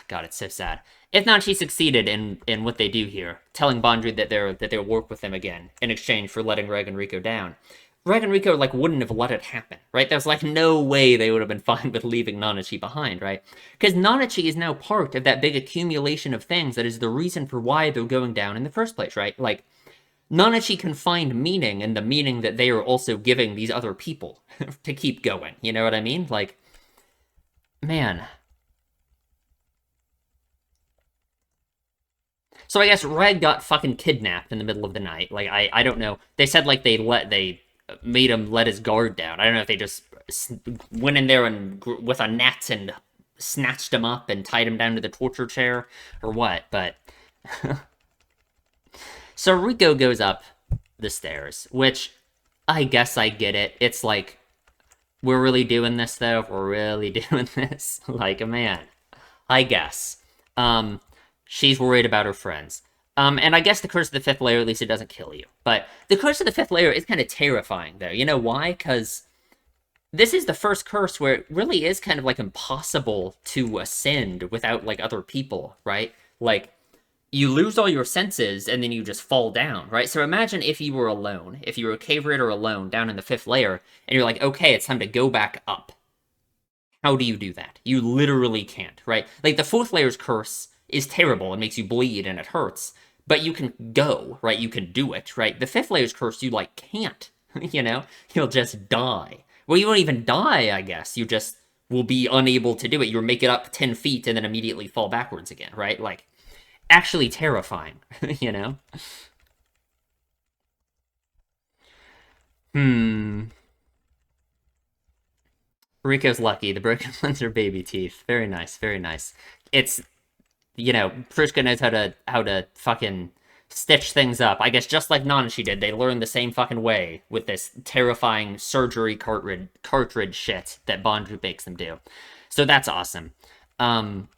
God, it's so sad. If Nanachi succeeded in what they do here, telling Bondry that they'll work with them again in exchange for letting Reg and Rico down, Reg and Rico like wouldn't have let it happen, right? There's like no way they would have been fine with leaving Nanachi behind, right? Because Nanachi is now part of that big accumulation of things that is the reason for why they're going down in the first place, right? Like Nanachi can find meaning in the meaning that they are also giving these other people to keep going. You know what I mean? Like, man. So I guess Reg got fucking kidnapped in the middle of the night. Like, I don't know. They said like they made him let his guard down. I don't know if they just went in there and with a net and snatched him up and tied him down to the torture chair or what, but so Rico goes up the stairs, which I guess I get it. It's like, we're really doing this, though. We're really doing this. Like, man, I guess. Um, she's worried about her friends. And I guess the curse of the fifth layer, at least it doesn't kill you. But the curse of the fifth layer is kind of terrifying, though. You know why? Because this is the first curse where it really is kind of like impossible to ascend without like other people, right? Like you lose all your senses and then you just fall down, right? So imagine if you were alone, if you were a cave raider alone down in the fifth layer, and you're like, okay, it's time to go back up. How do you do that? You literally can't, right? Like the fourth layer's curse is terrible and makes you bleed and it hurts, but you can go, right? You can do it, right? The fifth layer's curse, you like can't, you know? You'll just die. Well, you won't even die, I guess. You just will be unable to do it. You'll make it up 10 feet and then immediately fall backwards again, right? Like, actually terrifying, you know? Hmm. Rico's lucky. The broken ones are baby teeth. Very nice, very nice. It's, you know, Frushka knows how to fucking stitch things up. I guess just like Nanashi did, they learned the same fucking way with this terrifying surgery cartridge shit that Bondru makes them do. So that's awesome. Um,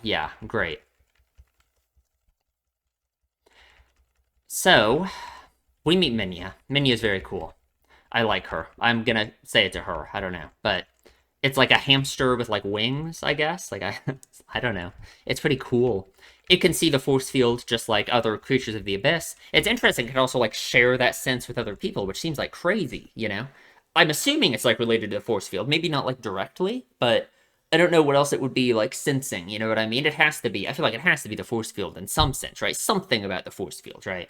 yeah, great. So we meet Minya. Minya's very cool. I like her. I'm gonna say it to her. I don't know, but it's like a hamster with like wings, I guess. Like I, I don't know. It's pretty cool. It can see the force field just like other creatures of the abyss. It's interesting. It can also like share that sense with other people, which seems like crazy. You know, I'm assuming it's like related to the force field. Maybe not like directly, but I don't know what else it would be like sensing. You know what I mean? It has to be. I feel like it has to be the force field in some sense, right? Something about the force field, right?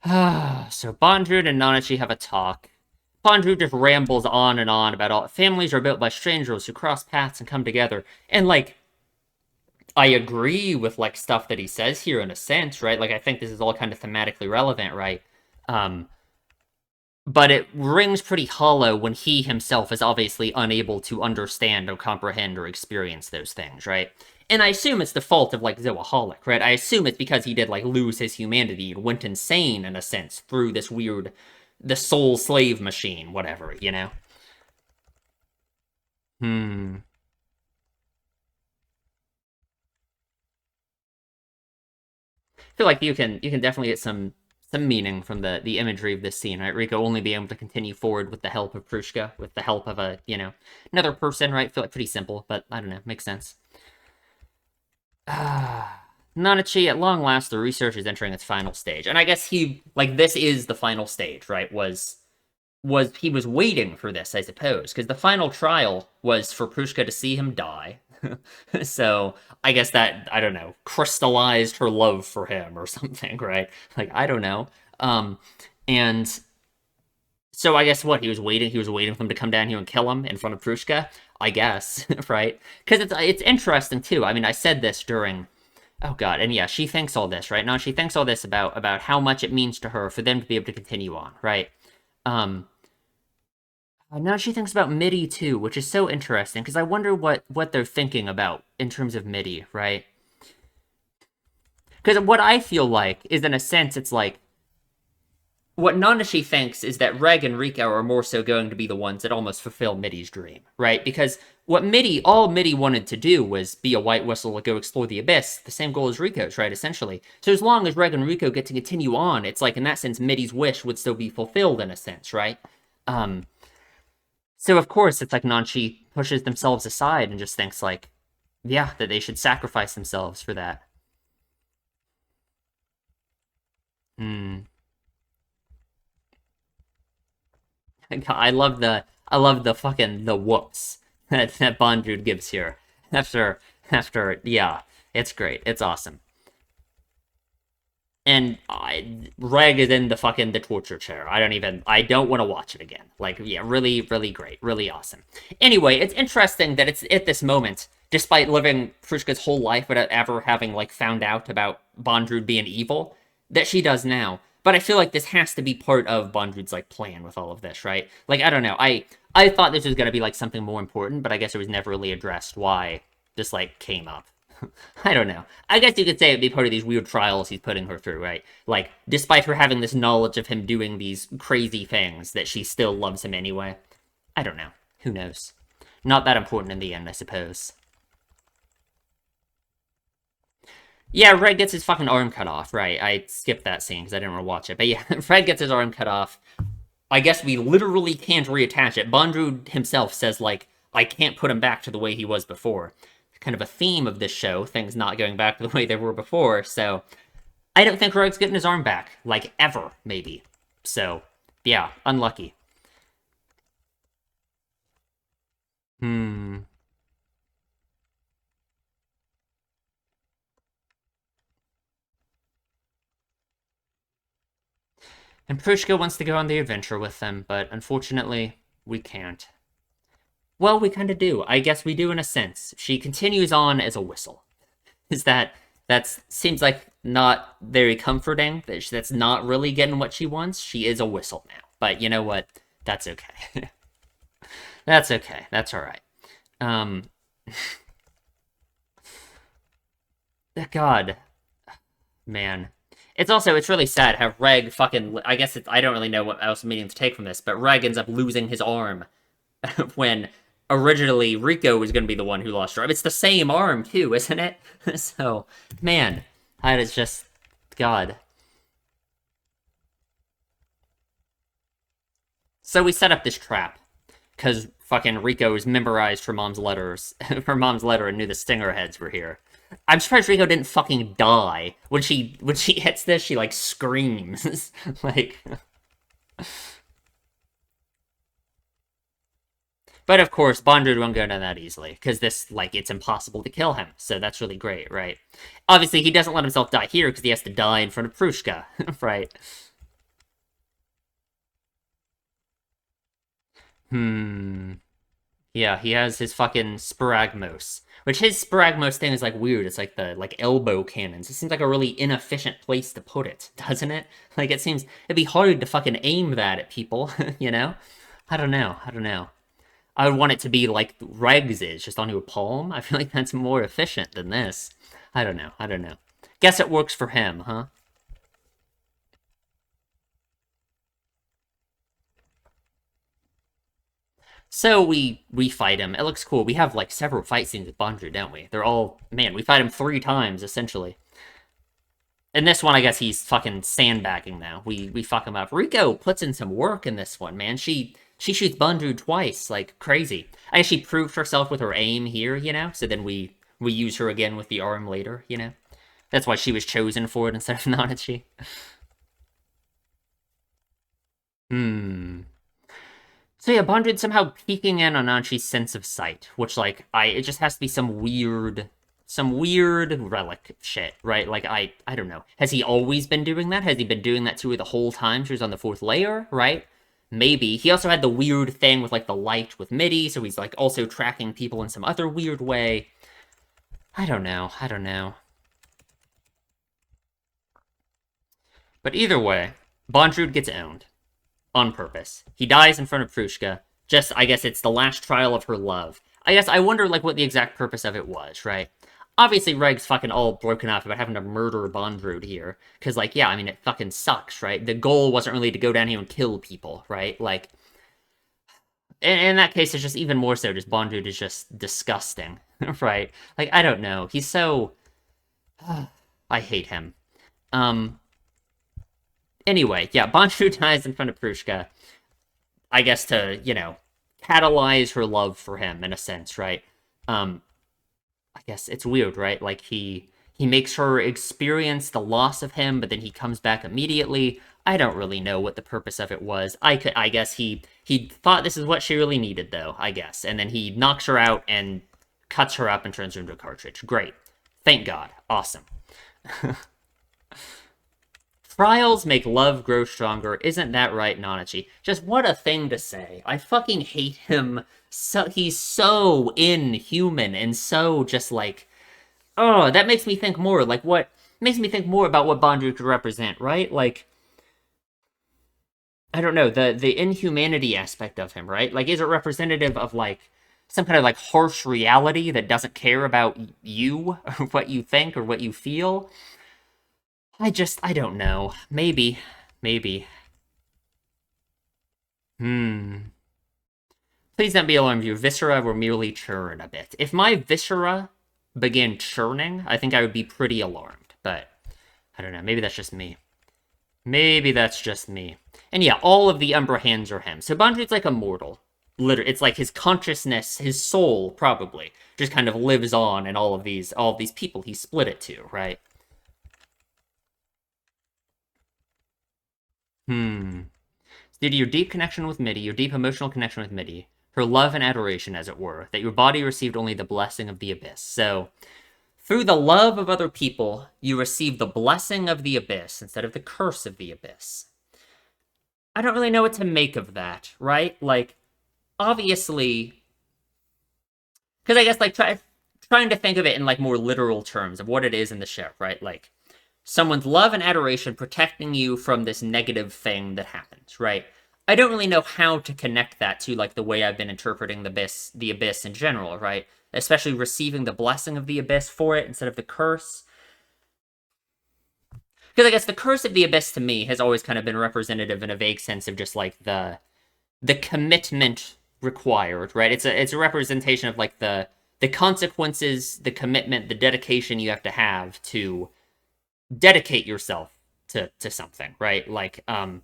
So Bondrewd and Nanachi have a talk. Bondrewd just rambles on and on about all families are built by strangers who cross paths and come together. And like I agree with like stuff that he says here in a sense, right? Like I think this is all kind of thematically relevant, right? Um, but it rings pretty hollow when he himself is obviously unable to understand or comprehend or experience those things, right? And I assume it's the fault of like Zoaholic, right? I assume it's because he did like lose his humanity and went insane in a sense through this weird, the soul slave machine, whatever, you know? Hmm. I feel like you can definitely get some meaning from the imagery of this scene, right? Rico only being able to continue forward with the help of Prushka, with the help of a, you know, another person, right? I feel like pretty simple, but I don't know, makes sense. Nanachi, at long last, the research is entering its final stage. And I guess he, like, this is the final stage, right? Was he was waiting for this, I suppose, because the final trial was for Prushka to see him die. So I guess that, I don't know, crystallized her love for him or something, right? Like, I don't know. And so I guess what, he was waiting for them to come down here and kill him in front of Prushka, I guess, right? Because it's interesting too. I mean, I said this during, oh god, and yeah, she thinks all this, right? Now she thinks all this about how much it means to her for them to be able to continue on, right? Um, Now she thinks about MIDI too, which is so interesting because I wonder what they're thinking about in terms of MIDI, right? Because what I feel like is, in a sense, it's like what Nanashi thinks is that Reg and Riko are more so going to be the ones that almost fulfill Midi's dream, right? Because all Midi wanted to do was be a white whistle to go explore the abyss. The same goal as Riko's, right? Essentially. So as long as Reg and Riko get to continue on, it's like in that sense, Midi's wish would still be fulfilled in a sense, right? So of course, it's like Nanchi pushes themselves aside and just thinks like, yeah, that they should sacrifice themselves for that. Hmm. I love the fucking the whoops that Bondrewd gives here after yeah, it's great. It's awesome. And Reg is in the torture chair. I don't want to watch it again. Like, yeah, really, really great, really awesome. Anyway, it's interesting that it's at this moment, despite living Frushka's whole life without ever having like found out about Bondrewd being evil, that she does now. But I feel like this has to be part of Bondrewd's like plan with all of this, right? Like, I don't know. I thought this was gonna be like something more important, but I guess it was never really addressed why this like came up. I don't know. I guess you could say it'd be part of these weird trials he's putting her through, right? Like, despite her having this knowledge of him doing these crazy things, that she still loves him anyway. I don't know. Who knows? Not that important in the end, I suppose. Yeah, Red gets his fucking arm cut off, right? I skipped that scene because I didn't want to watch it. But yeah, Fred gets his arm cut off. I guess we literally can't reattach it. Bondrewd himself says, like, I can't put him back to the way he was before. Kind of a theme of this show, things not going back to the way they were before, so I don't think Rogue's getting his arm back, like, ever, maybe. So, yeah, unlucky. Hmm. And Prushka wants to go on the adventure with them, but unfortunately, we can't. Well, we kind of do. I guess we do in a sense. She continues on as a whistle. Is that seems like not very comforting. That's not really getting what she wants. She is a whistle now. But you know what? That's okay. That's okay. That's all right. Um, God, man. It's really sad how Reg fucking, I guess I don't really know what else meaning to take from this, but Reg ends up losing his arm when originally Riko was going to be the one who lost her arm. It's the same arm too, isn't it? So, man, that is just God. So we set up this trap because fucking Riko's memorized her mom's letters, her mom's letter, and knew the stinger heads were here. I'm surprised Riko didn't fucking die when she hits this. She like screams like. But of course, Bondrewd won't go down that easily because this like it's impossible to kill him. So that's really great, right? Obviously, he doesn't let himself die here because he has to die in front of Prushka, right? Hmm. Yeah, he has his fucking Sparagmos. Which his Sparagmos thing is like weird. It's like the like elbow cannons. It seems like a really inefficient place to put it, doesn't it? Like it seems it'd be hard to fucking aim that at people, you know? I don't know. I don't know. I would want it to be like Regs is, just onto a palm. I feel like that's more efficient than this. I don't know. I don't know. Guess it works for him, huh? So we fight him. It looks cool. We have like several fight scenes with Bondrewd, don't we? They're all man. We fight him 3 times essentially. In this one, I guess he's fucking sandbagging now. We fuck him up. Riko puts in some work in this one, man. She shoots Bondrewd twice, like crazy. I guess she proved herself with her aim here, you know. So then we use her again with the arm later, you know. That's why she was chosen for it instead of Nanachi. Hmm. So yeah, Bondred somehow peeking in on Anchi's sense of sight, which like it just has to be some weird relic shit, right? Like I don't know. Has he always been doing that? Has he been doing that to her the whole time she was on the fourth layer, right? Maybe. He also had the weird thing with like the light with Midi, so he's like also tracking people in some other weird way. I don't know. I don't know. But either way, Bondrewd gets owned. On purpose. He dies in front of Prushka. Just, I guess it's the last trial of her love. I guess I wonder, like, what the exact purpose of it was, right? Obviously, Reg's fucking all broken up about having to murder Bondrewd here. Because, like, yeah, I mean, it fucking sucks, right? The goal wasn't really to go down here and kill people, right? Like, in that case, it's just even more so just Bondrewd is just disgusting, right? Like, I don't know. He's so... I hate him. Anyway, yeah, Bondrewd dies in front of Prushka. I guess to, you know, catalyze her love for him in a sense, right? I guess it's weird, right? Like he makes her experience the loss of him, but then he comes back immediately. I don't really know what the purpose of it was. I guess he thought this is what she really needed though, I guess. And then he knocks her out and cuts her up and turns her into a cartridge. Great. Thank God. Awesome. Trials make love grow stronger. Isn't that right, Nanachi? Just what a thing to say. I fucking hate him. So he's so inhuman and so just like, oh, that makes me think more. Like what makes me think more about what Bondrewd could represent, right? Like I don't know, the inhumanity aspect of him, right? Like is it representative of like some kind of like harsh reality that doesn't care about you or what you think or what you feel? I don't know. Maybe. Maybe. Please don't be alarmed, your viscera will merely churn a bit. If my viscera began churning, I think I would be pretty alarmed. But, I don't know. Maybe that's just me. Maybe that's just me. And yeah, all of the Umbra hands are him. So Bondrewd's like immortal. Literally, it's like his consciousness, his soul, probably, just kind of lives on in all of these people he split it to, right? Due to your deep connection with Midi, your deep emotional connection with Midi, her love and adoration, as it were, that your body received only the blessing of the abyss. So, through the love of other people, you receive the blessing of the abyss instead of the curse of the abyss. I don't really know what to make of that, right? Like, obviously, because I guess like trying to think of it in like more literal terms of what it is in the ship, right? Like someone's love and adoration protecting you from this negative thing that happens, right? I don't really know how to connect that to like the way I've been interpreting the abyss in general, right? Especially receiving the blessing of the abyss for it instead of the curse. Because I guess the curse of the abyss to me has always kind of been representative in a vague sense of just like the commitment required, right? It's a representation of like the consequences, the commitment, the dedication you have to dedicate yourself to something, right? Like and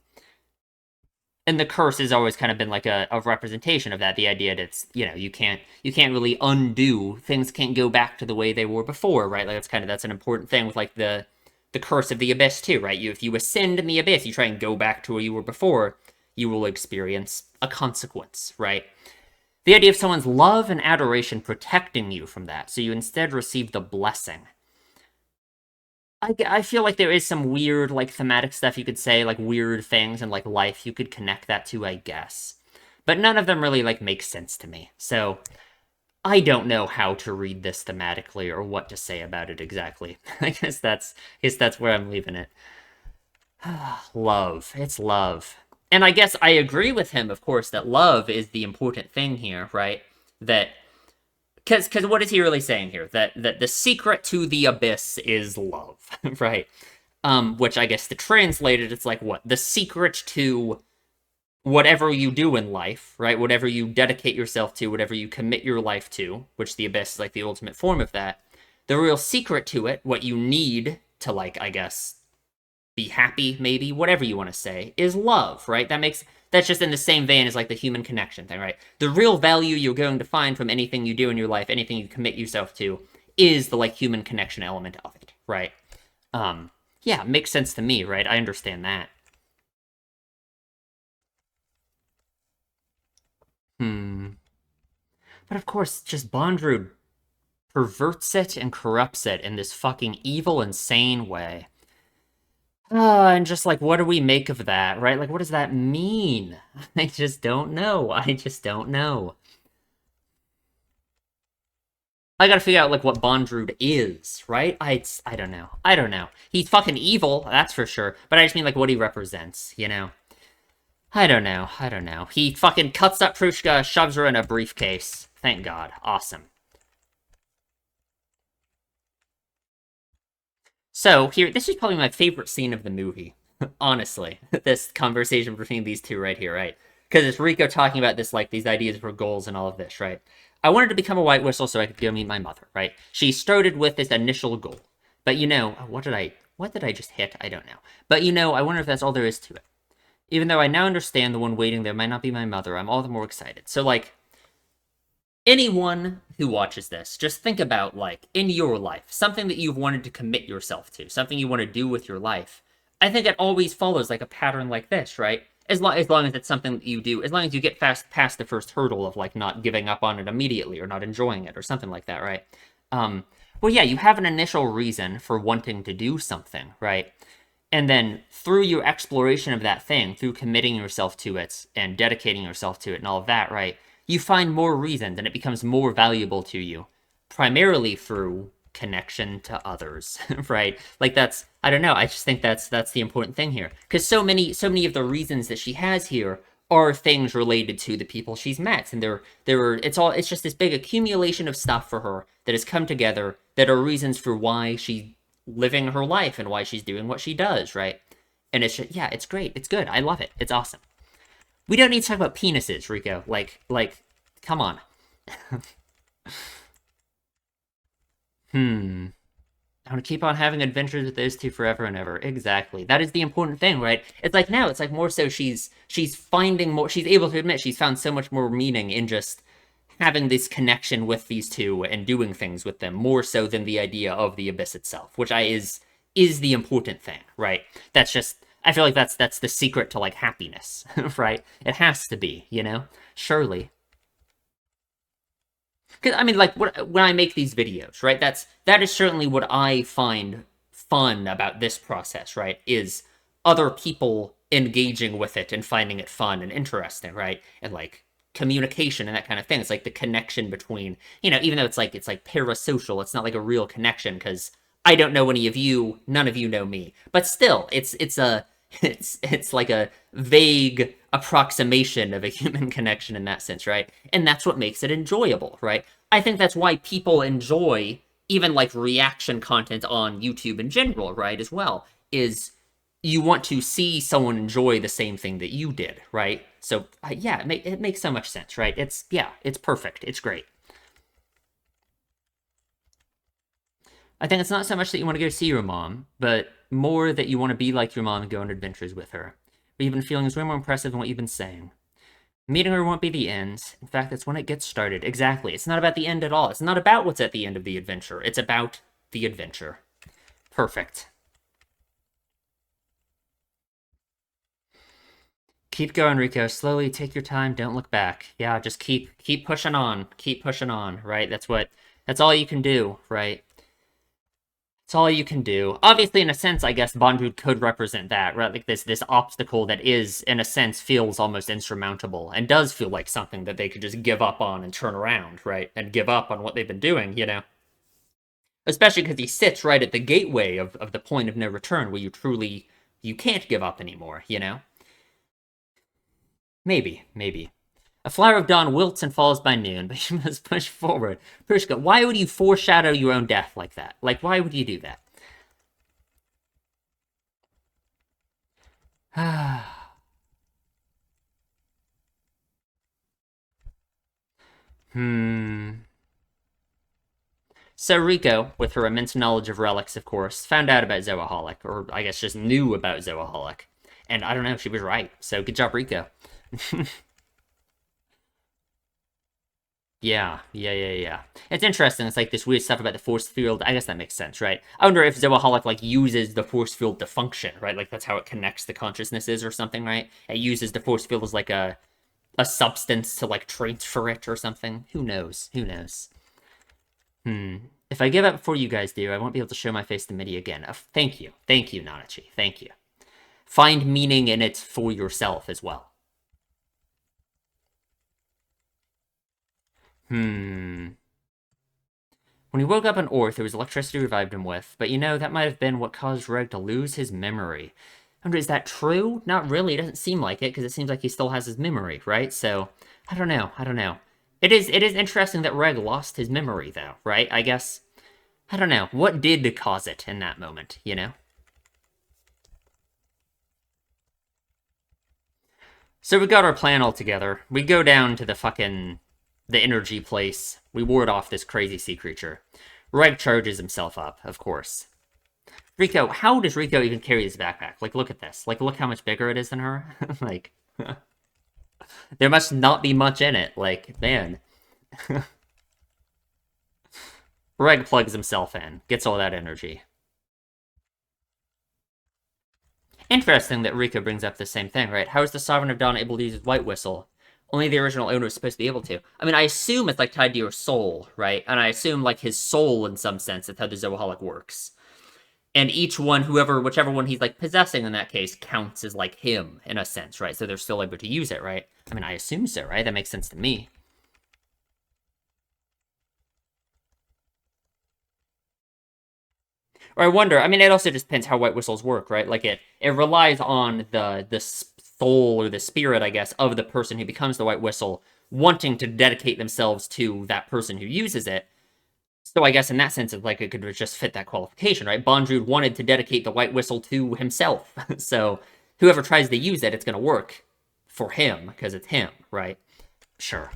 the curse has always kind of been like a representation of that, the idea that it's, you know, you can't really undo things, can't go back to the way they were before, right? Like that's an important thing with like the curse of the abyss too, right? If you ascend in the abyss, you try and go back to where you were before, you will experience a consequence, right? The idea of someone's love and adoration protecting you from that, so you instead receive the blessing. I feel like there is some weird, like, thematic stuff you could say, like, weird things and, like, life you could connect that to, I guess. But none of them really, like, make sense to me. So, I don't know how to read this thematically or what to say about it exactly. I guess that's where I'm leaving it. Love. It's love. And I guess I agree with him, of course, that love is the important thing here, right? That because what is he really saying here? That the secret to the abyss is love, right? Which I guess to translate it, it's like what? The secret to whatever you do in life, right? Whatever you dedicate yourself to, whatever you commit your life to, which the abyss is like the ultimate form of that. The real secret to it, what you need to like, I guess, be happy, maybe, whatever you want to say, is love, right? That's just in the same vein as like the human connection thing, right? The real value you're going to find from anything you do in your life, anything you commit yourself to, is the like human connection element of it, right? Yeah, makes sense to me, right? I understand that. Hmm. But of course, just Bondrewd perverts it and corrupts it in this fucking evil, insane way. And just like, what do we make of that, right? Like, what does that mean? I just don't know. I just don't know. I gotta figure out, like, what Bondrewd is, right? I don't know. I don't know. He's fucking evil, that's for sure. But I just mean, like, what he represents, you know? I don't know. I don't know. He fucking cuts up Prushka, shoves her in a briefcase. Thank God. Awesome. So, here, this is probably my favorite scene of the movie. Honestly. This conversation between these two right here, right? Because it's Rico talking about this, like, these ideas for goals and all of this, right? I wanted to become a white whistle so I could go meet my mother, right? She started with this initial goal. But you know, what did I just hit? I don't know. But you know, I wonder if that's all there is to it. Even though I now understand the one waiting there might not be my mother, I'm all the more excited. So, like, anyone who watches this, just think about, like, in your life, something that you've wanted to commit yourself to, something you want to do with your life. I think it always follows, like, a pattern like this, right? As long as it's something that you do, as long as you get past the first hurdle of, like, not giving up on it immediately or not enjoying it or something like that, right? Um, well, yeah, you have an initial reason for wanting to do something, right? And then through your exploration of that thing, through committing yourself to it and dedicating yourself to it and all of that, right? You find more reasons and it becomes more valuable to you, primarily through connection to others, right? Like that's I don't know, I just think that's the important thing here. Because so many of the reasons that she has here are things related to the people she's met. And it's just this big accumulation of stuff for her that has come together that are reasons for why she's living her life and why she's doing what she does, right? And it's just, yeah, it's great. It's good. I love it. It's awesome. We don't need to talk about penises, Rico. Come on. Hmm. I want to keep on having adventures with those two forever and ever. Exactly. That is the important thing, right? It's like now, it's like more so she's finding more. She's able to admit she's found so much more meaning in just having this connection with these two and doing things with them more so than the idea of the abyss itself, which is the important thing, right? That's just I feel like that's the secret to like happiness, right? It has to be, you know? Surely. Cuz I mean like when I make these videos, right? That is certainly what I find fun about this process, right? Is other people engaging with it and finding it fun and interesting, right? And like communication and that kind of thing. It's like the connection between, you know, even though it's like parasocial, it's not like a real connection because I don't know any of you, none of you know me. But still, it's like a vague approximation of a human connection in that sense, right? And that's what makes it enjoyable, right? I think that's why people enjoy even like reaction content on YouTube in general, right? As well, is you want to see someone enjoy the same thing that you did, right? So yeah, it makes so much sense, right? It's perfect. It's great. I think it's not so much that you want to go see your mom, but more that you want to be like your mom and go on adventures with her. What you've been feeling is way more impressive than what you've been saying. Meeting her won't be the end. In fact, that's when it gets started. Exactly. It's not about the end at all. It's not about what's at the end of the adventure. It's about the adventure. Perfect. Keep going, Rico. Slowly, take your time. Don't look back. Yeah, just keep pushing on. Keep pushing on, right? That's all you can do, right? It's all you can do. Obviously, in a sense, I guess Bondrewd could represent that, right? Like this obstacle that is, in a sense, feels almost insurmountable and does feel like something that they could just give up on and turn around, right? And give up on what they've been doing, you know? Especially because he sits right at the gateway of the point of no return where you can't give up anymore, you know? Maybe, maybe. A flower of dawn wilts and falls by noon, but you must push forward. Prushka, why would you foreshadow your own death like that? Like, why would you do that? Hmm. So Rico, with her immense knowledge of relics, of course, found out about Zoaholic, or I guess just knew about Zoaholic. And I don't know, she was right. So good job, Rico. Yeah. It's interesting. It's like this weird stuff about the force field. I guess that makes sense, right? I wonder if Zoaholic like uses the force field to function, right? Like that's how it connects the consciousnesses or something, right? It uses the force field as like a substance to, like, transfer it or something. Who knows? Who knows? If I give up before you guys do, I won't be able to show my face to Mitty again. Thank you. Thank you, Nanachi. Thank you. Find meaning in it for yourself as well. When he woke up on Orth, it was electricity revived him with, but that might have been what caused Reg to lose his memory. I wonder, is that true? Not really. It doesn't seem like it, because it seems like he still has his memory, right? So, I don't know. It is interesting that Reg lost his memory, though, right? I guess, I don't know. What did cause it in that moment, So we got our plan all together. We go down to the energy place. We ward off this crazy sea creature. Reg charges himself up, of course. Rico, how does Rico even carry this backpack? Like, look at this. Like, look how much bigger it is than her. Like, there must not be much in it. Like, man. Reg plugs himself in, gets all that energy. Interesting that Rico brings up the same thing, right? How is the Sovereign of Dawn able to use his white whistle? Only the original owner is supposed to be able to. I mean, I assume it's, like, tied to your soul, right? And I assume, like, his soul, in some sense, that's how the Zoaholic works. And each one, whichever one he's, like, possessing in that case, counts as, like, him, in a sense, right? So they're still able to use it, right? I mean, I assume so, right? That makes sense to me. Or I wonder, I mean, it also just depends how white whistles work, right? Like, it relies on the soul or the spirit, I guess, of the person who becomes the white whistle wanting to dedicate themselves to that person who uses it. So I guess in that sense, like, it could just fit that qualification, right? Bondrewd wanted to dedicate the white whistle to himself. So whoever tries to use it, it's going to work for him, because it's him, right? Sure.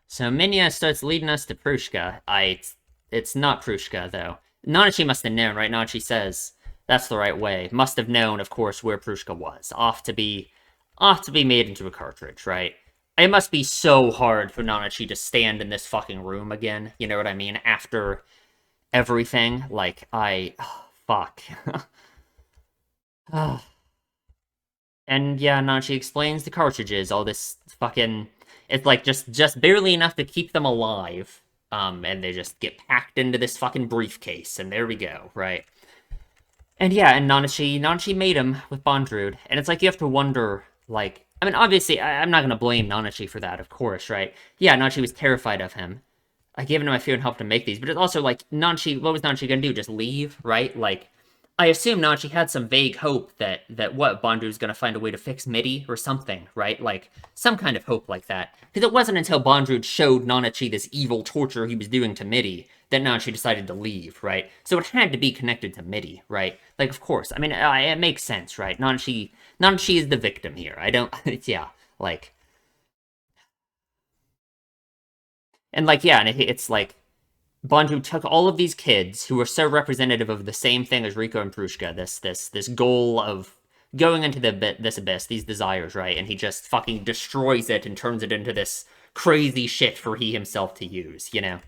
So Minya starts leading us to Prushka. It's not Prushka, though. Nanachi must have known, right? Nanachi says that's the right way. Must have known, of course, where Prushka was. Off to be made into a cartridge, right? It must be so hard for Nanachi to stand in this fucking room again. You know what I mean? After everything, like, fuck. And yeah, Nanachi explains the cartridges, all this fucking... It's like just barely enough to keep them alive. And they just get packed into this fucking briefcase, and there we go, right? And yeah, and Nanachi made him with Bondrewd, and it's like you have to wonder, like... I mean, obviously, I'm not gonna blame Nanachi for that, of course, right? Yeah, Nanachi was terrified of him. I gave him my fear and helped him make these, but it's also like, what was Nanachi gonna do? Just leave, right? Like, I assume Nanachi had some vague hope that Bondrewd's gonna find a way to fix Mitty or something, right? Like, some kind of hope like that. Because it wasn't until Bondrewd showed Nanachi this evil torture he was doing to Mitty that Nanachi decided to leave, right? So it had to be connected to Mitty, right? Like, of course. I mean, it makes sense, right? Nanachi is the victim here. I don't... yeah, like... And, like, yeah, and it's like... Bondrewd took all of these kids who were so representative of the same thing as Rico and Prushka, this goal of going into this abyss, these desires, right? And he just fucking destroys it and turns it into this crazy shit for he himself to use, you know?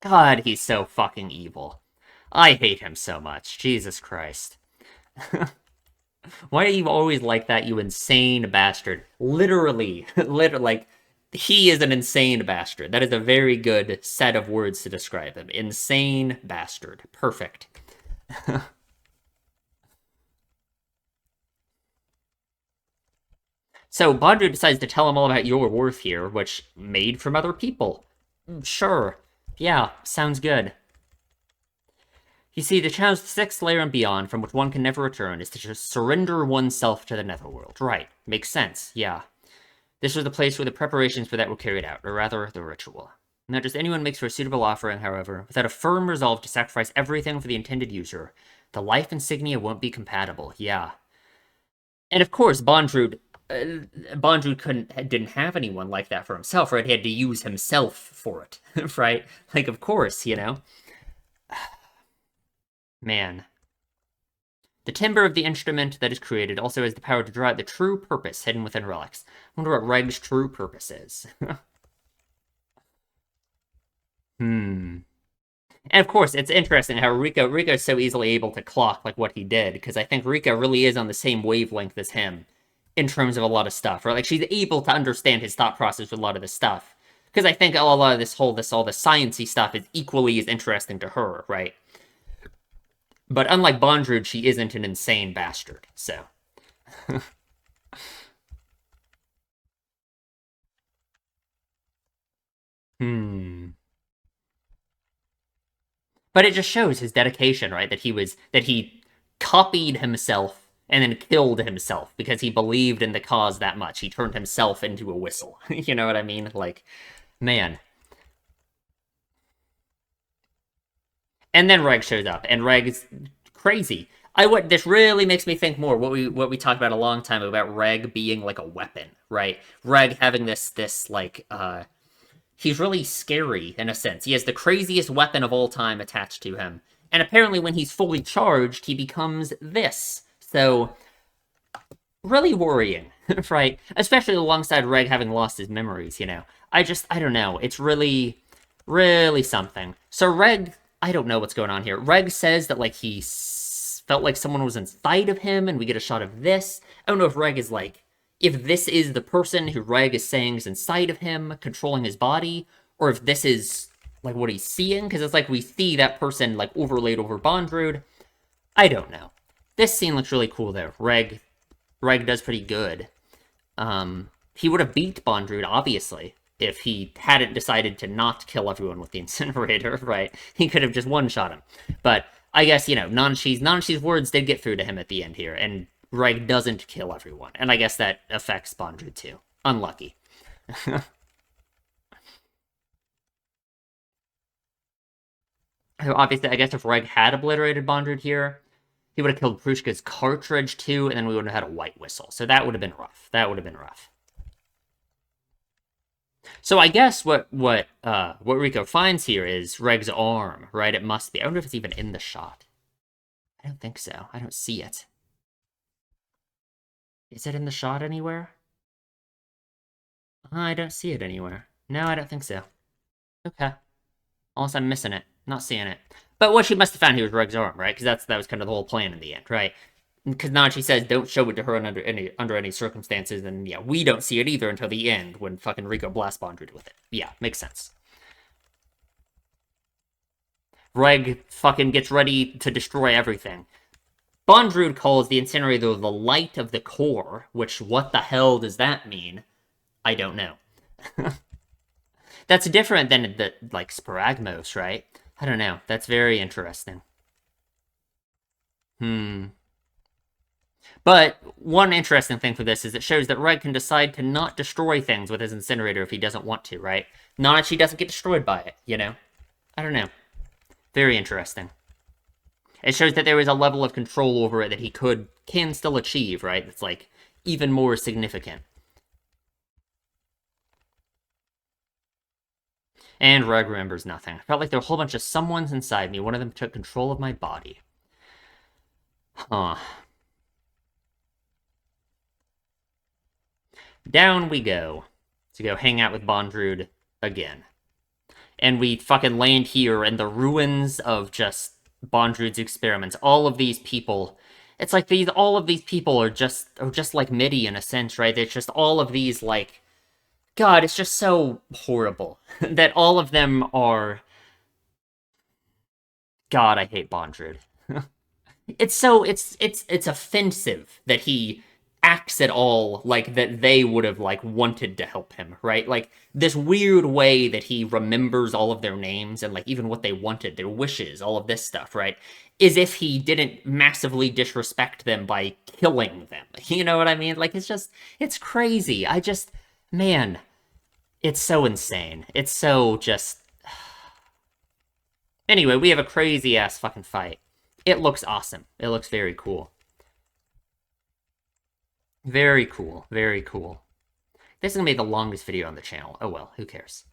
God, he's so fucking evil. I hate him so much. Jesus Christ. Why are you always like that, you insane bastard? Literally, like, he is an insane bastard. That is a very good set of words to describe him. Insane bastard. Perfect. So Bondrewd decides to tell him all about your worth here, which made from other people. Sure. Yeah, sounds good. You see, the challenge the sixth layer and beyond, from which one can never return, is to just surrender oneself to the netherworld. Right. Makes sense, yeah. This was the place where the preparations for that were carried out, or rather, the ritual. Not just anyone makes for a suitable offering, however, without a firm resolve to sacrifice everything for the intended user. The life insignia won't be compatible, yeah. And of course, Bondrewd didn't have anyone like that for himself, right? He had to use himself for it, right? Like, of course, you know? Man. The timbre of the instrument that is created also has the power to draw out the true purpose hidden within relics. I wonder what Reg's true purpose is. Hmm. And of course, it's interesting how Rico's so easily able to clock like what he did, because I think Rico really is on the same wavelength as him in terms of a lot of stuff, right? Like she's able to understand his thought process with a lot of this stuff. Because I think a lot of all the sciencey stuff is equally as interesting to her, right? But unlike Bondrewd, she isn't an insane bastard, so. Hmm. But it just shows his dedication, right? That he copied himself and then killed himself because he believed in the cause that much. He turned himself into a whistle. You know what I mean? Like, man. And then Reg shows up, and Reg's crazy. This really makes me think more what we talked about a long time about Reg being like a weapon, right? Reg having this like he's really scary in a sense. He has the craziest weapon of all time attached to him. And apparently when he's fully charged, he becomes this. So really worrying, right? Especially alongside Reg having lost his memories, you know. I don't know. It's really, really something. So Reg, I don't know what's going on here. Reg says that, like, felt like someone was inside of him, and we get a shot of this. I don't know if Reg is, like, if this is the person who Reg is saying is inside of him, controlling his body, or if this is, like, what he's seeing, because it's like we see that person, like, overlaid over Bondrewd. I don't know. This scene looks really cool, though. Reg does pretty good. He would have beat Bondrewd, obviously, if he hadn't decided to not kill everyone with the incinerator, right? He could have just one-shot him. But I guess, you know, Nanachi's words did get through to him at the end here, and Reg doesn't kill everyone. And I guess that affects Bondrewd, too. Unlucky. Obviously, I guess if Reg had obliterated Bondrewd here, he would have killed Prushka's cartridge too, and then we would have had a white whistle. So that would have been rough. That would have been rough. So I guess what Rico finds here is Reg's arm, right? It must be. I wonder if it's even in the shot. I don't think so. I don't see it. Is it in the shot anywhere? I don't see it anywhere. No, I don't think so. Okay. Unless I'm missing it. Not seeing it. But what she must have found here was Reg's arm, right? Because that was kind of the whole plan in the end, right? Because Nachi says don't show it to her under any circumstances, and yeah, we don't see it either until the end when fucking Rico blasts Bondrewd with it. Yeah, makes sense. Reg fucking gets ready to destroy everything. Bondrewd calls the incinerator the light of the core, which what the hell does that mean? I don't know. That's different than the like Sparagmos, right? I don't know. That's very interesting. Hmm. But one interesting thing for this is it shows that Reg can decide to not destroy things with his incinerator if he doesn't want to, right? Nanachi doesn't get destroyed by it, you know? I don't know. Very interesting. It shows that there is a level of control over it that he can still achieve, right? That's like even more significant. And Reg remembers nothing. I felt like there were a whole bunch of someones inside me. One of them took control of my body. Huh. Down we go to go hang out with Bondrewd again. And we fucking land here in the ruins of just Bondrewd's experiments. All of these people, it's like all of these people are just like MIDI in a sense, right? It's just all of these like, God, it's just so horrible that all of them are. God, I hate Bondrewd. It's offensive that he acts at all like that they would have like wanted to help him, right? Like this weird way that he remembers all of their names and like even what they wanted, their wishes, all of this stuff, right? Is if he didn't massively disrespect them by killing them. You know what I mean? Like it's crazy. Man, it's so insane. It's so just Anyway, we have a crazy ass fucking fight. It looks awesome. It looks very cool. Very cool. Very cool. This is gonna be the longest video on the channel. Oh well, who cares?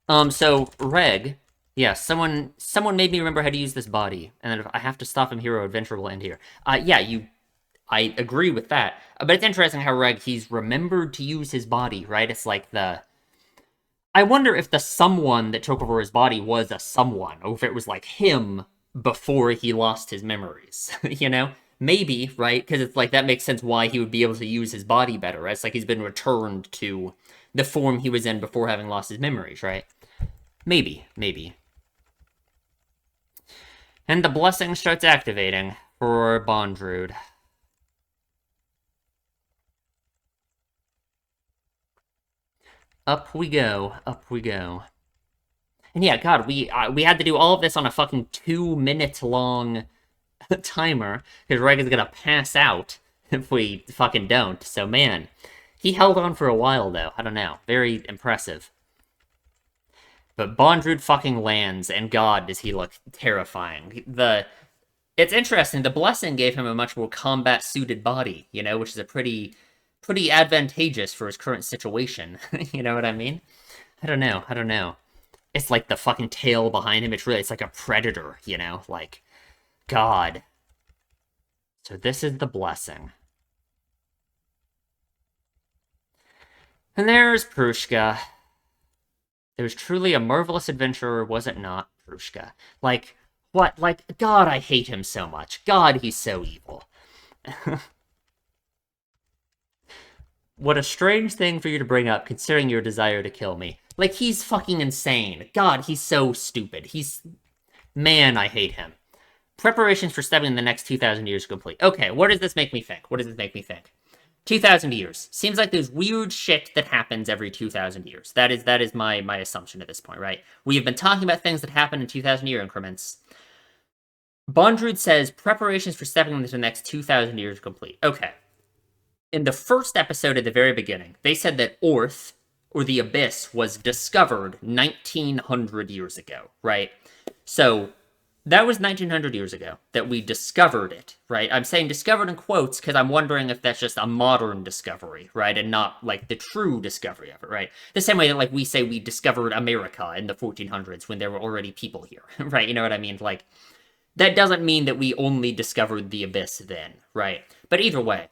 So Reg, Yeah, someone made me remember how to use this body, and then if I have to stop him, hero adventure will end here. Yeah, I agree with that. But it's interesting how he's remembered to use his body, right? It's like I wonder if the someone that took over his body was a someone, or if it was like him before he lost his memories, you know? Maybe, right? Because it's like that makes sense why he would be able to use his body better, right? It's like he's been returned to the form he was in before having lost his memories, right? Maybe, maybe. And the blessing starts activating for Bondrewd. Up we go, up we go. And yeah, God, we had to do all of this on a fucking 2-minute long timer, because Reagan's gonna pass out if we fucking don't. So man, he held on for a while though. I don't know, very impressive. But Bondrewd fucking lands, and God, does he look terrifying. It's interesting. The blessing gave him a much more combat-suited body, you know, which is a pretty advantageous for his current situation. You know what I mean? I don't know. I don't know. It's like the fucking tail behind him. It's like a predator, you know? Like, God. So this is the blessing. And there's Prushka. It was truly a marvelous adventure, was it not, Prushka? Like, what? Like, God, I hate him so much. God, he's so evil. What a strange thing for you to bring up, considering your desire to kill me. Like, he's fucking insane. God, he's so stupid. Man, I hate him. Preparations for stepping in the next 2,000 years complete. Okay, what does this make me think? What does this make me think? 2,000 years. Seems like there's weird shit that happens every 2,000 years. That is my assumption at this point, right? We have been talking about things that happen in 2,000-year increments. Bondrewd says preparations for stepping into the next 2,000 years complete. Okay. In the first episode at the very beginning, they said that Orth, or the Abyss, was discovered 1,900 years ago, right? So that was 1,900 years ago that we discovered it, right? I'm saying discovered in quotes because I'm wondering if that's just a modern discovery, right? And not, like, the true discovery of it, right? The same way that, like, we say we discovered America in the 1400s when there were already people here, right? You know what I mean? Like, that doesn't mean that we only discovered the Abyss then, right? But either way,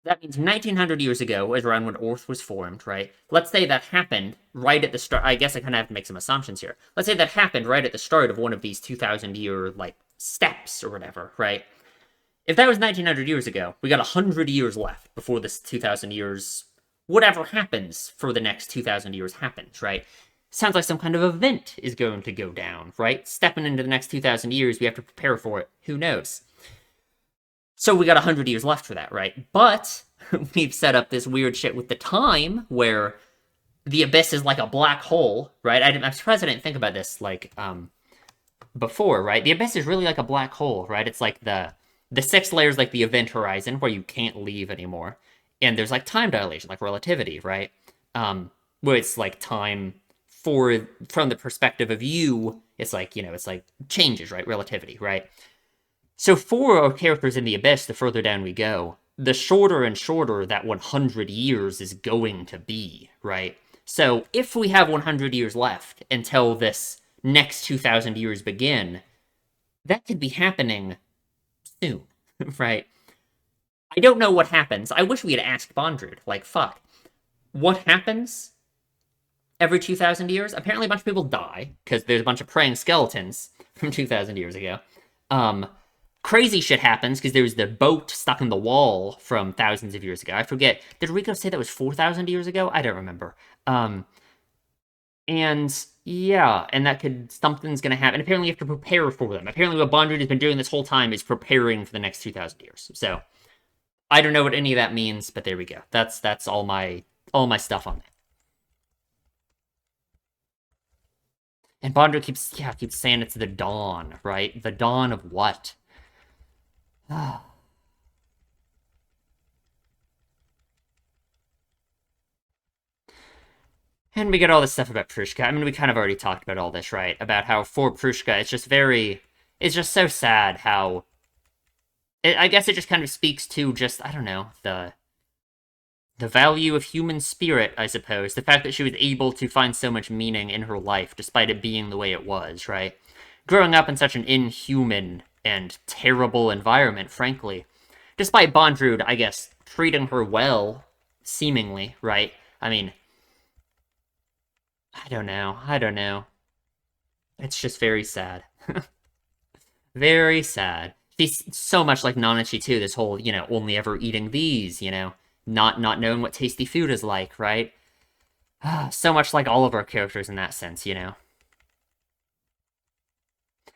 that means 1,900 years ago is around when Orth was formed, right? Let's say that happened right at the start. I guess I kind of have to make some assumptions here. Let's say that happened right at the start of one of these 2,000-year, like, steps or whatever, right? If that was 1,900 years ago, we got 100 years left before this 2,000 years, whatever happens for the next 2,000 years happens, right? Sounds like some kind of event is going to go down, right? Stepping into the next 2,000 years, we have to prepare for it. Who knows? So we got 100 years left for that, right? But we've set up this weird shit with the time where the Abyss is like a black hole, right? I'm surprised I didn't think about this, like, before, right? The Abyss is really like a black hole, right? It's like the 6 layers, like the event horizon, where you can't leave anymore. And there's, like, time dilation, like relativity, right? Where it's, like, time from the perspective of you, it's like, you know, it's like changes, right? Relativity, right? So for our characters in the Abyss, the further down we go, the shorter and shorter that 100 years is going to be, right? So if we have 100 years left until this next 2,000 years begin, that could be happening soon, right? I don't know what happens. I wish we had asked Bondrewd. Like, fuck. What happens every 2,000 years? Apparently a bunch of people die, because there's a bunch of praying skeletons from 2,000 years ago. Crazy shit happens because there was the boat stuck in the wall from thousands of years ago. I forget. Did Rico say that was 4,000 years ago? I don't remember. And yeah, and something's gonna happen. And apparently you have to prepare for them. Apparently what Bondrewd has been doing this whole time is preparing for the next 2,000 years. So I don't know what any of that means, but there we go. That's all my stuff on that. And Bondrewd keeps saying it's the dawn, right? The dawn of what? And we get all this stuff about Prushka. I mean, we kind of already talked about all this, right? About how for Prushka, it's just so sad how... I guess it just kind of speaks to just, I don't know, The value of human spirit, I suppose. The fact that she was able to find so much meaning in her life, despite it being the way it was, right? Growing up in such an inhuman and terrible environment, frankly. Despite Bondrewd, I guess, treating her well, seemingly, right? I mean, I don't know. I don't know. It's just very sad. Very sad. She's so much like Nanachi too, this whole, only ever eating these, not knowing what tasty food is like, right? So much like all of our characters in that sense.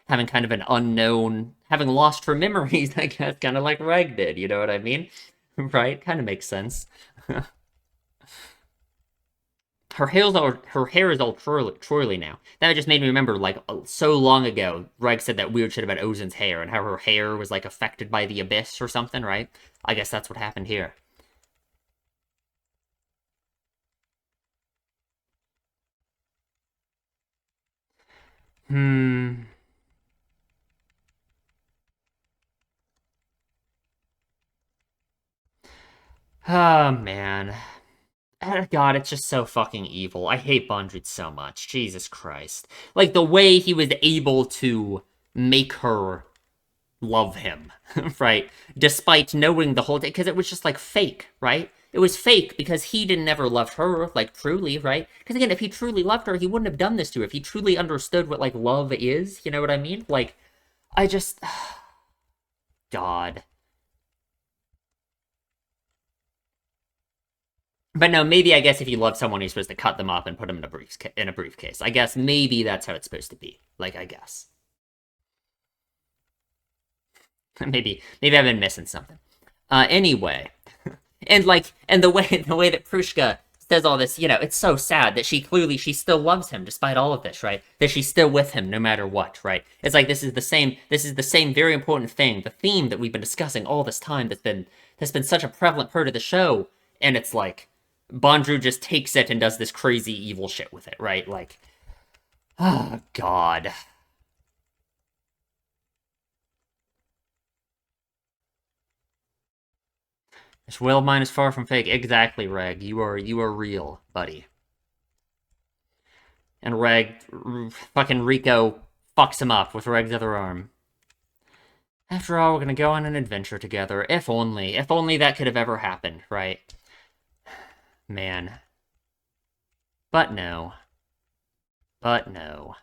Having kind of an unknown, having lost her memories, I guess, kind of like Reg did, you know what I mean? Right? Kind of makes sense. Her hair is all twirly now. That just made me remember, like, so long ago, Reg said that weird shit about Ozen's hair and how her hair was, like, affected by the abyss or something, right? I guess that's what happened here. Hmm. Oh, man. God, it's just so fucking evil. I hate Bondrewd so much. Jesus Christ. Like, the way he was able to make her love him, right? Despite knowing the whole thing, because it was just, like, fake, right? It was fake because he didn't ever love her, like, truly, right? Because, again, if he truly loved her, he wouldn't have done this to her. If he truly understood what, like, love is, you know what I mean? Like, I just... God. But no, maybe I guess if you love someone, you're supposed to cut them up and put them in a briefcase. I guess maybe that's how it's supposed to be. Like, I guess maybe I've been missing something. Anyway, and the way that Prushka says all this, it's so sad that she still loves him despite all of this, right? That she's still with him no matter what, right? It's like this is the same very important thing, the theme that we've been discussing all this time that's been such a prevalent part of the show, and it's like Bondrewd just takes it and does this crazy evil shit with it, right? Like, oh God. This will mine is far from fake. Exactly, Reg. You are real, buddy. And fucking Rico fucks him up with Reg's other arm. After all, we're gonna go on an adventure together. If only that could have ever happened, right? Man. But no. But no.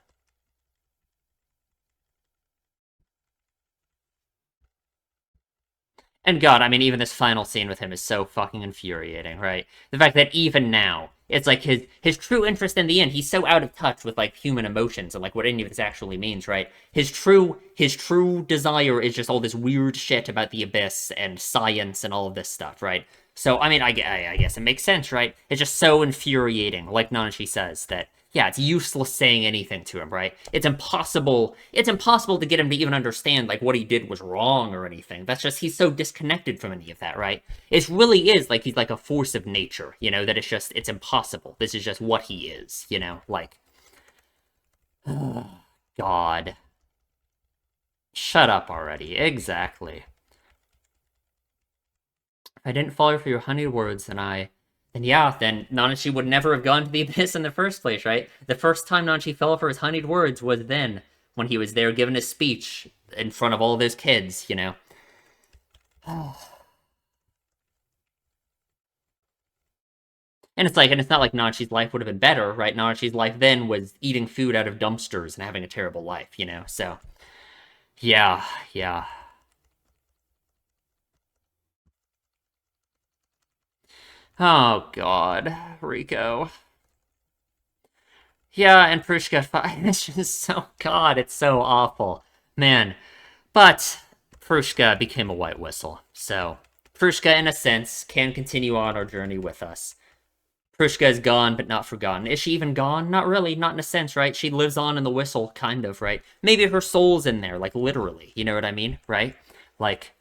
And God, I mean, even this final scene with him is so fucking infuriating, right? The fact that even now, it's like his true interest in the end, he's so out of touch with like human emotions and like what any of this actually means, right? His true desire is just all this weird shit about the abyss and science and all of this stuff, right? So I mean, I guess it makes sense, right? It's just so infuriating, like Nanashi says, that yeah, it's useless saying anything to him, right? It's impossible to get him to even understand like what he did was wrong or anything. That's just he's so disconnected from any of that, right? It really is like he's like a force of nature, that it's impossible. This is just what he is, like God. Shut up already. Exactly. If I didn't fall for your honeyed words, then Nanashi would never have gone to the abyss in the first place, right? The first time Nanashi fell for his honeyed words was then, when he was there giving his speech in front of all those kids. And it's not like Nanachi's life would have been better, right? Nanachi's life then was eating food out of dumpsters and having a terrible life. So, yeah, yeah. Oh, God, Rico. Yeah, and Prushka, it's just so, God, it's so awful. Man. But Prushka became a white whistle. So, Prushka, in a sense, can continue on our journey with us. Prushka is gone, but not forgotten. Is she even gone? Not really, not in a sense, right? She lives on in the whistle, kind of, right? Maybe her soul's in there, like, literally. You know what I mean, right? Like,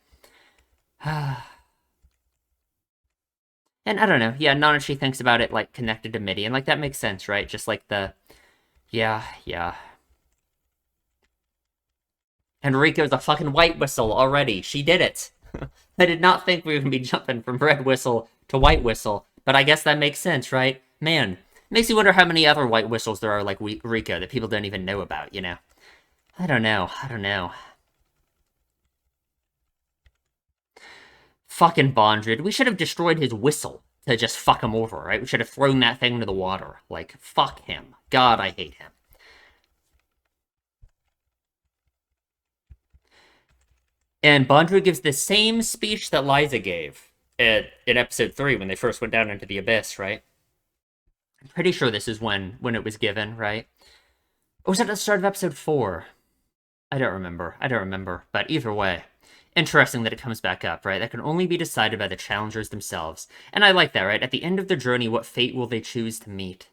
and I don't know. Yeah, Nanashi thinks about it, like, connected to Midian. Like, that makes sense, right? Just like yeah, yeah. And Riko's a fucking white whistle already. She did it. I did not think we were going to be jumping from Red Whistle to White Whistle, but I guess that makes sense, right? Man, makes you wonder how many other White Whistles there are like Rico that people don't even know about, you know? I don't know. I don't know. Fucking Bondred. We should have destroyed his whistle to just fuck him over, right? We should have thrown that thing into the water. Like, fuck him. God, I hate him. And Bondred gives the same speech that Liza gave in episode 3 when they first went down into the abyss, right? I'm pretty sure this is when it was given, right? Or was it at the start of episode 4? I don't remember. But either way, interesting that it comes back up, right? That can only be decided by the challengers themselves. And I like that, right? At the end of the journey, what fate will they choose to meet?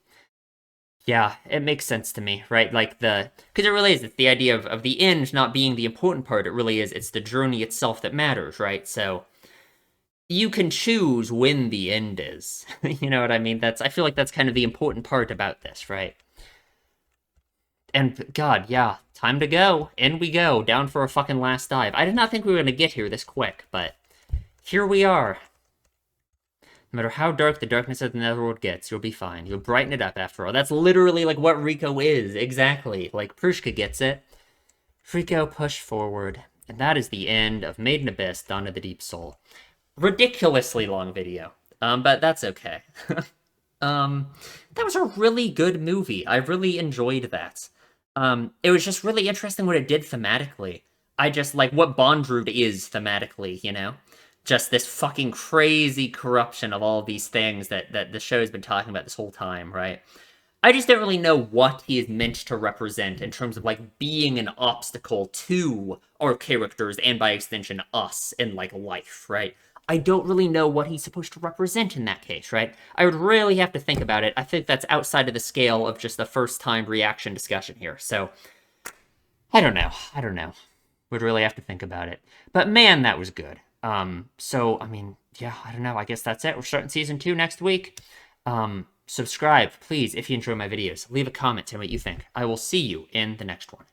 Yeah, it makes sense to me, right? Like because it really is, it's the idea of the end not being the important part. It really is, it's the journey itself that matters, right? So you can choose when the end is. You know what I mean? I feel like that's kind of the important part about this, right? And God, yeah, time to go. In we go, down for a fucking last dive. I did not think we were gonna get here this quick, but here we are. No matter how dark the darkness of the Netherworld gets, you'll be fine. You'll brighten it up after all. That's literally like what Rico is, exactly. Like Prushka gets it. Rico push forward. And that is the end of Made in Abyss, Dawn of the Deep Soul. Ridiculously long video. But that's okay. That was a really good movie. I really enjoyed that. It was just really interesting what it did thematically. I just like what Bondrewd is thematically, you know? Just this fucking crazy corruption of all of these things that the show's been talking about this whole time, right? I just don't really know what he is meant to represent in terms of like being an obstacle to our characters and by extension us in like life, right? I don't really know what he's supposed to represent in that case, right? I would really have to think about it. I think that's outside of the scale of just the first time reaction discussion here. So I don't know. Would really have to think about it. But man, that was good. So I mean, yeah, I don't know. I guess that's it. We're starting season 2 next week. Subscribe, please, if you enjoy my videos. Leave a comment, tell me what you think. I will see you in the next one.